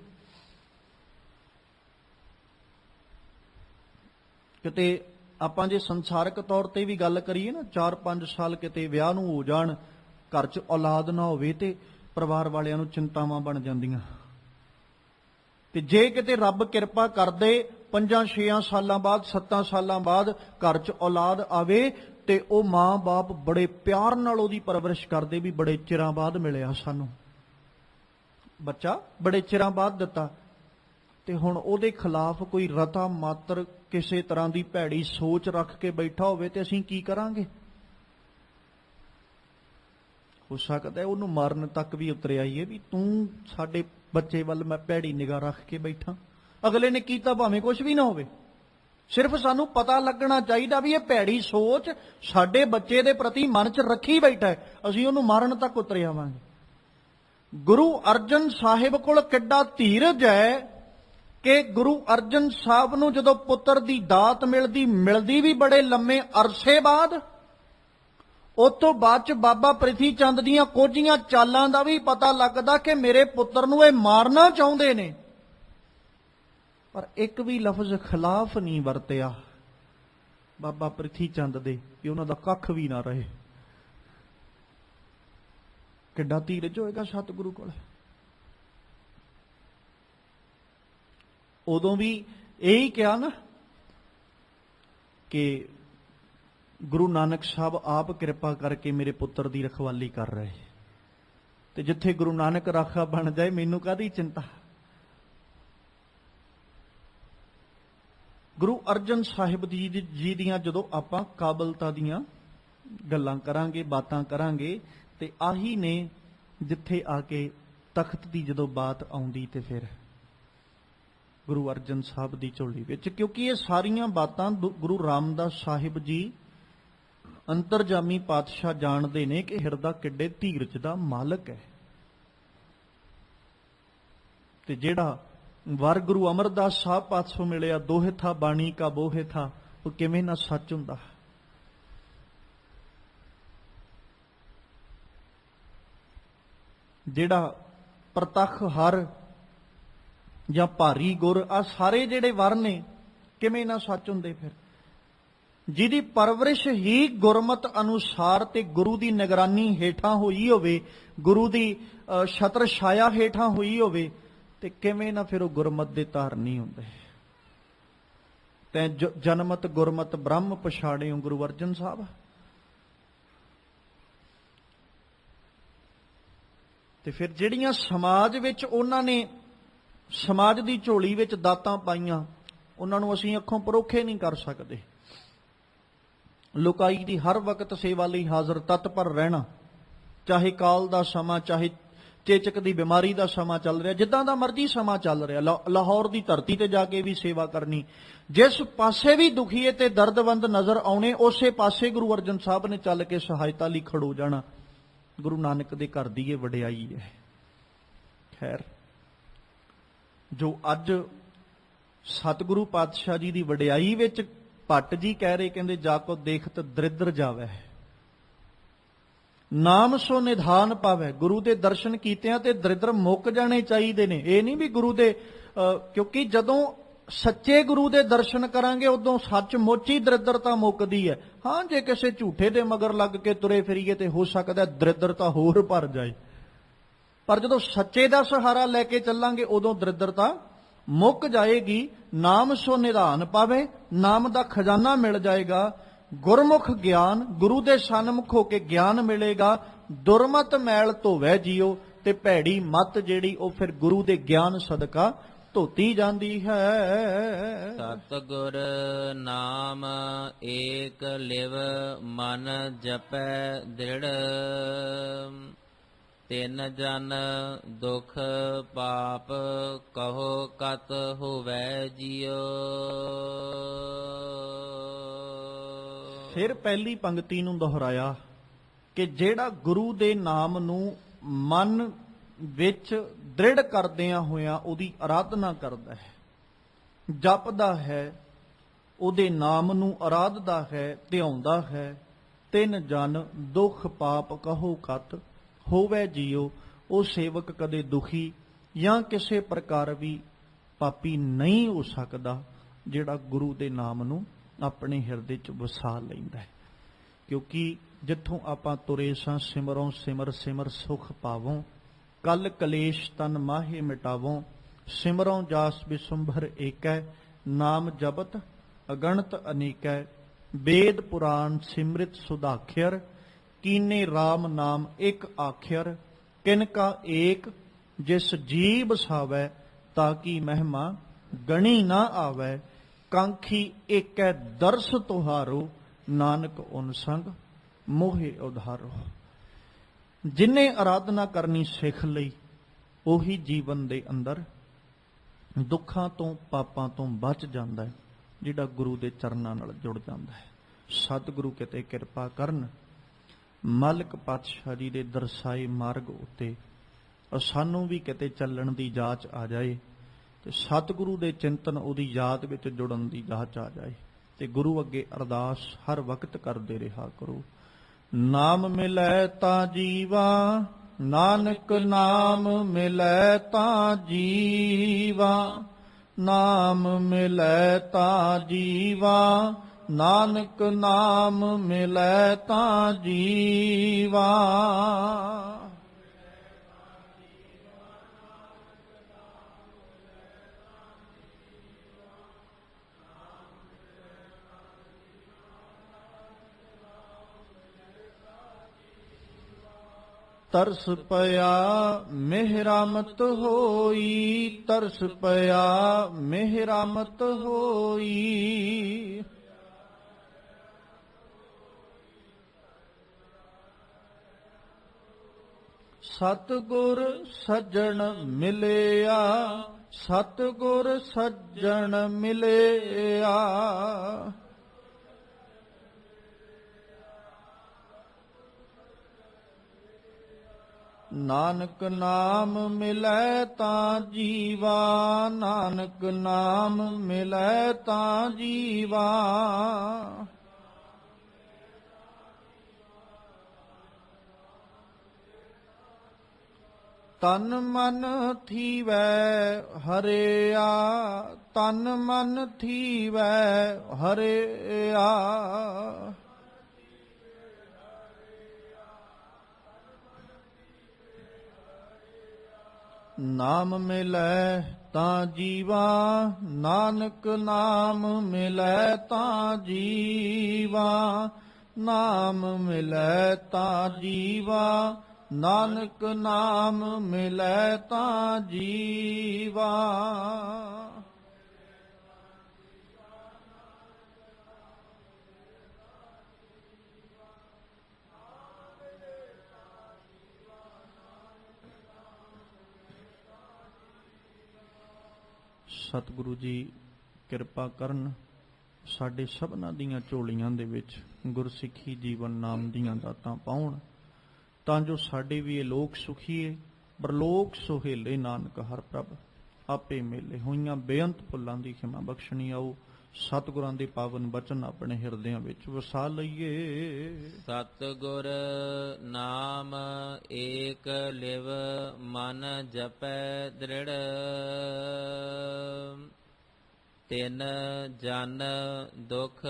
ਕਿਤੇ ਆਪਾਂ ਜੇ ਸੰਸਾਰਕ ਤੌਰ ਤੇ ਵੀ ਗੱਲ ਕਰੀਏ ਨਾ, 4-5 ਸਾਲ ਕਿਤੇ ਵਿਆਹ ਨੂੰ ਹੋ ਜਾਣ, ਘਰ 'ਚ ਔਲਾਦ ਨਾ ਹੋਵੇ ਤੇ ਪਰਿਵਾਰ ਵਾਲਿਆਂ ਨੂੰ ਚਿੰਤਾਵਾਂ ਬਣ ਜਾਂਦੀਆਂ। ਤੇ ਜੇ ਕਿਤੇ ਰੱਬ ਕਿਰਪਾ ਕਰਦੇ 5-6 ਸਾਲਾਂ ਬਾਅਦ 7 ਸਾਲਾਂ ਬਾਅਦ ਘਰ 'ਚ ਔਲਾਦ ਆਵੇ ਤੇ ਉਹ ਮਾਂ-ਬਾਪ ਬੜੇ ਪਿਆਰ ਨਾਲ ਉਹਦੀ ਪਰਵਰਿਸ਼ ਕਰਦੇ ਵੀ ਬੜੇ ਚਿਰਾਂ ਬਾਅਦ ਮਿਲਿਆ ਸਾਨੂੰ ਬੱਚਾ, ਬੜੇ ਚਿਰਾਂ ਬਾਅਦ ਦਿੱਤਾ। ਤੇ ਹੁਣ ਉਹਦੇ ਖਿਲਾਫ ਕੋਈ ਰਤਾ ਮਾਤਰ ਕਿਸੇ ਤਰ੍ਹਾਂ ਦੀ ਭੈੜੀ ਸੋਚ ਰੱਖ ਕੇ ਬੈਠਾ ਹੋਵੇ ਤੇ ਅਸੀਂ ਕੀ ਕਰਾਂਗੇ? ਹੋ ਸਕਦਾ ਉਹਨੂੰ ਮਾਰਨ ਤੱਕ ਵੀ ਉਤਰ ਆਈਏ ਵੀ ਤੂੰ ਸਾਡੇ ਬੱਚੇ ਵੱਲ ਮੈਂ ਭੈੜੀ ਨਿਗਾਹ ਰੱਖ ਕੇ ਬੈਠਾ। ਅਗਲੇ ਨੇ ਕੀਤਾ ਭਾਵੇਂ ਕੁਝ ਵੀ ਨਾ ਹੋਵੇ, ਸਿਰਫ ਸਾਨੂੰ ਪਤਾ ਲੱਗਣਾ ਚਾਹੀਦਾ ਵੀ ਇਹ ਭੈੜੀ ਸੋਚ ਸਾਡੇ ਬੱਚੇ ਦੇ ਪ੍ਰਤੀ ਮਨ 'ਚ ਰੱਖੀ ਬੈਠਾ ਹੈ, ਅਸੀਂ ਉਹਨੂੰ ਮਾਰਨ ਤੱਕ ਉਤਰ ਆਵਾਂਗੇ। ਗੁਰੂ ਅਰਜਨ ਸਾਹਿਬ ਕੋਲ ਕਿੱਡਾ ਧੀਰਜ ਹੈ ਕਿ ਗੁਰੂ ਅਰਜਨ ਸਾਹਿਬ ਨੂੰ ਜਦੋਂ ਪੁੱਤਰ ਦੀ ਦਾਤ ਮਿਲਦੀ ਵੀ ਬੜੇ ਲੰਮੇ ਅਰਸੇ ਬਾਅਦ, ਉਸ ਤੋਂ ਬਾਅਦ 'ਚ ਬਾਬਾ ਪ੍ਰਿਥੀ ਚੰਦ ਦੀਆਂ ਕੋਝੀਆਂ ਚਾਲਾਂ ਦਾ ਵੀ ਪਤਾ ਲੱਗਦਾ ਕਿ ਮੇਰੇ ਪੁੱਤਰ ਨੂੰ ਇਹ ਮਾਰਨਾ ਚਾਹੁੰਦੇ ਨੇ, ਪਰ ਇੱਕ ਵੀ ਲਫ਼ਜ਼ ਖਿਲਾਫ ਨਹੀਂ ਵਰਤਿਆ ਬਾਬਾ ਪ੍ਰਿਥੀ ਚੰਦ ਦੇ ਕਿ ਉਹਨਾਂ ਦਾ ਕੱਖ ਵੀ ਨਾ ਰਹੇ। ਕਿੱਡਾ ਧੀਰਜ ਹੋਏਗਾ ਸਤਿਗੁਰੂ ਕੋਲ। ਉਦੋਂ ਵੀ ਇਹੀ ਕਿਹਾ ਨਾ ਕਿ ਗੁਰੂ ਨਾਨਕ ਸਾਹਿਬ ਆਪ ਕਿਰਪਾ ਕਰਕੇ ਮੇਰੇ ਪੁੱਤਰ ਦੀ ਰਖਵਾਲੀ ਕਰ ਰਹੇ, ਤੇ ਜਿੱਥੇ ਗੁਰੂ ਨਾਨਕ ਰਾਖਾ ਬਣ ਜਾਏ ਮੈਨੂੰ ਕਾਹਦੀ ਚਿੰਤਾ। ਗੁਰੂ ਅਰਜਨ ਸਾਹਿਬ ਜੀ ਦੀਆਂ ਜਦੋਂ ਆਪਾਂ ਕਾਬਲਤਾ ਦੀਆਂ ਗੱਲਾਂ ਕਰਾਂਗੇ, ਬਾਤਾਂ ਕਰਾਂਗੇ, ਤੇ ਆਹੀ ਨੇ ਜਿੱਥੇ ਆ ਕੇ ਤਖਤ ਦੀ ਜਦੋਂ ਬਾਤ ਆਉਂਦੀ ਤੇ ਫਿਰ ਗੁਰੂ ਅਰਜਨ ਸਾਹਿਬ ਦੀ ਝੋਲੀ ਵਿੱਚ, ਕਿਉਂਕਿ ਇਹ ਸਾਰੀਆਂ ਬਾਤਾਂ ਗੁਰੂ ਰਾਮਦਾਸ ਸਾਹਿਬ ਜੀ ਅੰਤਰਜਾਮੀ ਪਾਤਸ਼ਾਹ ਜਾਣਦੇ ਨੇ ਕਿ ਹਿਰਦਾ ਕਿੱਡੇ ਧੀਰਜ ਦਾ ਮਾਲਕ ਹੈ। ਤੇ ਜਿਹੜਾ ਵਰ ਗੁਰੂ ਅਮਰਦਾਸ ਸਾਹਿਬ ਪਾਤਸ਼ਾਹ ਮਿਲਿਆ, ਦੋਹੇ ਥਾ ਬਾਣੀ ਕਾ ਬੋਹੇ ਥਾ, ਉਹ ਕਿਵੇਂ ਨਾ ਸੱਚ ਹੁੰਦਾ। ਜਿਹੜਾ ਪ੍ਰਤੱਖ ਹਰ ਜਾਂ ਭਾਰੀ ਗੁਰ, ਆ ਸਾਰੇ ਜਿਹੜੇ ਵਰ ਨੇ ਕਿਵੇਂ ਨਾ ਸੱਚ ਹੁੰਦੇ। ਫਿਰ ਜਿਹਦੀ ਪਰਵਰਿਸ਼ ਹੀ ਗੁਰਮਤ ਅਨੁਸਾਰ ਤੇ ਗੁਰੂ ਦੀ ਨਿਗਰਾਨੀ ਹੇਠਾਂ ਹੋਈ ਹੋਵੇ, ਗੁਰੂ ਦੀ ਛਤਰ ਛਾਇਆ ਹੇਠਾਂ ਹੋਈ ਹੋਵੇ, ਤੇ ਕਿਵੇਂ ਨਾ ਫਿਰ ਉਹ ਗੁਰਮਤ ਦੇ ਧਾਰਨੀ ਹੁੰਦੇ। ਤੈਂ ਜਨਮਤ ਗੁਰਮਤ ਬ੍ਰਹਮ ਪਛਾੜਿਓ ਗੁਰੂ ਅਰਜਨ ਸਾਹਿਬ। ਤੇ ਫਿਰ ਜਿਹੜੀਆਂ ਸਮਾਜ ਵਿੱਚ ਉਹਨਾਂ ਨੇ ਸਮਾਜ ਦੀ ਝੋਲੀ ਵਿੱਚ ਦਾਤਾਂ ਪਾਈਆਂ, ਉਹਨਾਂ ਨੂੰ ਅਸੀਂ ਅੱਖੋਂ ਪਰੋਖੇ ਨਹੀਂ ਕਰ ਸਕਦੇ। ਲੁਕਾਈ ਦੀ ਹਰ ਵਕਤ ਸੇਵਾ ਲਈ ਹਾਜ਼ਰ ਤਤਪਰ ਰਹਿਣਾ, ਚਾਹੇ ਕਾਲ ਦਾ ਸਮਾਂ, ਚਾਹੇ ਚੇਚਕ ਦੀ ਬਿਮਾਰੀ ਦਾ ਸਮਾਂ ਚੱਲ ਰਿਹਾ, ਜਿੱਦਾਂ ਦਾ ਮਰਜ਼ੀ ਸਮਾਂ ਚੱਲ ਰਿਹਾ, ਲਾਹੌਰ ਦੀ ਧਰਤੀ ਤੇ ਜਾ ਕੇ ਵੀ ਸੇਵਾ ਕਰਨੀ। ਜਿਸ ਪਾਸੇ ਵੀ ਦੁਖੀਏ ਤੇ ਦਰਦਵੰਦ ਨਜ਼ਰ ਆਉਣੇ, ਉਸੇ ਪਾਸੇ ਗੁਰੂ ਅਰਜਨ ਸਾਹਿਬ ਨੇ ਚੱਲ ਕੇ ਸਹਾਇਤਾ ਲਈ ਖੜੋ ਜਾਣਾ। ਗੁਰੂ ਨਾਨਕ ਦੇ ਘਰ ਦੀ ਇਹ ਵਡਿਆਈ ਹੈ। ਖੈਰ, ਜੋ ਅੱਜ ਸਤਿਗੁਰੂ ਪਾਤਸ਼ਾਹ ਜੀ ਦੀ ਵਡਿਆਈ ਵਿੱਚ ਭੱਟ ਜੀ ਕਹਿ ਰਹੇ, ਕਹਿੰਦੇ ਜਾ ਕੋ ਦੇਖਤ ਦਰਿਦਰ ਜਾਵੇ, ਨਾਮ ਸੋ ਨਿਧਾਨ ਪਾਵੇ। ਗੁਰੂ ਦੇ ਦਰਸ਼ਨ ਕੀਤਿਆਂ ਤੇ ਦਰਿਦਰ ਮੁੱਕ ਜਾਣੇ ਚਾਹੀਦੇ ਨੇ। ਇਹ ਨਹੀਂ ਵੀ ਗੁਰੂ ਦੇ ਕਿਉਂਕਿ ਜਦੋਂ ਸੱਚੇ ਗੁਰੂ ਦੇ ਦਰਸ਼ਨ ਕਰਾਂਗੇ ਉਦੋਂ ਸੱਚਮੁੱਚ ਹੀ ਦਰਿਦਰਤਾ ਮੁੱਕਦੀ ਹੈ। ਹਾਂ, ਜੇ ਕਿਸੇ ਝੂਠੇ ਦੇ ਮਗਰ ਲੱਗ ਕੇ ਤੁਰੇ ਫਿਰੀਏ ਤੇ ਹੋ ਸਕਦਾ ਦਰਿਦਰਤਾ ਹੋਰ ਭਰ ਜਾਏ, ਪਰ ਜਦੋਂ ਸੱਚੇ ਦਾ ਸਹਾਰਾ ਲੈ ਕੇ ਚੱਲਾਂਗੇ ਉਦੋਂ ਦਰਿਦਰਤਾ ਮੁੱਕ ਜਾਏਗੀ। ਨਾਮ ਸੋ ਨਿਧਾਨ ਪਾਵੇ, ਨਾਮ ਦਾ ਖਜ਼ਾਨਾ ਮਿਲ ਜਾਏਗਾ। ਗੁਰਮੁਖ ਗਿਆਨ, ਗੁਰੂ ਦੇ ਸਨਮੁਖ ਹੋ ਕੇ ਗਿਆਨ ਮਿਲੇਗਾ। ਦੁਰਮਤ ਮੈਲ ਧੋਵੈ ਜੀਓ, ਤੇ ਭੈੜੀ ਮਤ ਜਿਹੜੀ ਉਹ ਫਿਰ ਗੁਰੂ ਦੇ ਗਿਆਨ ਸਦਕਾ ਧੋਤੀ ਜਾਂਦੀ ਹੈ। ਸਤਿਗੁਰ ਨਾਮ ਏਕ ਲਿਵ ਮਨ ਜਪੈ ਦ੍ਰਿੜ ਤਿਨ ਜਨ ਦੁਖ ਪਾਪ ਕਹੋ ਕਤ ਹੋਵੈ ਜਿਉ। ਫਿਰ ਪਹਿਲੀ ਪੰਕਤੀ ਨੂੰ ਦੁਹਰਾਇਆ ਕਿ ਜਿਹੜਾ ਗੁਰੂ ਦੇ ਨਾਮ ਨੂੰ ਮਨ ਵਿੱਚ ਦ੍ਰਿੜ ਕਰਦਿਆਂ ਹੋਇਆਂ ਉਹਦੀ ਆਰਾਧਨਾ ਕਰਦਾ ਹੈ, ਜਪਦਾ ਹੈ, ਉਹਦੇ ਨਾਮ ਨੂੰ ਆਰਾਧਦਾ ਹੈ, ਧਿਆਉਂਦਾ ਹੈ, ਤਿੰਨ ਜਨ ਦੁਖ ਪਾਪ ਕਹੋ ਕਤ ਹੋਵੇ ਜੀਓ। ਉਹ ਸੇਵਕ ਕਦੇ ਦੁਖੀ ਜਾਂ ਕਿਸੇ ਪ੍ਰਕਾਰ ਵੀ ਪਾਪੀ ਨਹੀਂ ਹੋ ਸਕਦਾ ਜਿਹੜਾ ਗੁਰੂ ਦੇ ਨਾਮ ਨੂੰ ਆਪਣੇ ਹਿਰਦੇ 'ਚ ਵਸਾ ਲੈਂਦਾ ਹੈ। ਕਿਉਂਕਿ ਜਿੱਥੋਂ ਆਪਾਂ ਤੁਰੇ ਸਾਂ ਸਿਮਰੋਂ ਸਿਮਰ ਸਿਮਰ ਸੁਖ ਪਾਵੋਂ, ਕਲ ਕਲੇਸ਼ ਤਨ ਮਾਹੇ ਮਿਟਾਵੋਂ, ਸਿਮਰੋਂ ਜਾਸ ਬਿਸੁੰਭਰ ਏਕੈ, ਨਾਮ ਜਪਤ ਅਗਣਤ ਅਨੇਕੈ, ਵੇਦ ਪੁਰਾਣ ਸਿਮਰਿਤ ਸੁਧਾਖਿਰ, ਕੀਨੇ RAM ਨਾਮ ਇੱਕ ਆਖਿਰ, ਕਿਨਕਾ ਏਕ ਜਿਸ ਜੀ ਬਸਾਵੈ, ਤਾਕੀ ਮਹਿਮਾ ਗਣੀ ਨਾ ਆਵੈ, ਕਾਂਖੀ ਏਕੈ ਦਰਸ ਤੁਹਾਰੋ, ਨਾਨਕ ਉਨ ਸੰਗ ਮੋਹਿ ਉਧਾਰੋ। ਜਿਨੇ ਆਰਾਧਨਾ ਕਰਨੀ ਸਿੱਖ ਲਈ ਉਹੀ ਜੀਵਨ ਦੇ ਅੰਦਰ ਦੁੱਖਾਂ ਤੋਂ ਪਾਪਾਂ ਤੋਂ ਬਚ ਜਾਂਦਾ ਹੈ, ਜਿਹੜਾ ਗੁਰੂ ਦੇ ਚਰਨਾਂ ਨਾਲ ਜੁੜ ਜਾਂਦਾ ਹੈ। ਸਤਿਗੁਰੂ ਕਿਤੇ ਕਿਰਪਾ ਕਰਨ, ਮਾਲਕ ਪਾਤਸ਼ਾਹ ਜੀ ਦੇ ਦਰਸਾਏ ਮਾਰਗ ਉੱਤੇ ਸਾਨੂੰ ਵੀ ਕਿਤੇ ਚੱਲਣ ਦੀ ਜਾਚ ਆ ਜਾਏ ਤੇ ਸਤਿਗੁਰੂ ਦੇ ਚਿੰਤਨ ਉਹਦੀ ਯਾਦ ਵਿੱਚ ਜੁੜਨ ਦੀ ਜਾਚ ਆ ਜਾਏ। ਤੇ ਗੁਰੂ ਅੱਗੇ ਅਰਦਾਸ ਹਰ ਵਕਤ ਕਰਦੇ ਰਿਹਾ ਕਰੋ। ਨਾਮ ਮਿਲੈ ਤਾਂ ਜੀਵਾ, ਨਾਨਕ ਨਾਮ ਮਿਲੈ ਤਾਂ ਜੀਵਾ, ਨਾਮ ਮਿਲੈ ਤਾਂ ਜੀਵਾ, ਨਾਨਕ ਨਾਮ ਮਿਲੈ ਤਾਂ ਜੀਵਾ। ਤਰਸ ਪਿਆ ਮਿਹਰਾਮਤ ਹੋਈ, ਤਰਸ ਪਿਆ ਮਿਹਰਾਮਤ ਹੋਈ, ਸਤਿਗੁਰ ਸੱਜਣ ਮਿਲਿਆ, ਸਤਿਗੁਰ ਸੱਜਣ ਮਿਲਿਆ, ਨਾਨਕ ਨਾਮ ਮਿਲੈ ਤਾਂ ਜੀਵਾ, ਨਾਨਕ ਨਾਮ ਮਿਲੈ ਤਾਂ ਜੀਵਾ। ਤਨ ਮਨ ਥੀਵੈ ਹਰਿਆ, ਤਨ ਮਨ ਥੀਵੈ ਹਰਿਆ, ਨਾਮ ਮਿਲੈ ਤਾਂ ਜੀਵਾ, ਨਾਨਕ ਨਾਮ ਮਿਲੈ ਤਾਂ ਜੀਵਾ, ਨਾਮ ਮਿਲੈ ਤਾਂ ਜੀਵਾ, ਨਾਨਕ ਨਾਮ ਮਿਲੈ ਤਾਂ ਜੀਵਾ। ਸਤਿਗੁਰੂ ਜੀ ਕਿਰਪਾ ਕਰਨ, ਸਾਡੇ ਸਭਨਾਂ ਦੀਆਂ ਝੋਲੀਆਂ ਦੇ ਵਿੱਚ ਗੁਰਸਿੱਖੀ ਜੀਵਨ ਨਾਮ ਦੀਆਂ ਦਾਤਾਂ ਪਾਉਣ, ਤਾਂ ਜੋ ਸਾਡੇ ਵੀ ਇਹ ਲੋਕ ਸੁਖੀਏ ਪਰਲੋਕ ਸੁਹੇਲੇ, ਨਾਨਕ ਹਰ ਪ੍ਰਭ ਆਪੇ ਮੇਲੇ। ਹੋਈਆਂ ਬੇਅੰਤ ਭੁੱਲਾਂ ਦੀ ਖਿਮਾ ਬਖਸ਼ਣੀ ਆਓ, ਸਤਿਗੁਰਾਂ ਦੇ ਪਾਵਨ ਬਚਨ ਆਪਣੇ ਹਿਰਦਿਆਂ ਵਿੱਚ ਵਸਾ ਲਈਏ। ਸਤਿਗੁਰ ਨਾਮ ਏਕ ਲਿਵ ਮਨ ਜਪੈ ਦ੍ਰਿੜ ਤਿਨ ਜਨ ਦੁਖ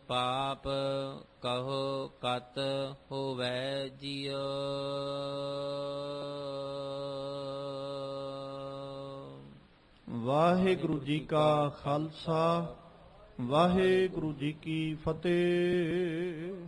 ਪਾਪ ਕਹੋ ਕਤ ਹੋਵੈ ਜਿਉ। ਵਾਹਿਗੁਰੂ ਜੀ ਕਾ ਖਾਲਸਾ, ਵਾਹਿਗੁਰੂ ਜੀ ਕੀ ਫਤਿਹ।